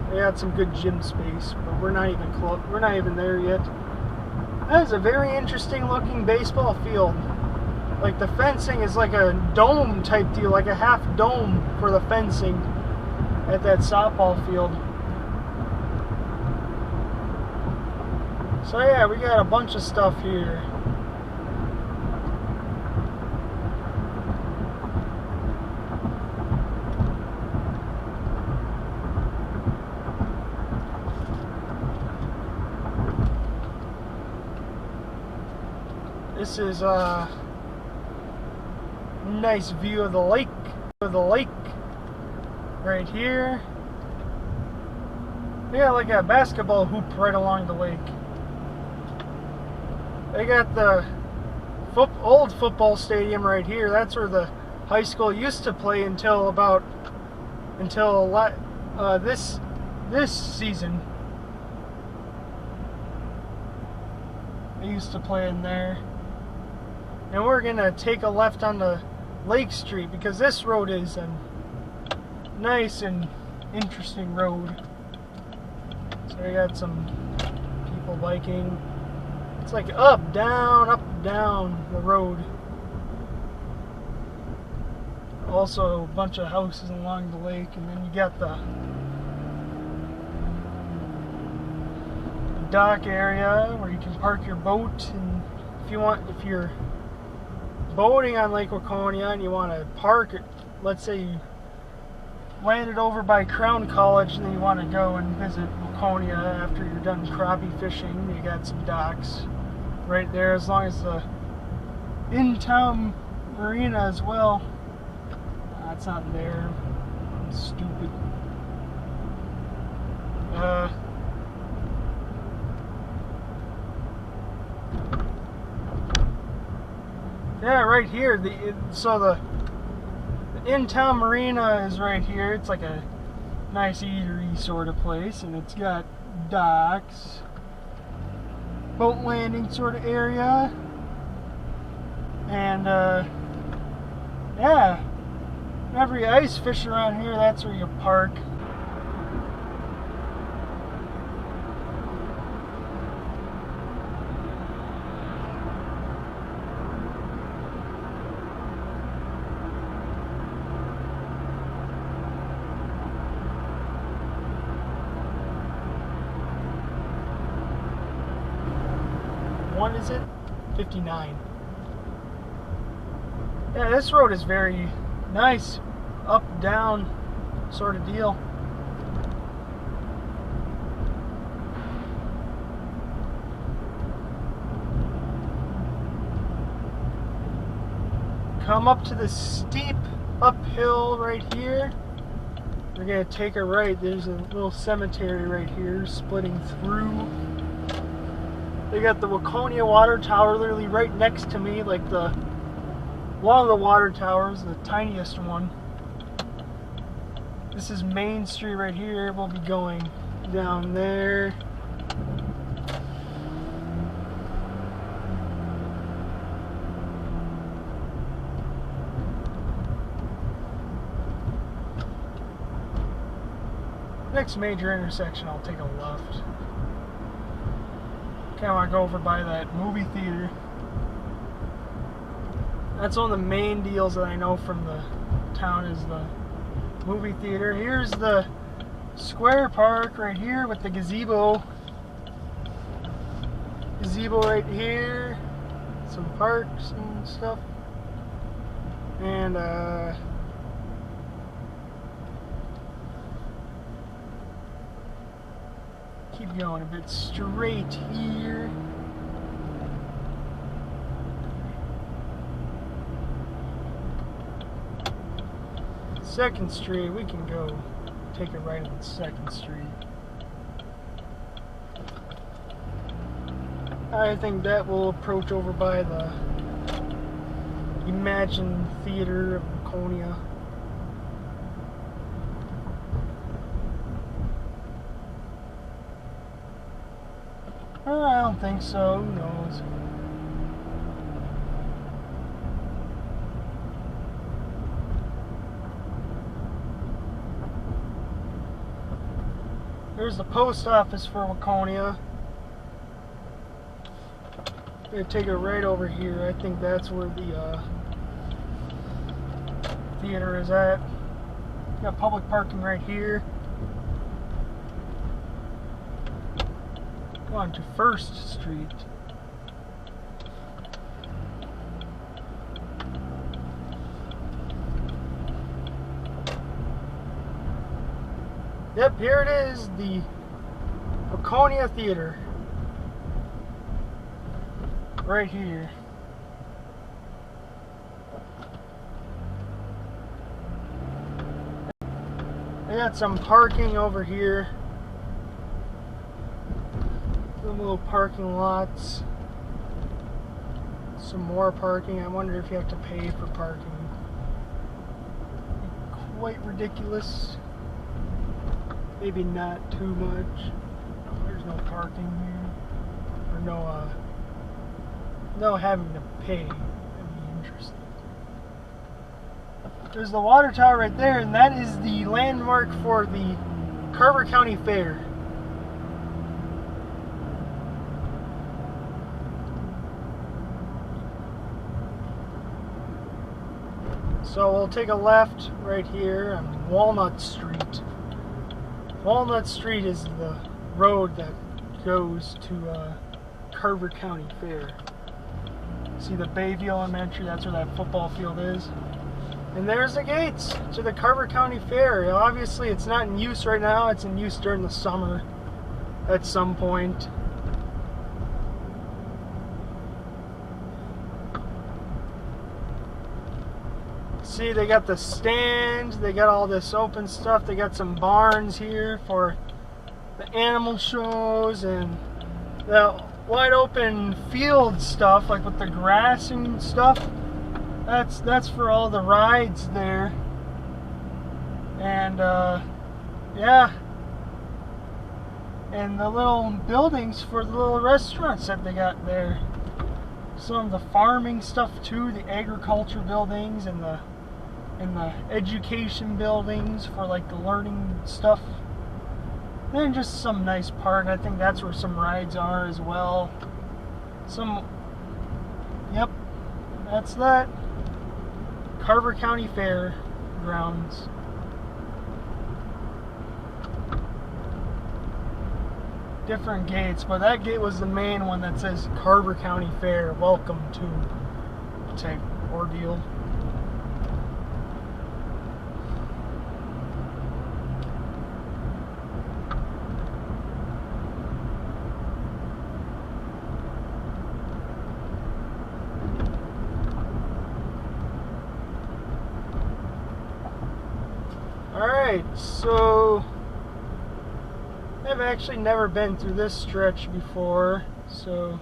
A: They had some good gym space, but we're not even close. We're not even there yet. That is a very interesting looking baseball field. Like, the fencing is like a dome type deal, like a half dome for the fencing at that softball field. So yeah, we got a bunch of stuff here. This is a nice view of the lake. Right here. They got like a basketball hoop right along the lake. They got the old football stadium right here. That's where the high school used to play until this season. They used to play in there. And we're gonna take a left onto Lake Street because this road is a nice and interesting road. So we got some people biking. It's like up, down the road. Also a bunch of houses along the lake, and then you got the dock area where you can park your boat. And if you're boating on Lake Waconia and you want to park it, let's say you landed over by Crown College and then you want to go and visit Waconia after you're done crappie fishing, you got some docks right there, as long as the in-town marina as well. That's not there. I'm stupid. Yeah, right here. So the in-town marina is right here. It's like a nice eatery sort of place, and it's got docks, boat landing sort of area, and yeah, whenever you ice fish around here, that's where you park. What is it? 59. Yeah, this road is very nice, up, down sort of deal. Come up to the steep uphill right here. We're gonna take a right. There's a little cemetery right here splitting through. They got the Waconia water tower literally right next to me, like one of the water towers, the tiniest one. This is Main Street right here. We'll be going down there. Next major intersection, I'll take a left. Kind of want to go over by that movie theater. That's one of the main deals that I know from the town is the movie theater. Here's the square park right here with the gazebo. Gazebo right here. Some parks and stuff. And keep going a bit straight here. Second Street, we can go take a right on 2nd Street. I think that will approach over by the Imagine Theater of Waconia. I don't think so, who knows. There's the post office for Waconia. I'm gonna take it right over here. I think that's where the theater is at. Got public parking right here. Go on to 1st Street. Yep, here it is, the Waconia Theater. Right here. They got some parking over here. Some little parking lots. Some more parking. I wonder if you have to pay for parking. Quite ridiculous. Maybe not too much. There's no parking here. Or no having to pay. That'd be interesting. There's the water tower right there, and that is the landmark for the Carver County Fair. So we'll take a left right here on Walnut Street. Walnut Street is the road that goes to Carver County Fair. See the Bayview Elementary, that's where that football field is. And there's the gates to the Carver County Fair. Obviously it's not in use right now, it's in use during the summer at some point. See, they got the stand, they got all this open stuff, they got some barns here for the animal shows, and the wide open field stuff, like with the grass and stuff, that's for all the rides there. And yeah, and the little buildings for the little restaurants that they got there. Some of the farming stuff too, the agriculture buildings and the education buildings for like the learning stuff. Then just some nice park. I think that's where some rides are as well. Yep, that's that. Carver County Fair grounds. Different gates, but that gate was the main one that says Carver County Fair, welcome to type ordeal. Alright, so I've actually never been through this stretch before, so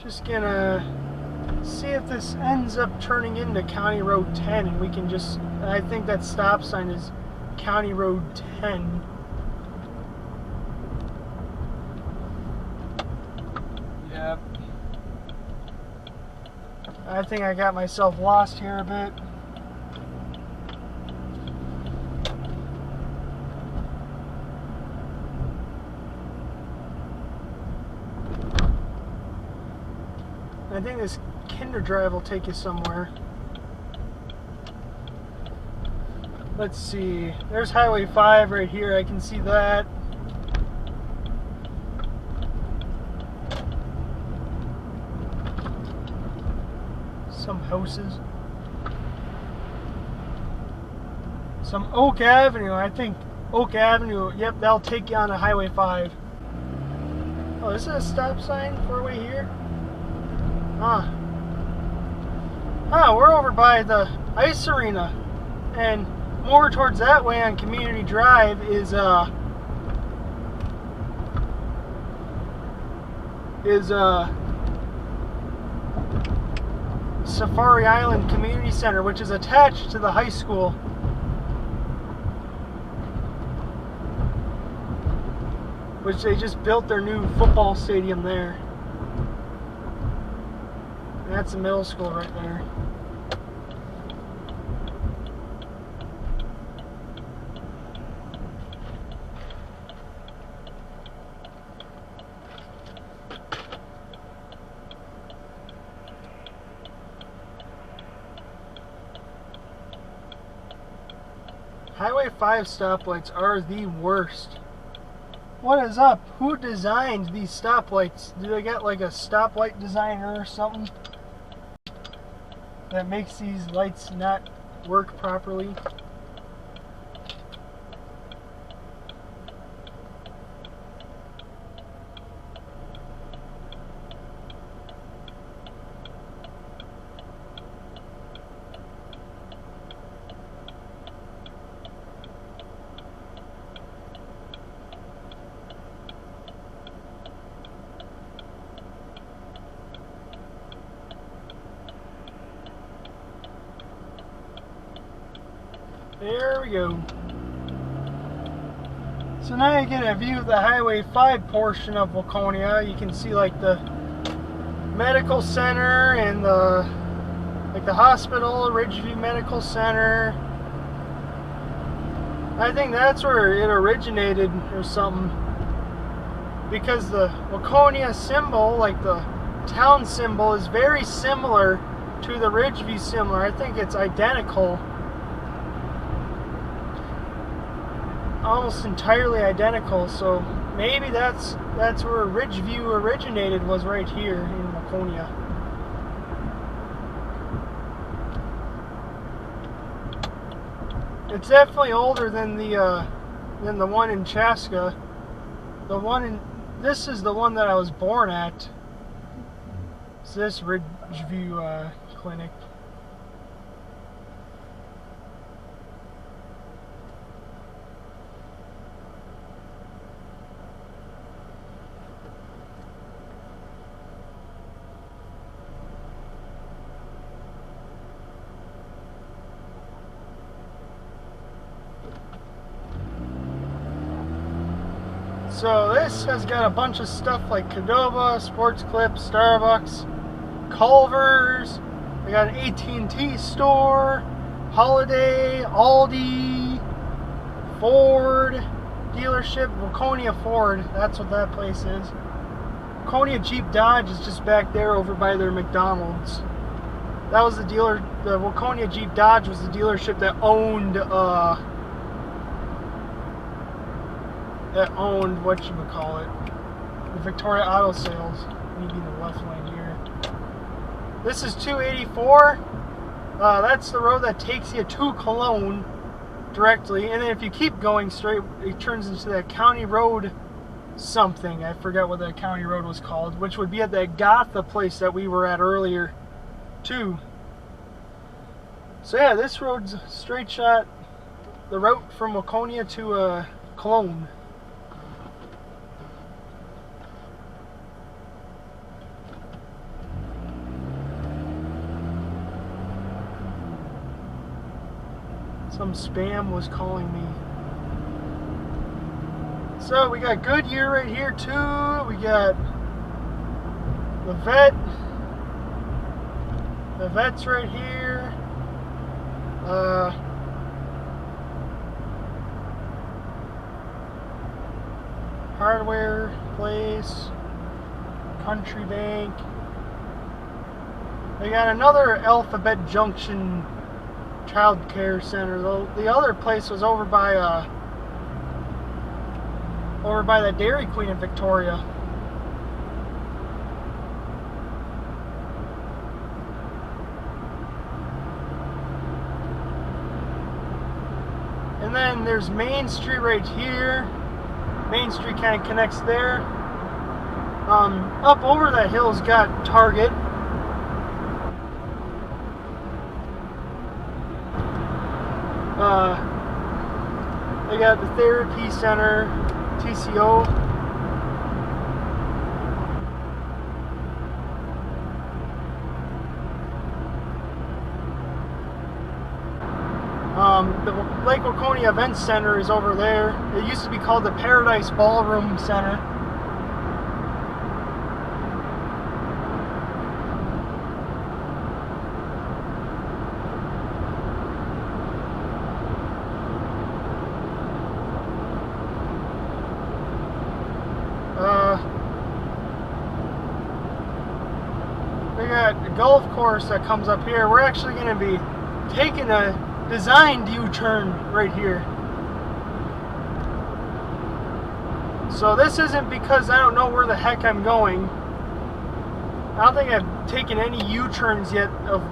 A: just gonna see if this ends up turning into County Road 10, and we can just, I think that stop sign is County Road 10. Yep. I think I got myself lost here a bit. I think this Kinder Drive will take you somewhere. Let's see. There's Highway 5 right here. I can see that. Some houses. Some Oak Avenue. I think Oak Avenue. Yep, that'll take you on to Highway 5. Oh, this is a stop sign 4-way here? We're over by the ice arena, and more towards that way on Community Drive is Safari Island Community Center, which is attached to the high school. Which they just built their new football stadium there. That's the middle school right there. Highway 5 stoplights are the worst. What is up? Who designed these stoplights? Do they get like a stoplight designer or something that makes these lights not work properly? There we go. So now you get a view of the Highway 5 portion of Waconia. You can see like the medical center and the hospital, Ridgeview Medical Center. I think that's where it originated or something, because the Waconia symbol, like the town symbol, is very similar to the Ridgeview symbol. I think it's identical. Almost entirely identical, so maybe that's where Ridgeview originated, was right here in Waconia. It's definitely older than the one in Chaska. This is the one that I was born at. It's this Ridgeview clinic. So this has got a bunch of stuff like Qdoba, Sports Clips, Starbucks, Culver's. We got an AT&T store, Holiday, Aldi, Ford dealership, Waconia Ford. That's what that place is. Waconia Jeep Dodge is just back there over by their McDonald's. That was the dealer. The Waconia Jeep Dodge was the dealership that owned whatchamacallit, the Victoria Auto Sales. Maybe the left lane here. This is 284. That's the road that takes you to Cologne directly, and then if you keep going straight, it turns into that county road something. I forgot what that county road was called, which would be at that Gotha place that we were at earlier too. So yeah, this road's a straight shot, the route from Waconia to Cologne. Some spam was calling me. So we got Goodyear right here too. We got the vet. The vet's right here. Hardware place. Country Bank. They got another Alphabet Junction Child Care Center. The other place was over by the Dairy Queen in Victoria. And then there's Main Street right here. Main Street kind of connects there. Up over that hill's got Target. They got the Therapy Center, TCO. The Lake Waconia Event Center is over there. It used to be called the Paradise Ballroom Center. We got a golf course that comes up here. We're actually going to be taking a designed U-turn right here. So this isn't because I don't know where the heck I'm going. I don't think I've taken any U-turns yet of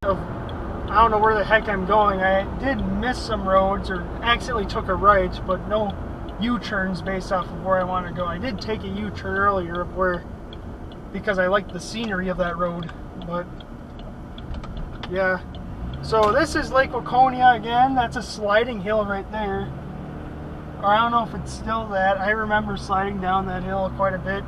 A: I don't know where the heck I'm going. I did miss some roads or accidentally took a right, but no U-turns based off of where I want to go. I did take a U-turn earlier of where, because I liked the scenery of that road, but yeah. So this is Lake Waconia again. That's a sliding hill right there. Or I don't know if it's still that. I remember sliding down that hill quite a bit.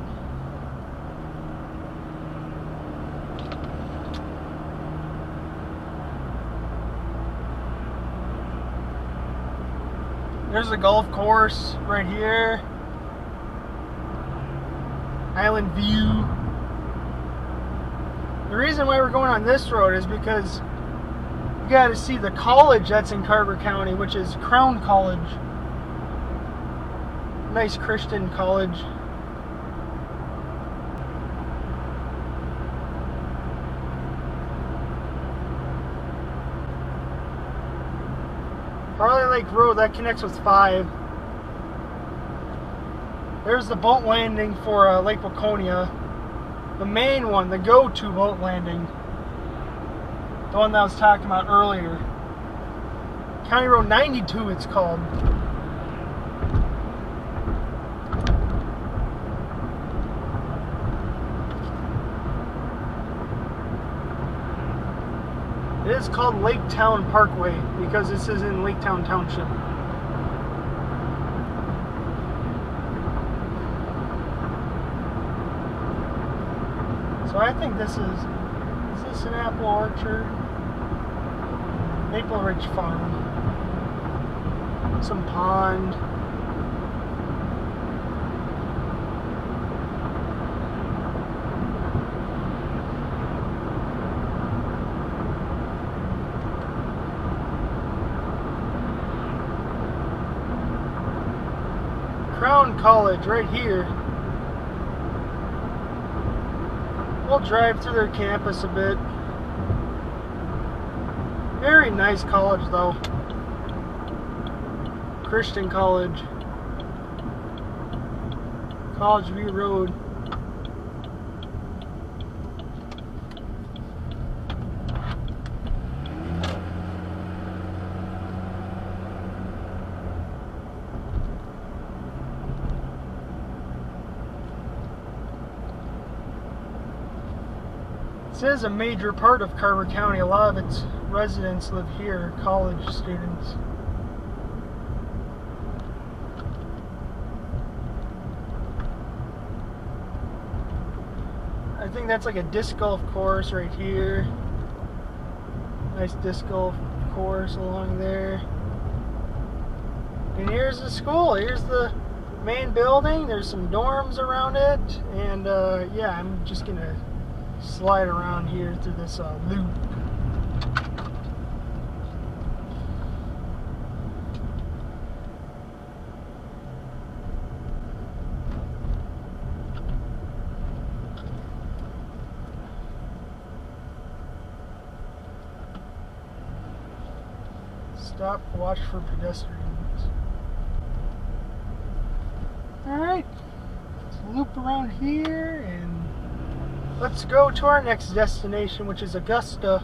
A: There's a golf course right here. Island View. The reason why we're going on this road is because you got to see the college that's in Carver County, which is Crown College. Nice Christian college. Barley Lake Road, that connects with 5. There's the boat landing for Lake Waconia. The main one, the go-to boat landing. The one that I was talking about earlier. County Road 92 it's called. It is called Laketown Parkway because this is in Laketown Township. So I think this is this an apple orchard? Maple Ridge Farm. Some pond. Crown College right here. We'll drive through their campus a bit. Very nice college though. Christian college. College View Road. This is a major part of Carver County. A lot of its residents live here, college students. I think that's like a disc golf course right here. Nice disc golf course along there. And here's the school. Here's the main building. There's some dorms around it. And yeah, I'm just gonna slide around here through this loop. Stop, watch for pedestrians. Alright, let's loop around here and let's go to our next destination, which is Augusta.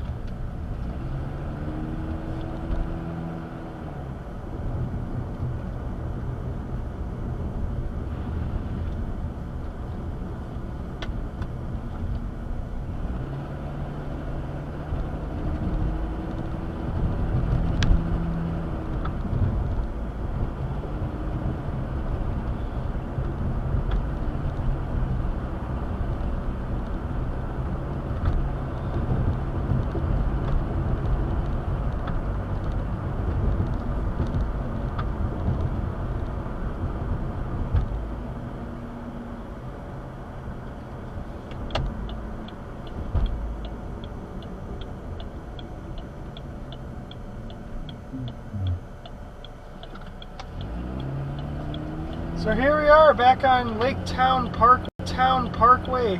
A: So here we are back on Town Parkway,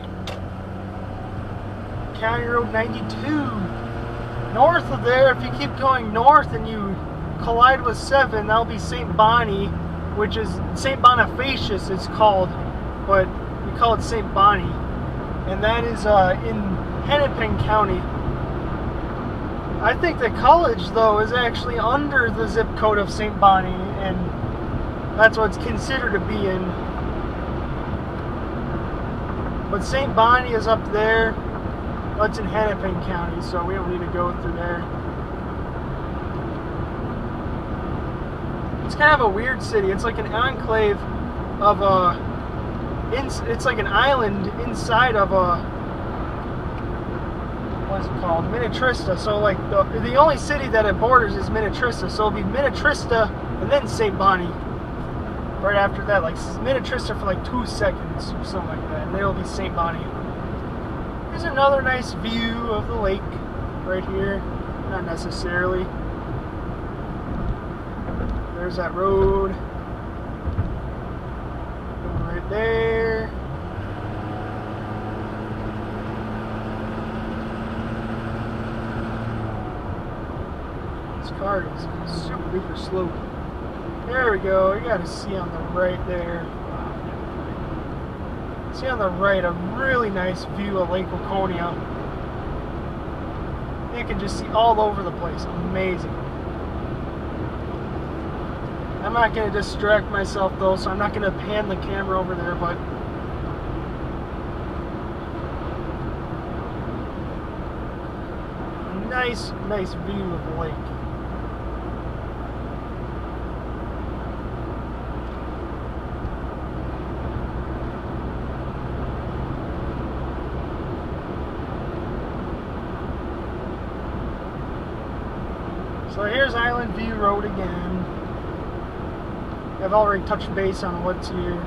A: County Road 92. North of there, if you keep going north and you collide with 7, that'll be St. Bonnie, which is St. Bonifacius it's called, but we call it St. Bonnie. And that is in Hennepin County. I think the college, though, is actually under the zip code of St. Bonnie, and that's what it's considered to be in. But St. Bonnie is up there. Well, it's in Hennepin County, so we don't need to go through there. It's kind of a weird city. It's like an enclave of it's like an island inside of what's it called? Minnetrista. So like the only city that it borders is Minnetrista. So it'll be Minnetrista and then St. Bonnie. Right after that, like Minnetrista for like 2 seconds or something like that, and then it'll be St. Bonnie. Here's another nice view of the lake right here. Not necessarily. There's that road. Right there. This car is super duper slow. There we go. You got to see on the right there. See on the right a really nice view of Lake Waconia. You can just see all over the place. Amazing. I'm not going to distract myself though, so I'm not going to pan the camera over there, but nice view of the lake. So here's Island View Road again. I've already touched base on what's here.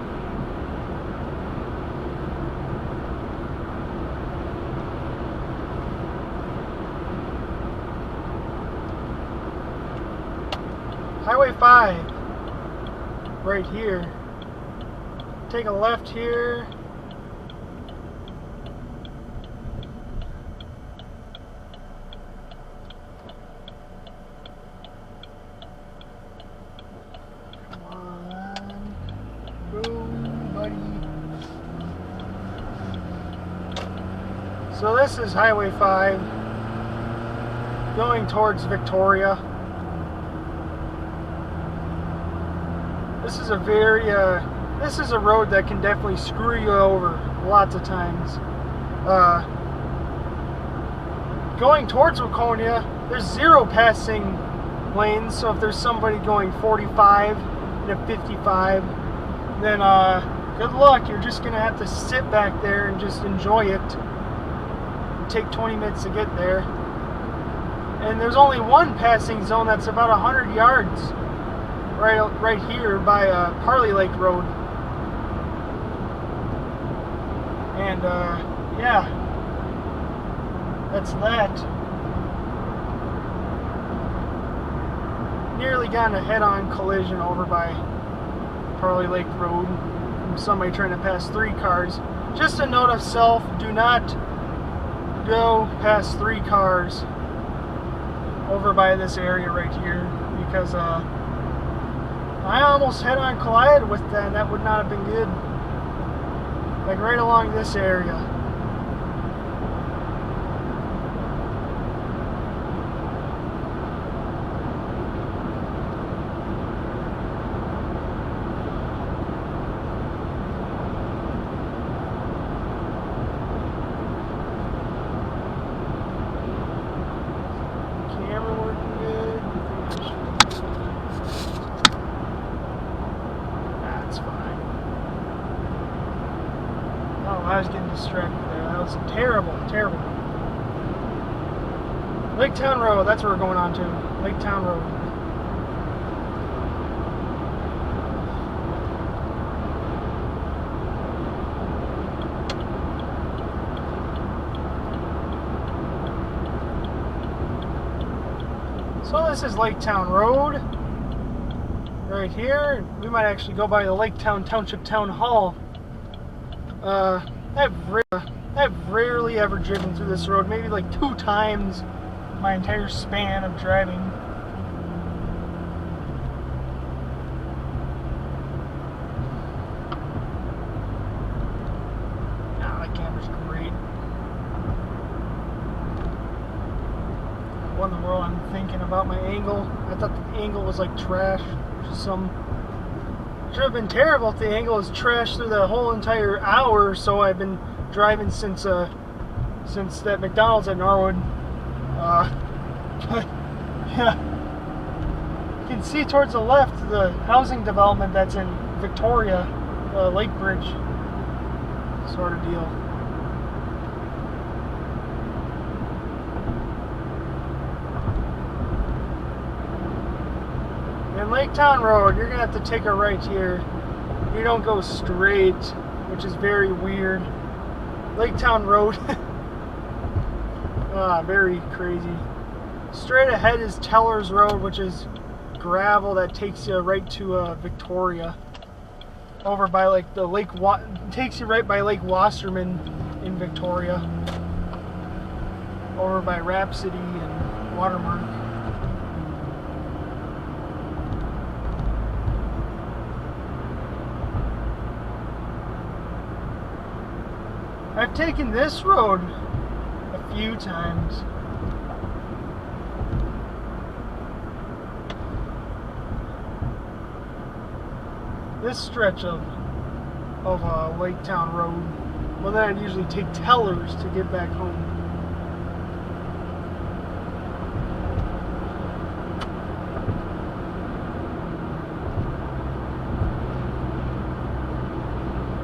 A: Highway 5, right here. take a left here. Come on. Boom, buddy. So this is Highway 5 going towards Victoria. This is a very, this is a road that can definitely screw you over lots of times. Going towards Waconia, there's 0 passing lanes, so if there's somebody going 45 and a 55, then good luck. You're just going to have to sit back there and just enjoy it. It'll take 20 minutes to get there. And there's only one passing zone that's about 100 yards. Right here by Parley Lake Road. And yeah, that's that. Nearly got in a head-on collision over by Parley Lake Road from somebody trying to pass 3 cars. Just a note of self, do not go past 3 cars over by this area right here, because I almost head-on collided with that, and that would not have been good. Like right along this area. Camera working good. That's fine. Oh, I was getting distracted there. That was terrible, terrible. Laketown Road, that's where we're going on to. Laketown Road. So this is Laketown Road. Right here. We might actually go by the Laketown Township Town Hall. I've rarely ever driven through this road, maybe like 2 times my entire span of driving. Ah, that camera's great. What in the world I'm thinking about my angle? I thought the angle was like trash. Should have been terrible if the angle was trash through the whole entire hour or so I've been driving since that McDonald's at Norwood. But yeah, you can see towards the left the housing development that's in Victoria, Lake Bridge sort of deal. In Laketown Road, you're going to have to take a right here. You don't go straight, which is very weird. Laketown Road. Very crazy. Straight ahead is Teller's Road, which is gravel that takes you right to Victoria. Over by like the lake, takes you right by Lake Wasserman in Victoria. Over by Rhapsody and Watermark. I've taken this road a few times. This stretch of Laketown Road. Well, then I'd usually take Tellers to get back home.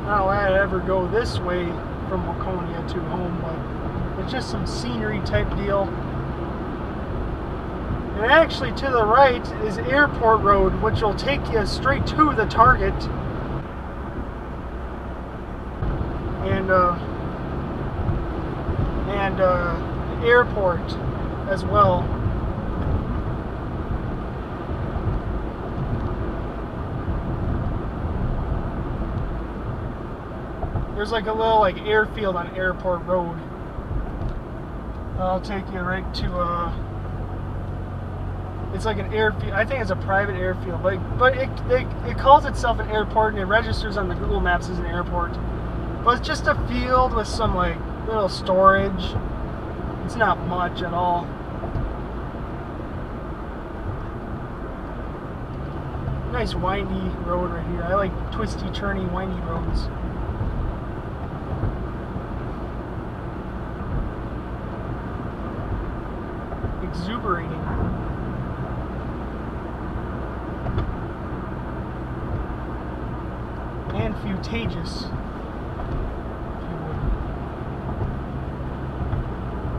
A: I don't know why I'd ever go this way from Waconia to home, but it's just some scenery type deal. And actually to the right is Airport Road, which will take you straight to the Target. And airport as well. There's like a little like airfield on Airport Road. I'll take you right to it's like an airfield. I think it's a private airfield, but it calls itself an airport and it registers on the Google Maps as an airport. But it's just a field with some like little storage. It's not much at all. Nice windy road right here. I like twisty, turny, windy roads. Exuberating. And futagious.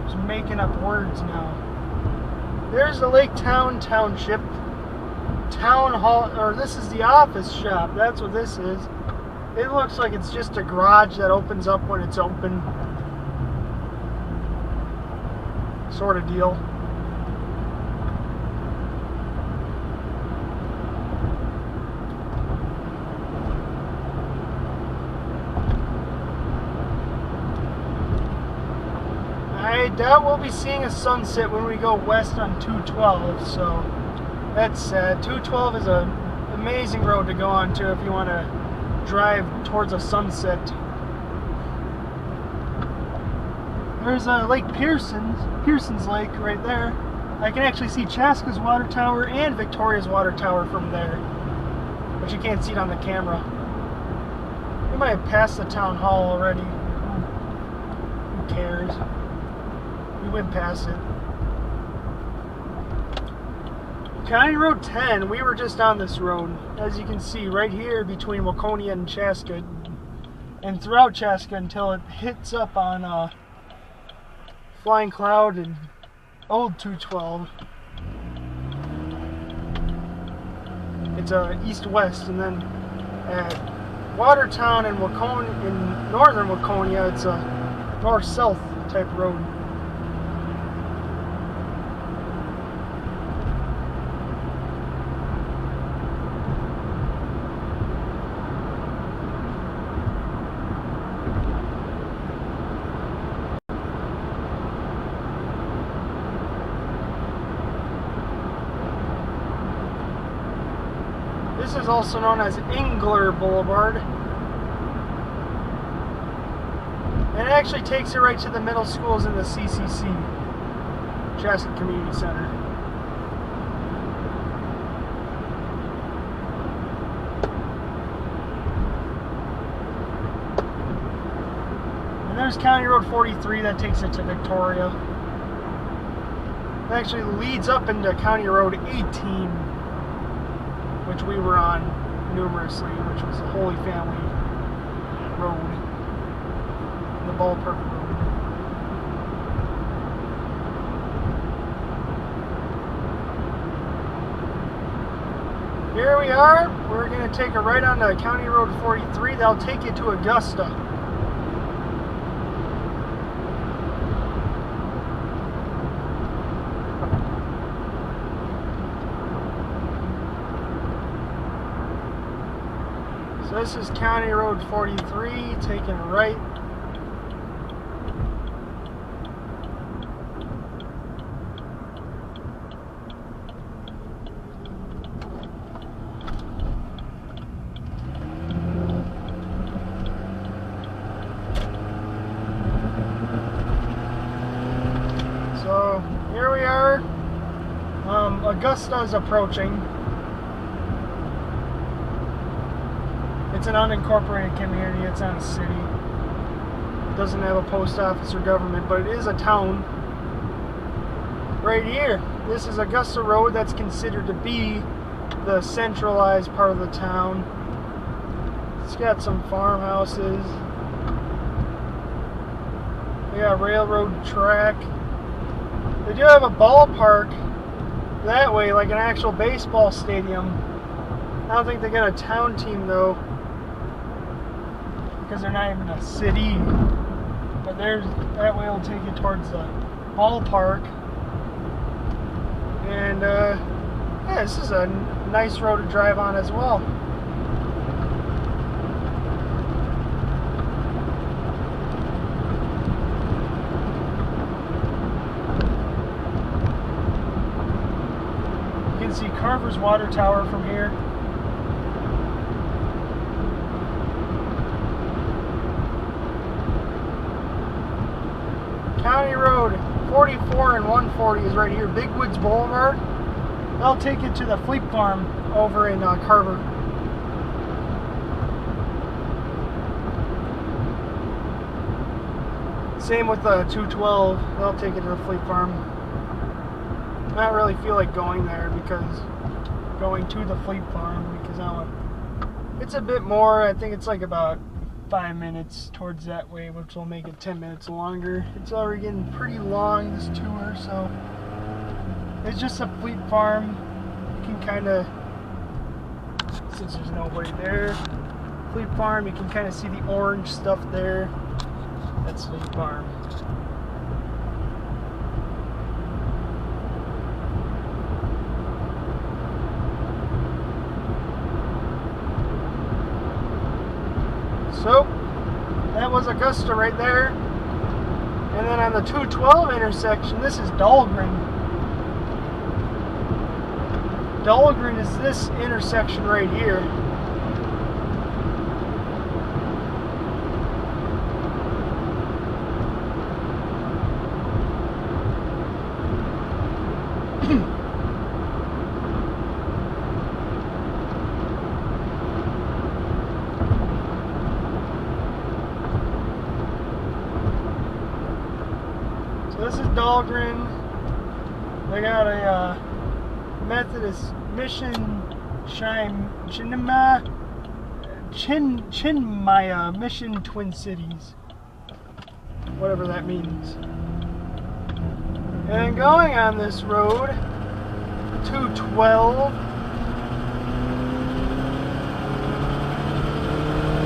A: Just making up words now. There's the Lake Town Township. Town hall, or this is the office shop. That's what this is. It looks like it's just a garage that opens up when it's open. Sort of deal. I doubt we'll be seeing a sunset when we go west on 212, so that's sad. 212 is an amazing road to go on to if you want to drive towards a sunset. There's Lake Pearson's Lake right there. I can actually see Chaska's water tower and Victoria's water tower from there, but you can't see it on the camera. We might have passed the town hall already. Who cares? We went past it. County Road 10, we were just on this road, as you can see, right here between Waconia and Chaska, and throughout Chaska until it hits up on Flying Cloud and Old 212. It's east-west, and then at Watertown and Waconia, in northern Waconia, it's a north-south type road. This is also known as Engler Boulevard. And it actually takes it right to the middle schools in the CCC, Chaska Community Center. And there's County Road 43 that takes it to Victoria. It actually leads up into County Road 18. Which we were on numerously, which was the Holy Family Road, the Ballpark Road. Here we are. We're going to take a right on to County Road 43. That'll take you to Augusta. So this is County Road 43, taking right. So here we are. Augusta is approaching. It's an unincorporated community. It's not a city. It doesn't have a post office or government, but it is a town. Right here, this is Augusta Road. That's considered to be the centralized part of the town. It's got some farmhouses. They got a railroad track. They do have a ballpark that way, like an actual baseball stadium. I don't think they got a town team though, because they're not even a city. But there's that way will take you towards the ballpark. And yeah, this is a nice road to drive on as well. Carver's water tower from here. County Road 44 and 140 is right here. Big Woods Boulevard. I'll take you to the Fleet Farm over in Carver. Same with 212. They'll take you to the Fleet Farm. I don't really feel like going there because going to the Fleet Farm because it's a bit more. I think it's like about 5 minutes towards that way, which will make it 10 minutes longer. It's already getting pretty long, this tour, so it's just a Fleet Farm. You can kind of, since there's nobody there, Fleet Farm, you can kind of see the orange stuff there. That's Fleet Farm. So, that was Augusta right there. And then on the 212 intersection, this is Dahlgren. Dahlgren is this intersection right here. This is Dahlgren. They got a Methodist Mission Chinmaya Mission Twin Cities. Whatever that means. And going on this road, 212.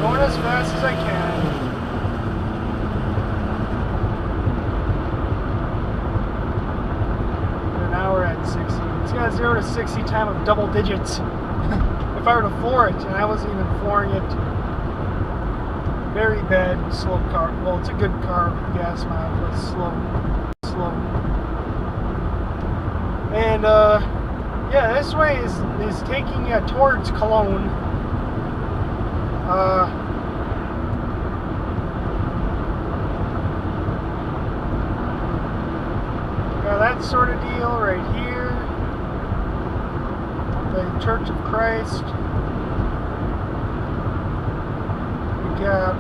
A: Going as fast as I can. It's got 0 to 60 time of double digits. If I were to floor it, and I wasn't even flooring it. Very bad, slow car. Well, it's a good car, gas miles, but slow. And yeah, this way is taking you towards Cologne. Got that sort of deal right here. The Church of Christ. We got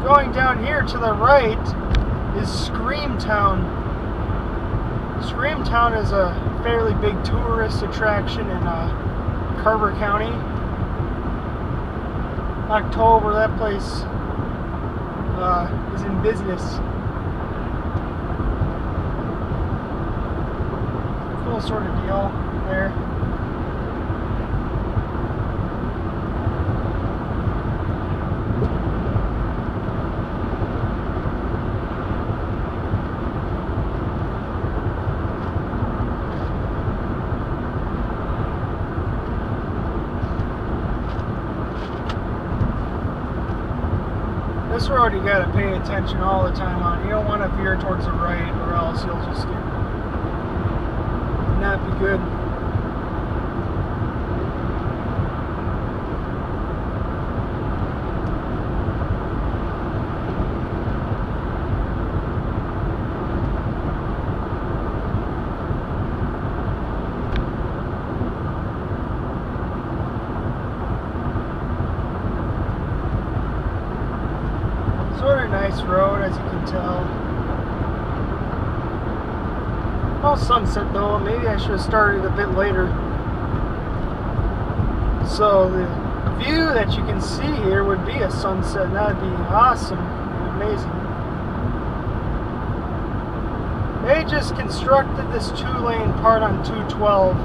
A: going down here to the right is Screamtown. Screamtown is a fairly big tourist attraction in Carver County. October, that place is in business. Cool sort of deal there. This road you gotta pay attention all the time on. You don't want to veer towards the right or else you'll just not be good. Sort of nice road, as you can tell. Oh, sunset though. Maybe I should have started a bit later. So the view that you can see here would be a sunset, and that would be awesome, amazing. They just constructed this 2-lane part on 212.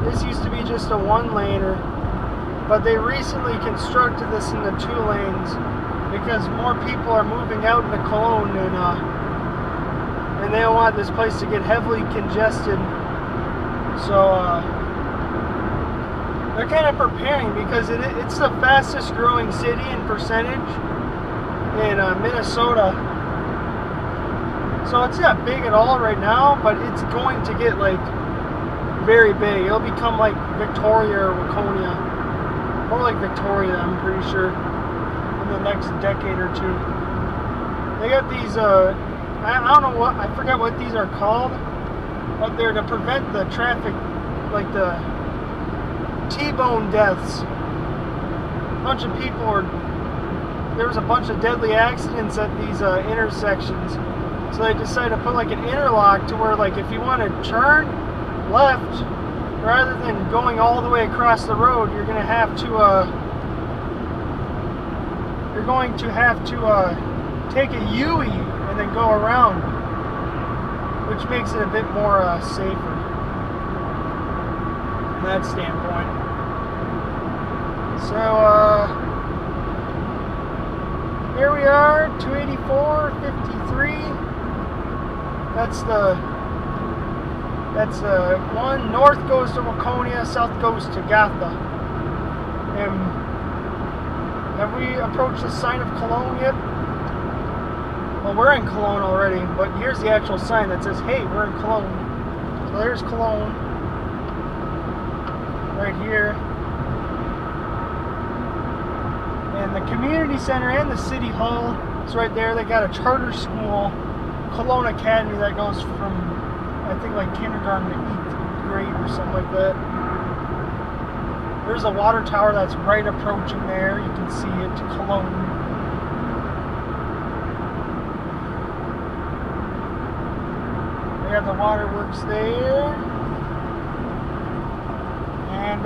A: This used to be just a 1-laner, but they recently constructed this into 2 lanes. Because more people are moving out into Cologne and they don't want this place to get heavily congested. So they're kind of preparing because it's the fastest growing city in percentage. in Minnesota. So it's not big at all right now, but it's going to get like very big. It'll become like Victoria or Waconia. More like Victoria, I'm pretty sure, in the next decade or two. They got these, I don't know what, I forgot what these are called, but they're to prevent the traffic, like the T-bone deaths. A bunch of people there was a bunch of deadly accidents at these intersections. So they decided to put like an interlock to where, like, if you want to turn left, rather than going all the way across the road, you're going to have to take a U-ey and then go around, which makes it a bit more safer from that standpoint. So here we are, 284, 53. That's the one. North goes to Waconia, south goes to Gotha. And have we approached the sign of Cologne yet? Well, we're in Cologne already, but here's the actual sign that says, hey, we're in Cologne. So there's Cologne, right here. And the community center and the city hall is right there. They got a charter school, Cologne Academy, that goes from, I think, like kindergarten to 8th grade or something like that. There's a water tower that's right approaching there. You can see it, Cologne. They got the waterworks there. And,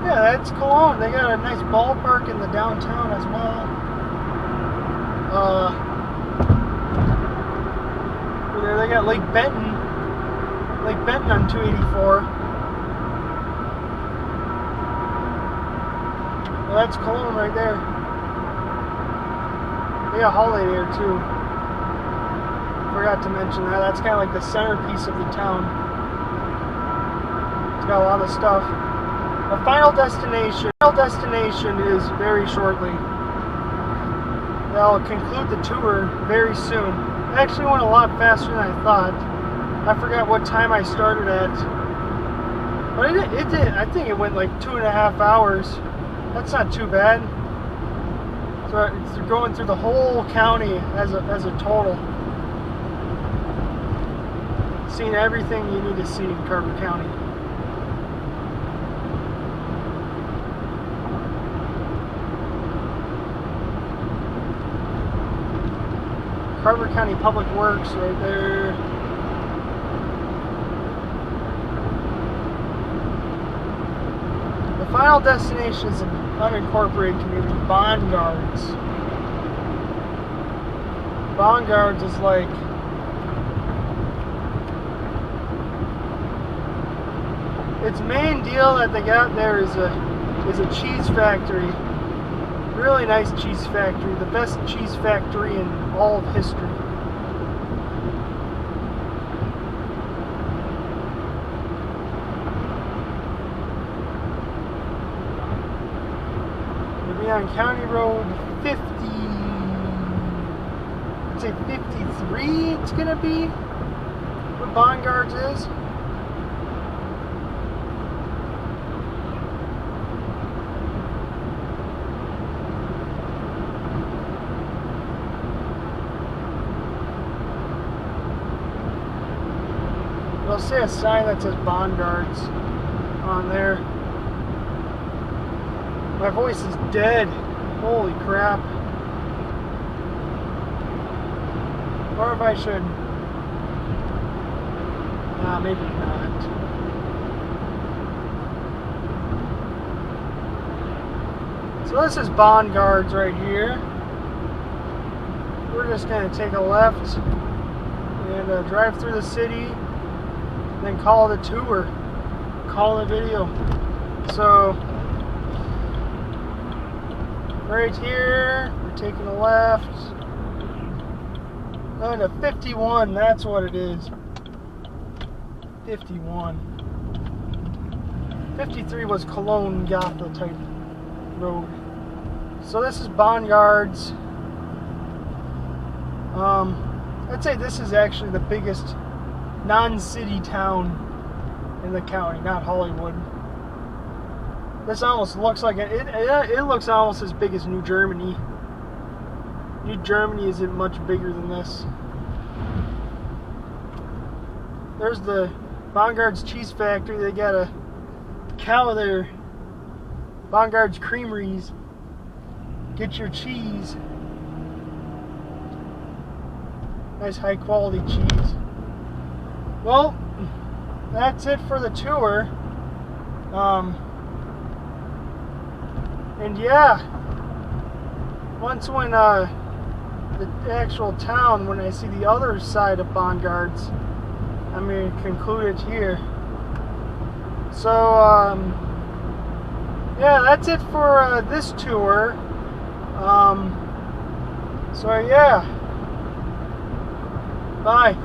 A: yeah, that's Cologne. They got a nice ballpark in the downtown as well. There they got Lake Benton on 284. Well, that's Cologne right there. They got Holiday there too. Forgot to mention that. That's kind of like the centerpiece of the town. It's got a lot of stuff. The final destination is very shortly. They'll conclude the tour very soon. It actually went a lot faster than I thought. I forgot what time I started at. But it did. I think it went like 2.5 hours. That's not too bad. So it's going through the whole county as a total. Seeing everything you need to see in Carver County. Carver County Public Works right there. The final destination is an unincorporated community, Bongards. Bongards is like its main deal that they got there is a cheese factory. Really nice cheese factory. The best cheese factory in all of history. We'll be on County Road 50. I'd say 53 it's gonna be. Where Bongards is. I'll see a sign that says Bongards on there. My voice is dead. Holy crap. Or if I should... Nah, maybe not. So this is Bongards right here. We're just going to take a left and drive through the city. Then call it a tour, call it a video. So right here we're taking a left to 51. That's what it is. 51. 53 was Cologne Gotha type road. So this is Bongards. I'd say this is actually the biggest non-city town in the county, not Hollywood. This almost looks like it looks almost as big as New Germany. New Germany isn't much bigger than this. There's the Bongards cheese factory. They got a cow there. Bongards creameries. Get your cheese. Nice high quality cheese. Well, that's it for the tour. And yeah, once when the actual town, when I see the other side of Bongards, I'm going to conclude it here. So yeah, that's it for this tour. So yeah, bye.